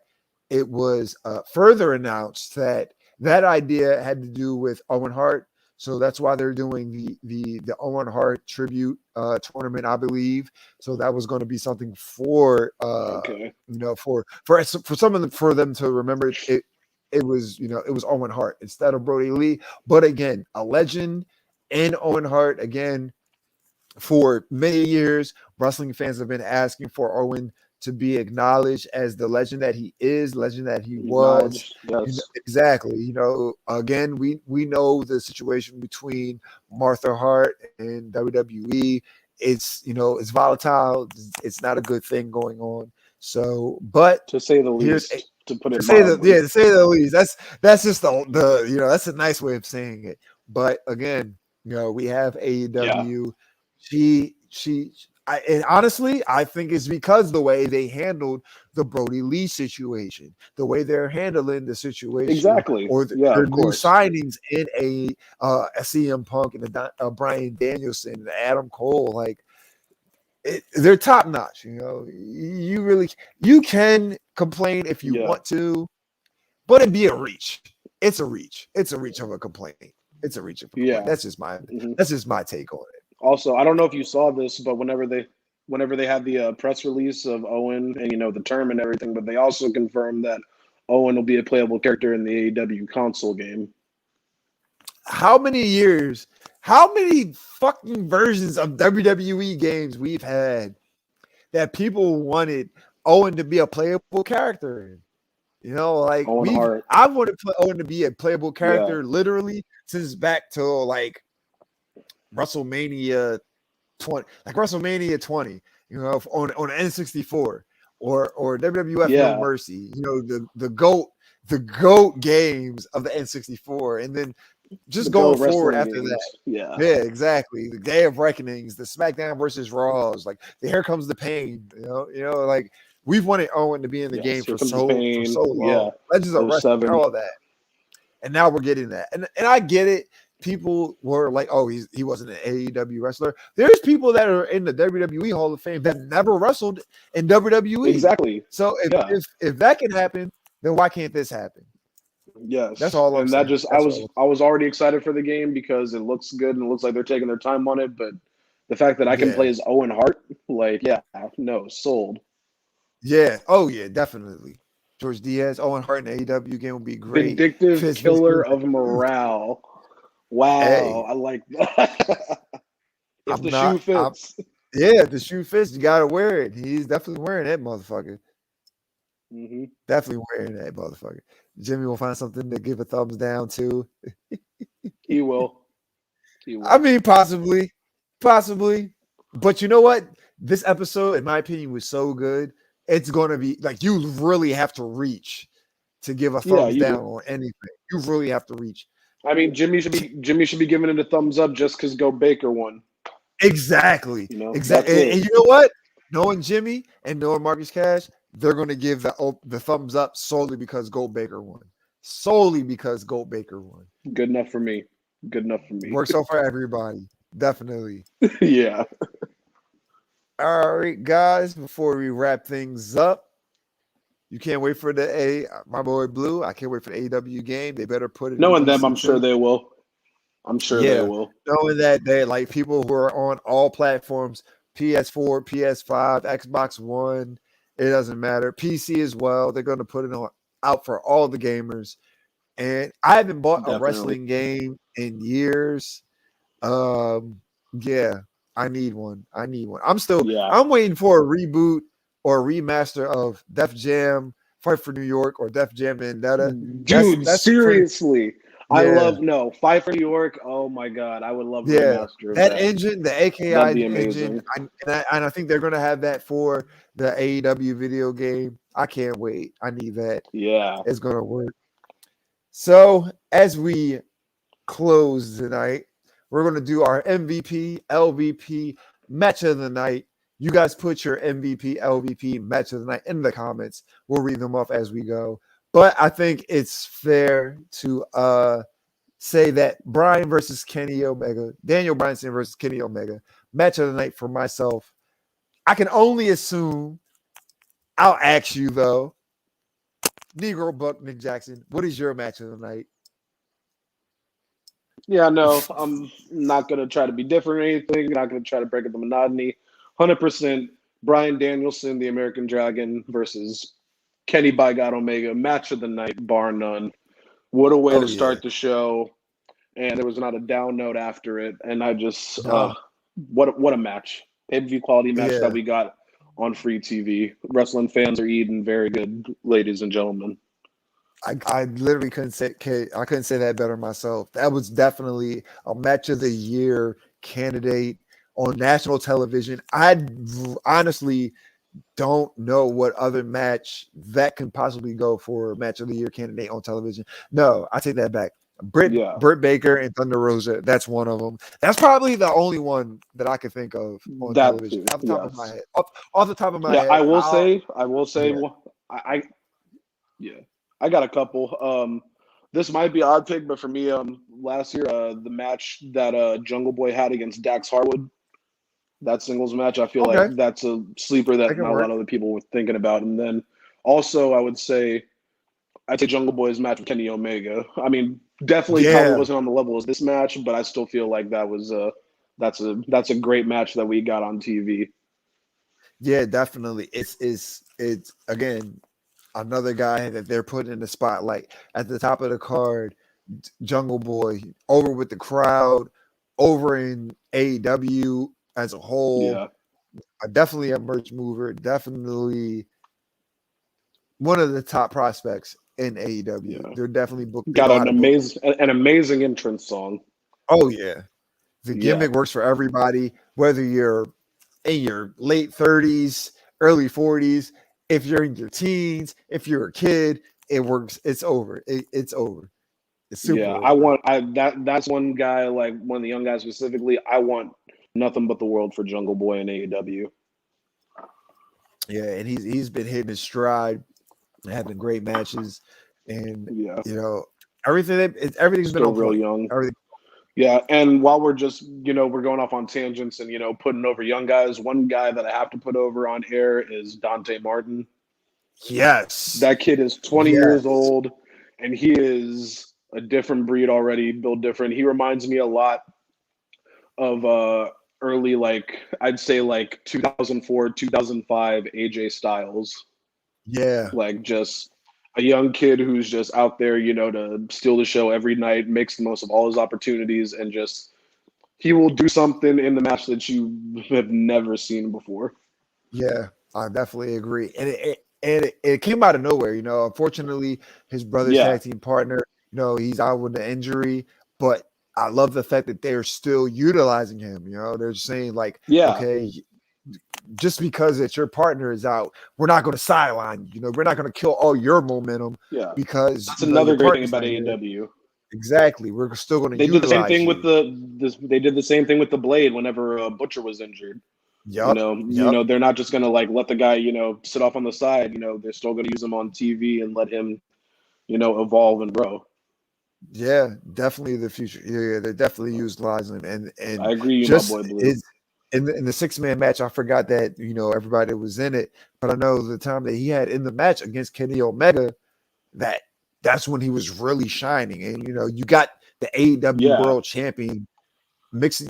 it was further announced that idea had to do with Owen Hart. So that's why they're doing the Owen Hart tribute tournament, I believe. So that was going to be something for for them to remember it. It was Owen Hart instead of Brody Lee. But again, a legend in Owen Hart. Again, for many years, wrestling fans have been asking for Owen to be acknowledged as the legend that he is, legend that he was. Yes. Exactly. Again, we know the situation between Martha Hart and WWE. It's it's volatile. It's not a good thing going on. So, but to say the least, to put it to say mildly. to say the least. That's just the that's a nice way of saying it. But again, we have AEW. And honestly, I think it's because the way they handled the Brody Lee situation, the way they're handling the situation, exactly, or their new signings in a CM Punk and a Bryan Danielson and Adam Cole, like they're top notch. You can complain if you want to, but it'd be a reach. It's a reach. It's a reach of a complaint. It's a reach of a complaint. Yeah. That's just my take on it. Also, I don't know if you saw this, but whenever they had the press release of Owen and the term and everything, but they also confirmed that Owen will be a playable character in the AEW console game. How many fucking versions of WWE games we've had that people wanted Owen to be a playable character in. You know, like Owen Hart. I wanted Owen to be a playable character Yeah. literally since back to like WrestleMania 20, you know, on N64 or WWF No Yeah. Mercy, you know, the GOAT games of the N64, and then just The going GO forward wrestling after that. games. Yeah. Yeah, exactly. The Day of Reckonings, the SmackDown versus Raws, like the Here Comes the Pain. You know, like we've wanted Owen to be in the game Here for comes the so pain. long. Yeah. Legends of Wrestling, 07. all that, and now we're getting that. And I get it. People were like, "Oh, he wasn't an AEW wrestler." There's people that are in the WWE Hall of Fame that never wrestled in WWE. Exactly. So if that can happen, then why can't this happen? Yes. That's all I'm and saying. that just I was already excited for the game because it looks good and it looks like they're taking their time on it. But the fact that I can play as Owen Hart, like, yeah, no, sold. Yeah. Oh yeah, definitely. George Diaz, Owen Hart in the AEW game would be great. Vindictive killer of morale. Wow, Hey, I like that. If the shoe fits. Yeah, if the shoe fits, you gotta wear it. He's definitely wearing that motherfucker. Mm-hmm. Definitely wearing that motherfucker. Jimmy will find something to give a thumbs down to. He will. I mean, possibly. But you know what? This episode, in my opinion, was so good. It's gonna be like you really have to reach to give a thumbs down on anything. You really have to reach. I mean, Jimmy should be giving it a thumbs up just because Go Baker won. Exactly. You know, exactly. And you know what? Knowing Jimmy and knowing Marcus Cash, they're going to give the thumbs up solely because Gold Baker won. Solely because Gold Baker won. Good enough for me. Works out for everybody. Definitely. Yeah. All right, guys. Before we wrap things up, you can't wait for my boy Blue. I can't wait for the AEW game. They better put it. Knowing them, I'm sure they will. They will. Knowing that they like people who are on all platforms, PS4, PS5, Xbox One, it doesn't matter. PC as well. They're going to put it out for all the gamers. And I haven't bought a wrestling game in years. Yeah, I need one. I'm waiting for a reboot or a remaster of Def Jam Fight for New York or Def Jam Vendetta. Dude, that's seriously. I love Fight for New York. Oh my god, I would love a remaster of that. Engine, the AKI engine, and I think they're gonna have that for the AEW video game. I can't wait. I need that. Yeah, it's gonna work. So as we close tonight, we're gonna do our MVP, LVP match of the night. You guys put your MVP, LVP match of the night in the comments. We'll read them off as we go. But I think it's fair to say that Bryan versus Kenny Omega, Daniel Bryan versus Kenny Omega, match of the night for myself. I can only assume, I'll ask you though, Negro Buck Nick Jackson, what is your match of the night? Yeah, no, I'm not going to try to be different or anything. Not going to try to break up the monotony. 100% Bryan Danielson, the American Dragon, versus Kenny by God Omega, match of the night, bar none. What a way to start the show. And there was not a down note after it. And I just, what a match. Pay-per-view quality match that we got on free TV. Wrestling fans are eating very good, ladies and gentlemen. I literally couldn't say that better myself. That was definitely a match of the year candidate on national television. I honestly don't know what other match that can possibly go for match of the year candidate on television. No, I take that back. Britt Baker and Thunder Rosa. That's one of them. That's probably the only one that I can think of on television. Off the top of my head. Off the top of my head. I will say. I got a couple. This might be an odd pick, but for me, last year, the match that Jungle Boy had against Dax Harwood, that singles match, I feel like that's a sleeper that not a lot of other people were thinking about. And then also, I would say, I'd say Jungle Boy's match with Kenny Omega. I mean, definitely probably wasn't on the level as this match, but I still feel like that was that's a great match that we got on TV. Yeah, definitely. It's again another guy that they're putting in the spotlight at the top of the card. Jungle Boy over with the crowd, over in AEW as a whole. Definitely a merch mover. Definitely one of the top prospects in AEW. Yeah. They're definitely booked. They Got know how to book. an amazing entrance song. Oh yeah, the Yeah. gimmick works for everybody, whether you're in your late 30s, early 40s, if you're in your teens, if you're a kid, it works. It's over. It's over. It's super Yeah, over. that's one guy, like one of the young guys specifically. I want nothing but the world for Jungle Boy in AEW. Yeah, and he's been hitting his stride, having great matches, and Yeah, everything's been still on real point. young. Everything. Yeah, and while we're just, we're going off on tangents and, putting over young guys, one guy that I have to put over on air is Dante Martin. Yes. That kid is 20 Yes. years old, and he is a different breed already, built different. He reminds me a lot of early, like, I'd say like 2004, 2005 AJ Styles. Yeah. Like, just a young kid who's just out there, to steal the show every night, makes the most of all his opportunities, and just he will do something in the match that you have never seen before. Yeah. I definitely agree. And it came out of nowhere, Unfortunately, his brother's Yeah, tag team partner, he's out with an injury, but I love the fact that they're still utilizing him. They're saying like, yeah, okay, just because it's your partner is out, we're not going to sideline you. We're not going to kill all your momentum yeah. because That's your another great thing partner's about not here. AEW. Exactly. We're still going to They did the same utilize thing with you. they did the same thing with the Blade whenever Butcher was injured. Yep. Yep. They're not just gonna like let the guy, sit off on the side. They're still gonna use him on TV and let him, evolve and grow. Yeah, definitely the future. Yeah, they definitely utilizing him, and I agree, you my just boy Blue. his in the 6-man match. I forgot that everybody was in it, but I know the time that he had in the match against Kenny Omega, that's when he was really shining. And you got the AEW Yeah, World Champion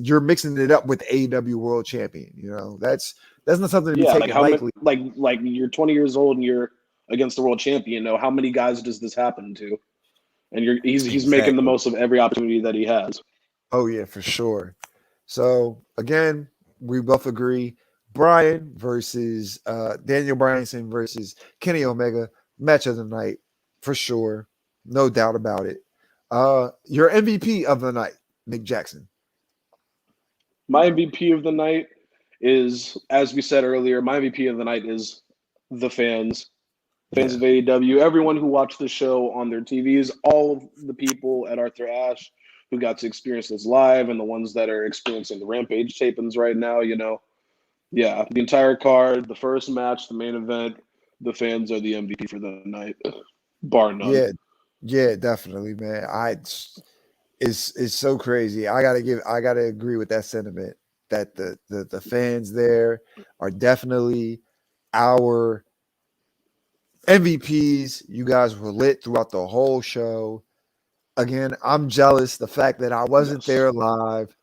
you're mixing it up with the AEW World Champion. That's not something to be yeah. Like taken how many? lightly. Like you're 20 years old and you're against the world champion. How many guys does this happen to? And he's making the Exactly. most of every opportunity that he has. Oh yeah, for sure. So again, we both agree. Bryan versus Daniel Bryanson versus Kenny Omega, match of the night for sure, no doubt about it. Your MVP of the night, Nick Jackson. My MVP of the night is, as we said earlier, my MVP of the night is the fans. Fans Yeah, of AEW, everyone who watched the show on their TVs, all of the people at Arthur Ashe who got to experience this live, and the ones that are experiencing the Rampage tapings right now, yeah, the entire card, the first match, the main event, the fans are the MVP for the night, bar none. yeah, definitely, man. It's so crazy. I gotta agree with that sentiment that the fans there are definitely our MVPs. You guys were lit throughout the whole show. Again, I'm jealous the fact that I wasn't Yes. there live.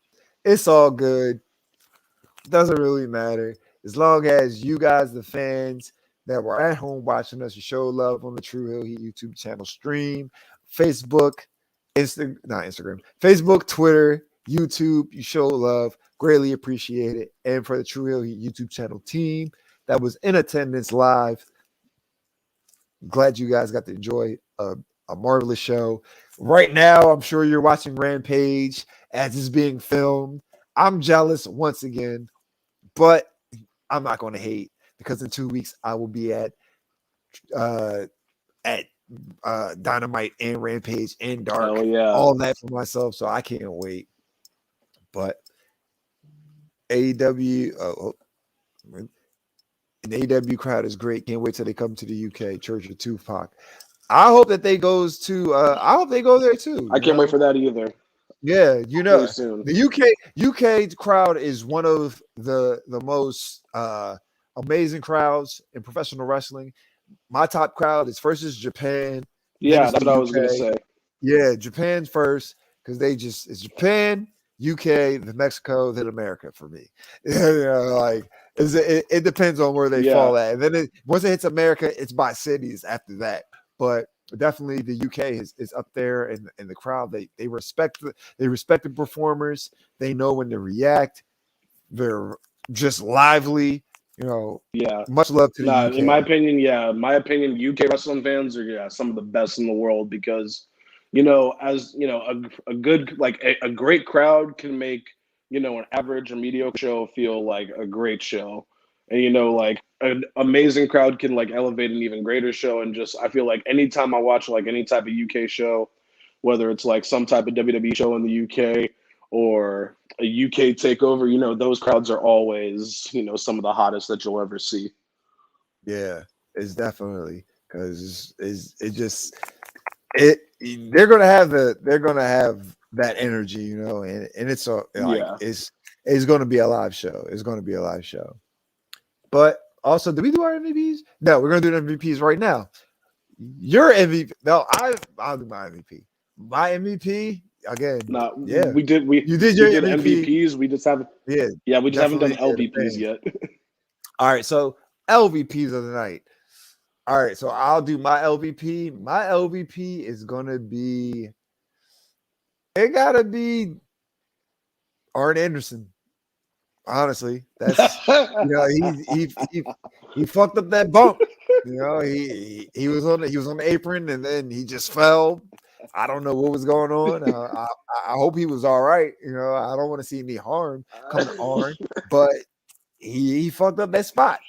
It's all good. Doesn't really matter. As long as you guys, the fans that were at home watching us, you show love on the True Hill Heat YouTube channel stream, Facebook, Instagram, Facebook, Twitter, YouTube, you show love. Greatly appreciate it. And for the True Hill Heat YouTube channel team that was in attendance live, glad you guys got to enjoy a marvelous show. Right now, I'm sure you're watching Rampage as it's being filmed. I'm jealous once again, but I'm not going to hate because in 2 weeks I will be at Dynamite and Rampage and Dark, Hell yeah. all that for myself. So I can't wait. But AEW, an AEW crowd is great. Can't wait till they come to the UK. Church of Tupac. I hope that they goes to. I hope they go there too. I can't wait for that either. Yeah, Really soon. the UK crowd is one of the most amazing crowds in professional wrestling. My top crowd is first is Japan, then Yeah, it's that's the what I was gonna UK. say. Yeah, Japan's first because it's Japan, UK, then Mexico, then America for me. Like it depends on where they Yeah. fall at, and then once it hits America, it's by cities after that. But definitely the UK is up there in the crowd. They respect the performers. They know when to react. They're just lively. Yeah. much love to the Nah, UK. in my opinion, UK wrestling fans are some of the best in the world because, as a good a great crowd can make an average or mediocre show feel like a great show, and like an amazing crowd can elevate an even greater show. And just I feel like anytime I watch any type of UK show, whether it's some type of WWE show in the UK or a UK takeover, those crowds are always some of the hottest that you'll ever see. Yeah, it's definitely because they're gonna have that energy, and it's Yeah. it's gonna be a live show. It's gonna be a live show. But also, did we do our MVPs? No, we're gonna do the MVPs right now. Your MVP? No, I'll do my MVP. My MVP again. No, Yeah, we did. you did We your did MVP. MVPs. We just haven't. Yeah, Yeah, we just haven't done definitely LVPs yet. All right, so LVPs of the night. All right, so I'll do my LVP. My LVP is gonna be. It gotta be Arn Anderson. Honestly, that's he fucked up that bump. He was on the apron and then he just fell. I don't know what was going on. I hope he was all right. I don't want to see any harm come to Arn, but he fucked up that spot.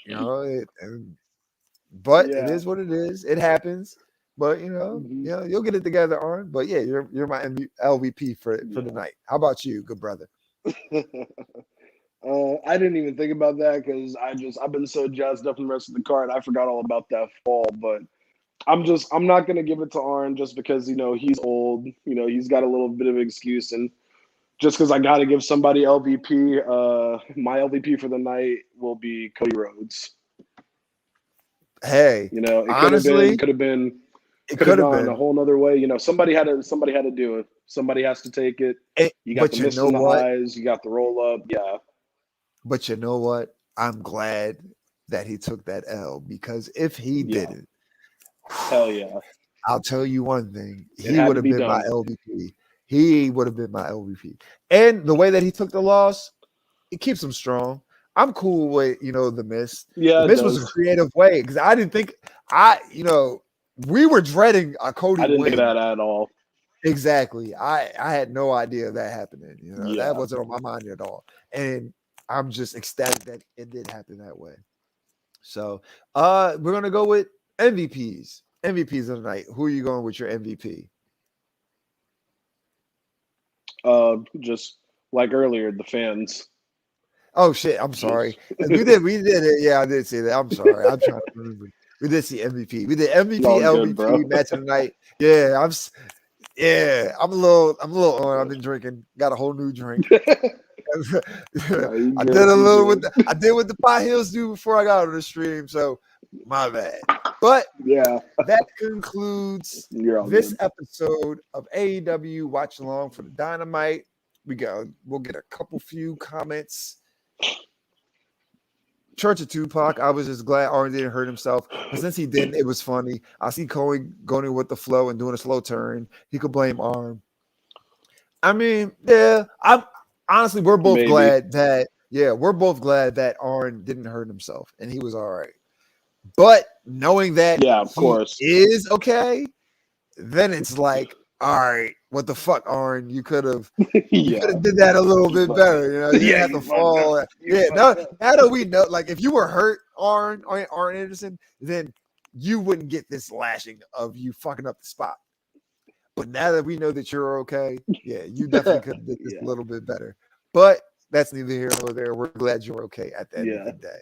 But it is what it is. It happens. But you'll get it together, Arn. But yeah, you're my LVP for the night. How about you, good brother? I didn't even think about that because I've been so jazzed up in the rest of the card. I forgot all about that fall. But I'm not gonna give it to Arn just because he's old. He's got a little bit of an excuse, and just because I got to give somebody LVP. My LVP for the night will be Cody Rhodes. Hey, it honestly, could have been a whole nother way. Somebody had to do it. Somebody has to take it. You got the mist in the eyes. You got the roll up. Yeah. But you know what? I'm glad that he took that L because if he didn't, hell yeah. I'll tell you one thing. He would have been my LVP. He would have been my LVP. And the way that he took the loss, it keeps him strong. I'm cool with, the Mist. Yeah, the Mist was a creative way because I didn't think we were dreading a Cody I didn't win. think that at all. Exactly. I had no idea of that happening. That wasn't on my mind at all. And I'm just ecstatic that it did happen that way. So we're gonna go with MVPs. MVPs of the night. Who are you going with your MVP? Just like earlier, the fans. Oh shit! I'm sorry. We did it. Yeah, I did say that. I'm sorry. I'm trying to remember. We did see MVP. We did MVP, LVP match of the night. Yeah, I'm a little on. I've been drinking. Got a whole new drink. I did a little with the Pie Hills do before I got on the stream, so my bad. But that concludes this episode of AEW Watch Along for the Dynamite. We'll get a few comments. Church of Tupac. I was just glad Arn didn't hurt himself, but since he didn't, it was funny. I see Cody going with the flow and doing a slow turn. He could blame Arn. I mean, honestly, we're both glad that Arn didn't hurt himself and he was all right. But knowing that of course is okay, then it's like, all right, what the fuck, Arn? You could have did that a little bit better. You didn't have to fall. Now that we know, like if you were hurt, Arn Anderson, then you wouldn't get this lashing of you fucking up the spot. But now that we know that you're okay, you definitely could have did this a little bit better. But that's neither here nor there. We're glad you're okay at the end of the day.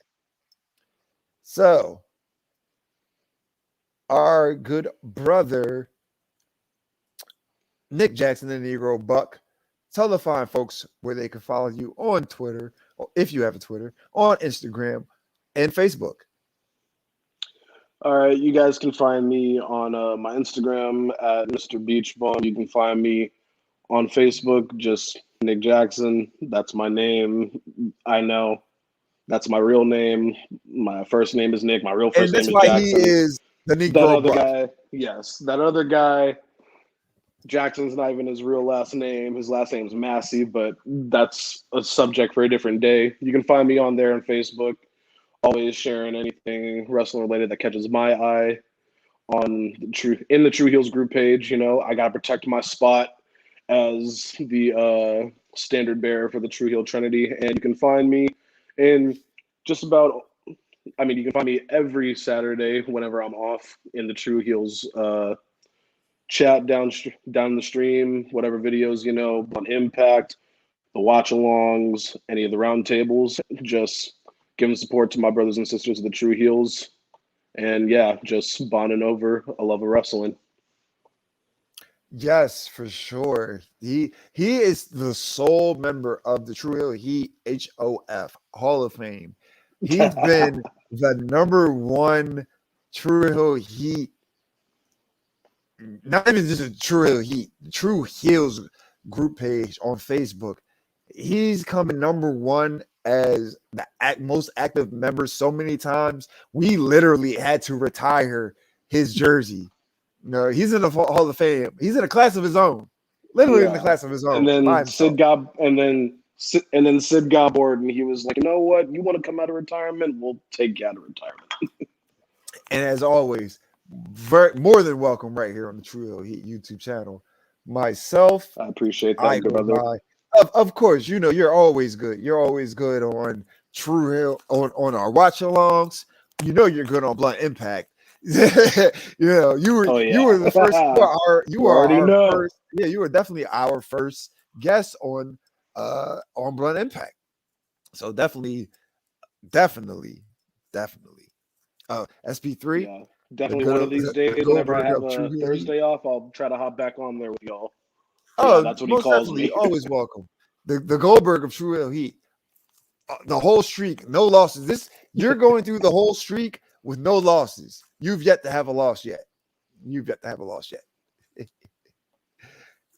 So, our good brother, Nick Jackson, the Negro Buck, tell the fine folks where they can follow you on Twitter, or if you have a Twitter, on Instagram and Facebook. All right, you guys can find me on my Instagram at Mr. Beach Bum. You can find me on Facebook, just Nick Jackson. That's my name. I know that's my real name. My first name is Nick. My real first name is Jackson. He is the Negro that other Buck. guy. Yes, that other guy. Jackson's not even his real last name. His last name's Massey, but that's a subject for a different day. You can find me on there on Facebook. always sharing anything wrestling related that catches my eye on the True Heels group page. You know, I gotta protect my spot as the standard bearer for the True Heel Trinity, and you can find me in just about. I mean, you can find me every Saturday whenever I'm off in the True Heels chat down the stream, whatever videos, you know, on Impact, the watch-alongs, any of the roundtables, just giving support to my brothers and sisters of the True Heels. And yeah, just bonding over a love of wrestling. Yes, for sure. He is the sole member of the True Heel Heat HOF Hall of Fame. He's been the number one True Heel Heat, not even just a True Heel Heat, True Heels group page on Facebook. He's coming number one as the most active member so many times. We literally had to retire his jersey. No, he's in the Hall of Fame. He's in a class of his own, literally in the class of his own. And then Sid Goddard, and he was like, you know what? You want to come out of retirement? We'll take you out of retirement. And as always, more than welcome right here on the True Heel Heat YouTube channel. Myself, I appreciate that, brother. Of course, you know you're always good. You're always good on True Heel on our watch-alongs. You know you're good on Blunt Impact. You know you were the first. You were definitely our first guest on Blunt Impact. So definitely. SP3. Yeah, definitely one of these days. Whenever I have a Thursday off, I'll try to hop back on there with y'all. Oh, that's what he calls me. Always welcome. The Goldberg of True Heel Heat. The whole streak, no losses. You're going through the whole streak with no losses. You've yet to have a loss yet.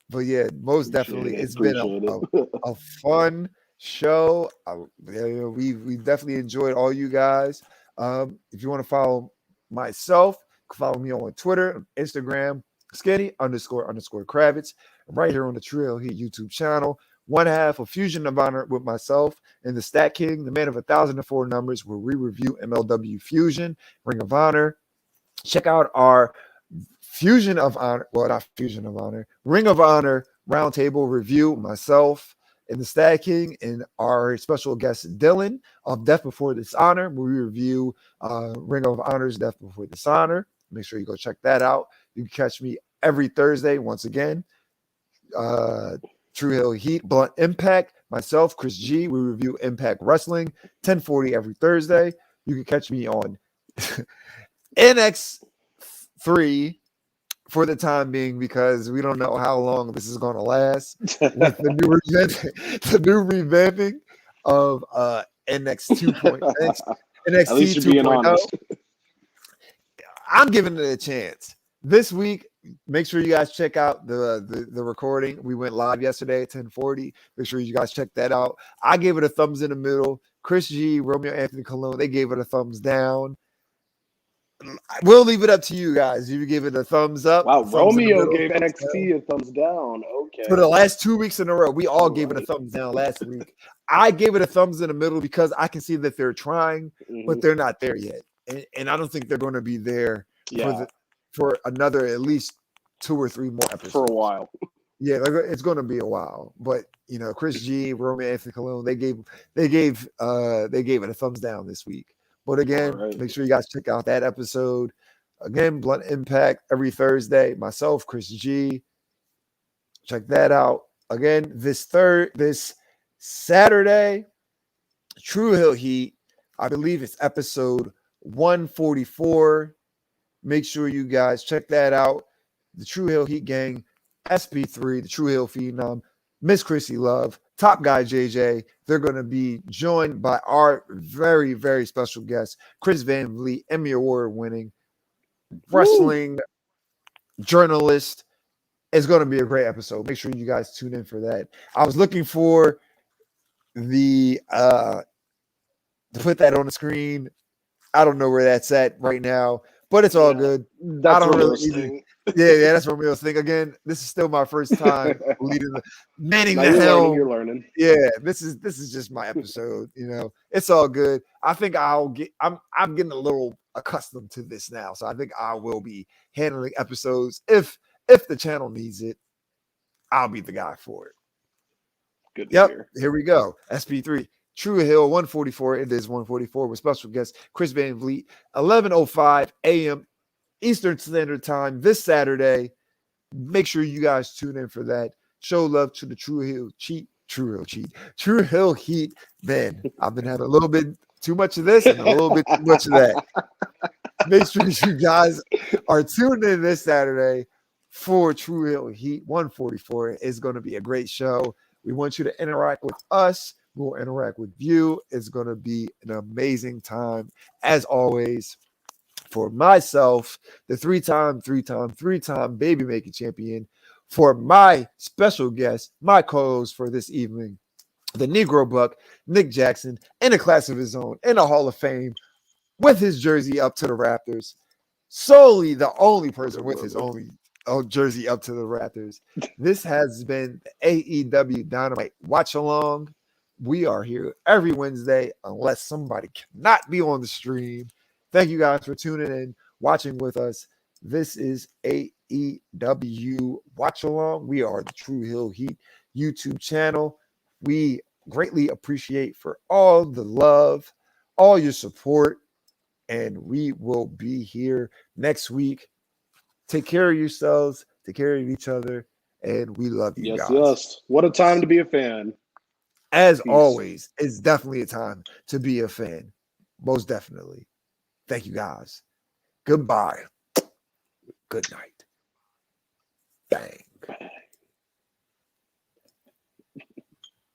But yeah, most definitely, it's been a fun show. We definitely enjoyed all you guys. If you want to follow myself, follow me on Twitter, Instagram, skinny__Kravitz, right here on the True Heel Heat YouTube channel. One half of Fusion of Honor with myself and the Stat King, the man of 1,004 numbers, where we review MLW Fusion, Ring of Honor. Check out our Ring of Honor Roundtable review, myself and the Stat King, and our special guest Dylan of Death Before Dishonor, where we review Ring of Honor's Death Before Dishonor. Make sure you go check that out. You can catch me every Thursday once again. True Heel Heat, Blunt Impact, myself, Chris G. We review Impact Wrestling, 10:40 every Thursday. You can catch me on NX3 for the time being, because we don't know how long this is going to last with the new revamping of NX 2.0. NXT At least you're being honest. I'm giving it a chance. This week, make sure you guys check out the recording. We went live yesterday at 10:40. Make sure you guys check that out. I gave it a thumbs in the middle. Chris G, Romeo Anthony Colon, they gave it a thumbs down. We'll leave it up to you guys. You give it a thumbs up. Wow, Romeo gave NXT a thumbs down. Okay. For the last 2 weeks in a row, we all gave it a thumbs down last week. I gave it a thumbs in the middle because I can see that they're trying, but they're not there yet. And I don't think they're going to be there for another at least 2 or 3 more episodes. For a while. Yeah, it's going to be a while. But you know, Chris G, Romeo Anthony Colon, they gave it a thumbs down this week. But again, Make sure you guys check out that episode. Again, Blunt Impact every Thursday. Myself, Chris G. Check that out. Again, this Saturday, True Heel Heat. I believe it's episode 144. Make sure you guys check that out. The True Heel Heat Gang, SP3, the True Heel Phenom, Miss Chrissy Love, Top Guy JJ. They're going to be joined by our very, very special guest, Chris Van Vliet, Emmy Award winning wrestling journalist. It's going to be a great episode. Make sure you guys tune in for that. I was looking for to put that on the screen. I don't know where that's at right now, but it's all Yeah, good. That's don't really Romeo's even. thing. Yeah, that's Romeo's thing. Again, this is still my first time manning Now the you're learning. helm. You're learning. Yeah, this is just my episode. It's all good. I think I'm getting a little accustomed to this now, so I think I will be handling episodes if the channel needs it. I'll be the guy for it. Good to Yep, hear. here we go. SP3 True Hill 144. It is 144 with special guest Chris Van Vliet. 11:05 a.m. Eastern Standard Time this Saturday. Make sure you guys tune in for that. Show love to the True Hill Heat. Man, I've been having a little bit too much of this and a little bit too much of that. Make sure you guys are tuned in this Saturday for True Hill Heat 144. It's going to be a great show. We want you to interact with us. We'll interact with you. It's going to be an amazing time. As always, for myself, the three-time baby making champion, for my special guest, my co-host for this evening, the Negro Buck, Nick Jackson, in a class of his own, in a Hall of Fame, with his jersey up to the Raptors, solely the only person with his only jersey up to the Raptors. This has been AEW Dynamite Watch Along. We are here every Wednesday unless somebody cannot be on the stream. Thank you guys for tuning in, watching with us. This is AEW Watch Along. We are the True Hill Heat YouTube channel. We greatly appreciate for all the love, all your support, and we will be here next week. Take care of yourselves, take care of each other, and we love you guys. Yes. What a time to be a fan. As Peace. always, it's definitely a time to be a fan. Most definitely. Thank you guys. Goodbye. Good night. Bang.